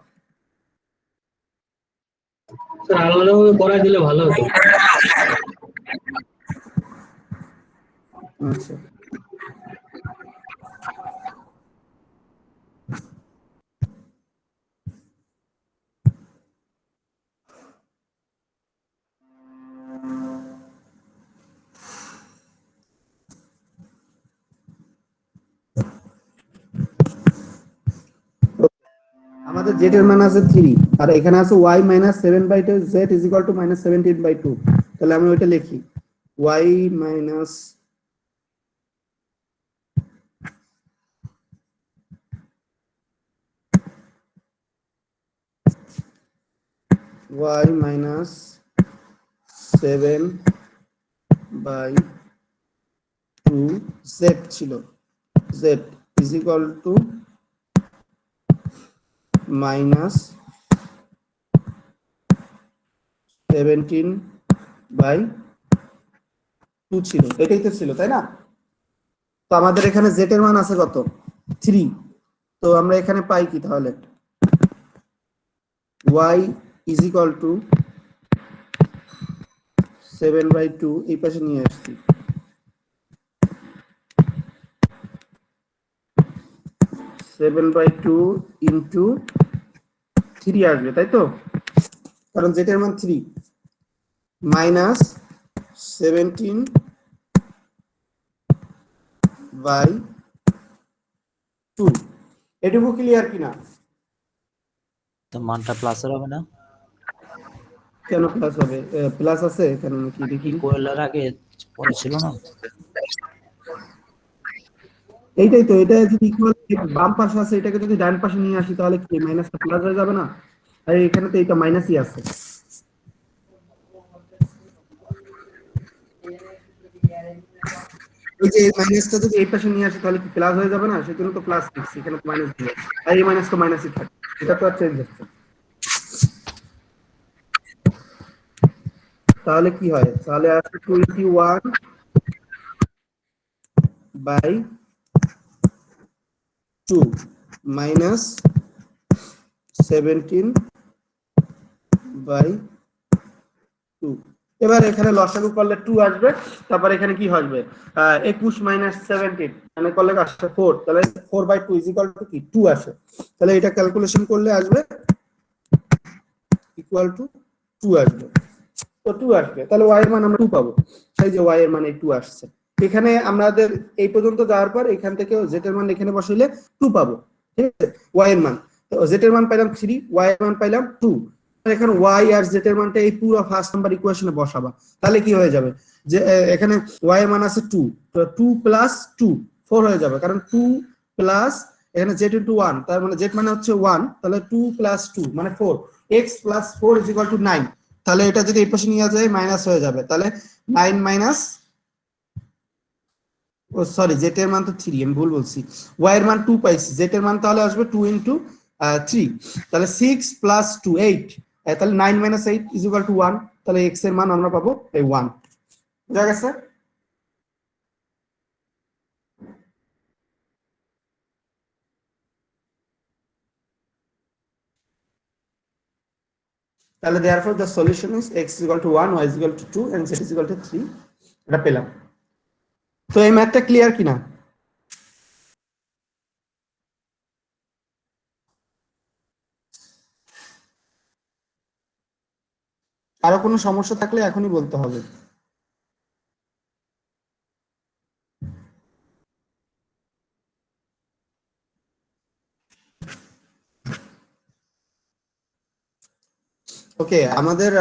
স্যার আলাদাভাবে করাই দিলে ভালো হতো।
আচ্ছা, আমাদের z এর মান আছে 3 আর এখানে আছে y minus 7/2 z is equal two minus 17/2, তাহলে আমি ওইটা লিখি y minus y minus 7/2 z ছিল, z is equal two minus 17/2 ছিল, এটাই তো ছিল, তাই না? তো আমাদের এখানে z এর মান আছে কত, 3, তো আমরা এখানে পাই কি তাহলে y ইজ ইকুয়াল টু 7/2, এই পাশে নিয়ে আসছি, 7/2 ইন্টু 3 আসবে, তাই তো? কারণ z এর মান 3 মাইনাস 17/2, এটুকু ক্লিয়ার কিনা?
তো মানটা প্লাসের হবে না?
কেন প্লাস হবে, প্লাস আছে এখানে নাকি দেখি,
ইকুয়ালের আগে পরে ছিল না?
এইটাই তো, এটা যদি ইকুয়াল বাম পাশে আছে এটাকে যদি ডান পাশে নিয়ে আসি তাহলে কি মাইনাসটা প্লাস হয়ে যাবে না? আর এখানে তো এটা মাইনাসই আছে। এই যে এই মাইনাসটা যদি এই পাশে নিয়ে আসি তাহলে কি প্লাস হয়ে যাবে না? সেজন্য তো প্লাস লিখছি, এখানে তো মাইনাস দিলে আর এই মাইনাস তো মাইনাসই থাকে, এটা তো আর চেঞ্জ হচ্ছে। তাহলে কি হয়, তাহলে আসে 21/2 টু মাইনাস 17 বাই 2। এবার এখানে লসাগু করলে 2 আসবে, তারপর এখানে কি আসবে 21 মাইনাস 17 মানে করলে আসছে 4, তাহলে 4/2 ইজ ইকুয়াল টু কি 2 আসে। তাহলে এটা ক্যালকুলেশন করলে আসবে ইকুয়াল টু 2 আসবে। তো 2 আসবে, তাহলে y এর মান আমরা 2 পাবো। সেই যে y এর মান 2 আসছে। এখানে আমাদের এই পর্যন্ত যাওয়ার পর এখান থেকে z এর মান এখানে বসাইলে 2 পাবো, ঠিক আছে। y এর মান, তো z এর মান পাইলাম 3, y এর মান পাইলাম 2। এখানে y আর z এর মানটা এই পুরো ফার্স্ট নাম্বার ইকুয়েশনে বসাবা, তাহলে কি হয়ে যাবে যে এখানে y এর মান আছে 2, তো 2 প্লাস 2 4 হয়ে যাবে, কারণ 2 প্লাস এখানে z ইনটু 1, তার মানে z মানে হচ্ছে 1, তাহলে 2 প্লাস 2 মানে 4, x plus 4 is equal two 9। তাহলে এটা যদি এই পাশে নিয়ে যায় মাইনাস হয়ে যাবে, তাহলে 9 মাইনাস, ও সরি z এর মান তো 3, আমি ভুল বলছি, y এর মান 2 পাইছি, z এর মান তাহলে আসবে 2 ইনটু 3, তাহলে 6 প্লাস 2 8, তাহলে 9 মাইনাস 8 ইজ ইকুয়াল টু 1, তাহলে x এর মান আমরা পাবো এই 1। বুঝা গেছে? তাহলে therefore the solution is x is equal to 1, y is equal to 2 and z is equal to 3, এটা পেলাম। তো এই ম্যাথটা ক্লিয়ার কিনা? আরো কোনো সমস্যা থাকলে এখনই বলতে হবে। ওকে, আমাদের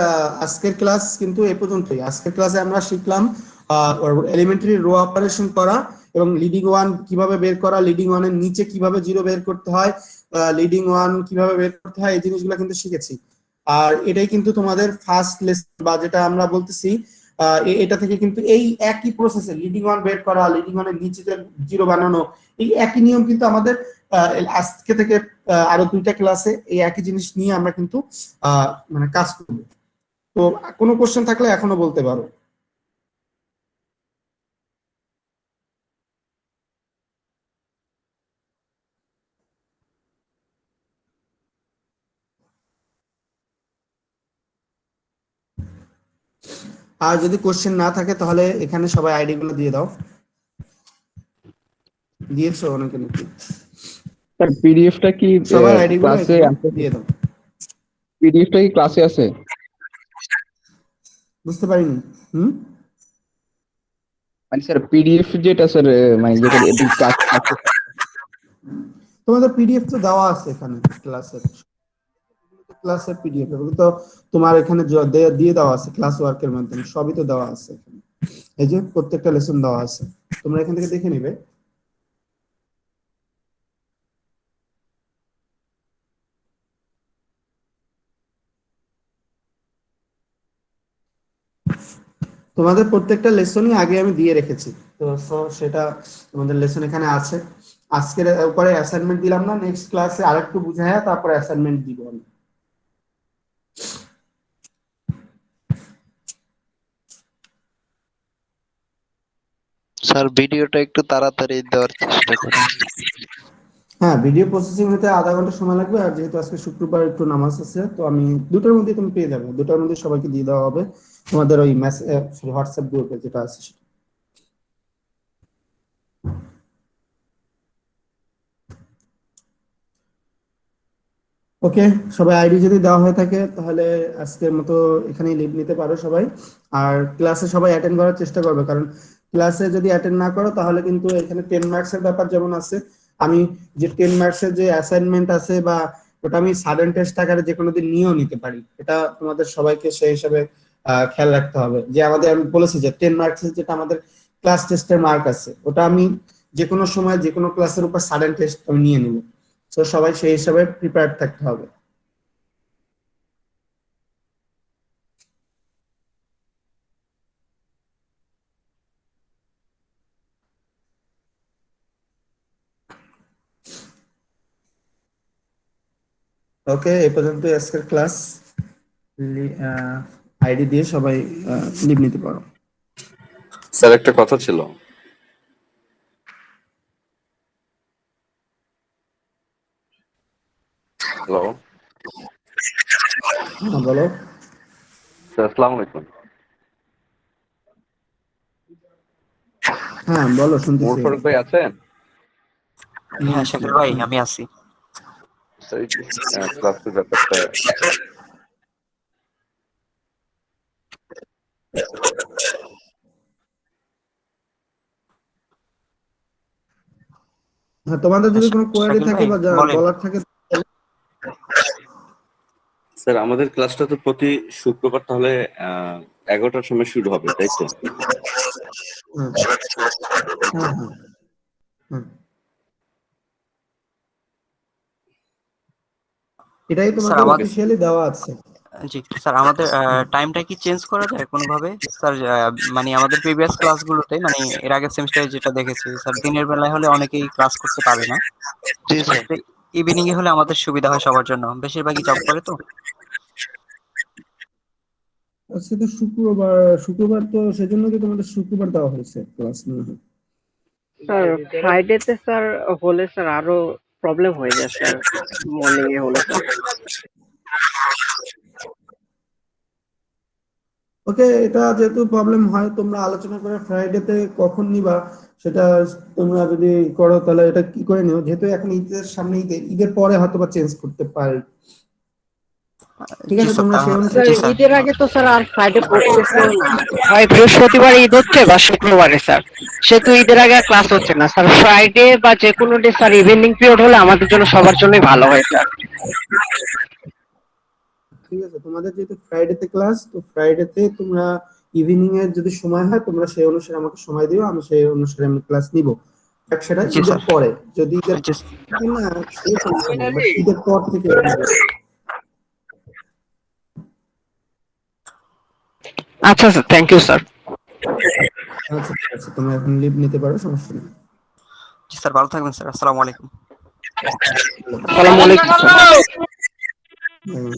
আজকের ক্লাস কিন্তু এই পর্যন্তই। আজকের ক্লাসে আমরা শিখলাম এলিমেন্টারি রো অপারেশন করা এবং লিডিং ওয়ান কিভাবে বের করা, লিডিং ওয়ানের নিচে কিভাবে জিরো বের করতে হয়, লিডিং ওয়ান কিভাবে বের করতে হয়, এই জিনিসগুলো কিন্তু শিখেছি। আর এটাই কিন্তু তোমাদের ফার্স্ট লেসন, বা যেটা আমরা বলতেছি এটা থেকে কিন্তু এই একই প্রসেসে লিডিং ওয়ান বের করা, লিডিং ওয়ানের নিচে জিরো বানানো, এই একই নিয়ম কিন্তু আমাদের আজকে থেকে আরো 2টা ক্লাসে এই একই জিনিস নিয়ে আমরা কিন্তু মানে কাজ করব। তো কোনো কোশ্চেন থাকলে এখনো বলতে পারো। আর যদি কোশ্চেন না থাকে তাহলে এখানে সবাই আইডি গুলো দিয়ে দাও। দিয়েছো অনেকে নাকি?
স্যার পিডিএফটা কি
সবার আইডি গুলো
ক্লাসে
এখানে দিয়ে দাও।
পিডিএফটা কি ক্লাসে আছে?
বুঝতে পারিনি।
মানে স্যার পিডিএফ যেটা স্যার মানে যেটা ক্লাস
তোমাদের পিডিএফ তো দেওয়া আছে এখানে ক্লাসের পিডিএফ, এগুলো তো তোমার এখানে দিয়ে দেওয়া আছে ক্লাস ওয়ার্কের মাধ্যমে, সবই তো দেওয়া আছে এখানে। এই যে প্রত্যেকটা লেসন দেওয়া আছে, তোমরা এখান থেকে দেখে নিবে। তোমাদের প্রত্যেকটা লেসনই আগে আমি দিয়ে রেখেছি, তো সেটা তোমাদের লেসন এখানে আছে। আজকের উপরে অ্যাসাইনমেন্ট দিলাম না, নেক্সট ক্লাসে আরেকটু বুঝাইয়া তারপরে অ্যাসাইনমেন্ট দিব আমি।
স্যার ভিডিওটা একটু তাড়াতাড়ি দেওয়ার চেষ্টা করুন।
হ্যাঁ, ভিডিও প্রসেসিং হতে আধা ঘন্টা সময় লাগবে, আর যেহেতু আজকে শুক্রবার একটু নামাজ আছে, তো আমি 2টার মধ্যে তুমি পেয়ে যাবে, 2টার মধ্যে সবাইকে দিয়ে দেওয়া হবে তোমাদের ওই হোয়াটসঅ্যাপ গ্রুপে যেটা আছে সেটা। ওকে, সবাই আইডি যদি দেওয়া হয়ে থাকে তাহলে আজকের মতো এখানেই লিভ নিতে পারো সবাই। আর ক্লাসে সবাই অ্যাটেন্ড করার চেষ্টা করবে, কারণ ক্লাসে যদি অ্যাটেন্ড না করো তাহলে কিন্তু এখানে 10 মার্কসের ব্যাপার যেমন আছে, আমি যে 10 মার্কসের যে অ্যাসাইনমেন্ট আছে বা ওটা আমি সাডেন টেস্ট আকারে যে কোনো দিন নিয়েও নিতে পারি, এটা তোমাদের সবাইকে সেই হিসাবে খেয়াল রাখতে হবে। যে আমি বলেছি যে 10 মার্কসের যেটা আমাদের ক্লাস টেস্টের মার্ক আছে, ওটা আমি যে কোনো সময় যে কোনো ক্লাসের উপর সাডেন টেস্ট আমি নিয়ে নিব। তো সবাই সেই হিসাবে প্রিপেয়ার্ড থাকতে হবে। ওকে, এই পর্যন্ত আজকের ক্লাস। আইডি দিয়ে সবাই লিভ নিতে পারো।
স্যার একটা কথা ছিল। হ্যালো
হ্যাঁ বলো।
স্যার আসসালামু আলাইকুম।
হ্যাঁ বলো, শুনতেছি।
মোশাররফ ভাই আছেন?
হ্যাঁ শাকিল ভাই, আমি আছি।
স্যার ক্লাসের ব্যাপারটা
হ্যাঁ, তোমাদের যদি কোনো কোয়ারি
শাকিল
থাকে
ভাই
বা
বলেন।
বলার থাকে।
স্যার আমাদের ক্লাসটা তো প্রতি শুক্রবার তাহলে 11টার সময় শুরু হবে, তাই তো?
হ্যাঁ হ্যাঁ হ্যাঁ হ্যাঁ। এটাই
স্যার
তোমাদের
আমাদের,
অফিসিয়ালি দেওয়া আছে।
জি স্যার আমাদের টাইমটা কি চেঞ্জ করা যায় কোনোভাবে? স্যার মানে আমাদের প্রিভিয়াস ক্লাসগুলোতে, মানে এর আগের সেমিস্টারে যেটা দেখেছি স্যার, দিনের বেলায় হলে অনেকেই ক্লাস করতে পারে না,
জি স্যার।
সেক্ষেত্রে ইভিনিং এ হলে আমাদের সুবিধা হয় সবার জন্য, বেশিরভাগই জব করে তো।
আজকে তো শুক্রবার, শুক্রবার তো সেজন্য কি তোমাদের শুক্রবার দেওয়া হয়েছে ক্লাস মনে হয়।
স্যার ফ্রাইডেতে স্যার হলে স্যার আরো প্রবলেম হয়ে যায় স্যার, মর্নিং এ হলে স্যার।
ওকে, এটা যেহেতু প্রবলেম হয় তোমরা আলোচনা করে ফ্রাইডেতে কখন নিবা সেটা তোমরা যদি করো তাহলে এটা কি করে নিও, যেহেতু এখন ঈদের সামনে, ঈদের পরে হয়তো বা চেঞ্জ করতে পারি। ঠিক
জি
আছে,
স্যার,
তোমরা সেই
স্যার
অনুসারে।
জি স্যার।
ঈদের আগে তো স্যার আর ফ্রাইডে পড়তেছে না, হয় বৃহস্পতিবার ঈদ হচ্ছে বা শুক্রবারে স্যার, সেহেতু ঈদের আগে আর ক্লাস হচ্ছে না স্যার। ফ্রাইডে বা যে কোনো ডে স্যার ইভিনিং পিরিয়ড হলে আমাদের জন্য, সবার জন্যই ভালো হয় স্যার।
ঠিক আছে, তোমাদের যেহেতু ফ্রাইডেতে ক্লাস, তো ফ্রাইডেতে তোমরা ইভিনিং এর যদি সময় হয় তোমরা সেই অনুসারে আমাকে সময় দিও, আমি সেই অনুসারে আমি ক্লাস নিব। সেটা
জি
ঈদের
স্যার।
পরে, যদি ঈদের
জি
না সেই সমস্যা নেই, but ঈদের পর থেকে নিবো।
আচ্ছা স্যার, থ্যাংক ইউ স্যার।
আচ্ছা ঠিক আছে, তোমরা এখন লিভ নিতে পারো, সমস্যা নেই।
জি স্যার, ভালো থাকবেন স্যার, আসসালামু আলাইকুম।
আসসালামু আলাইকুম স্যার।
হুম।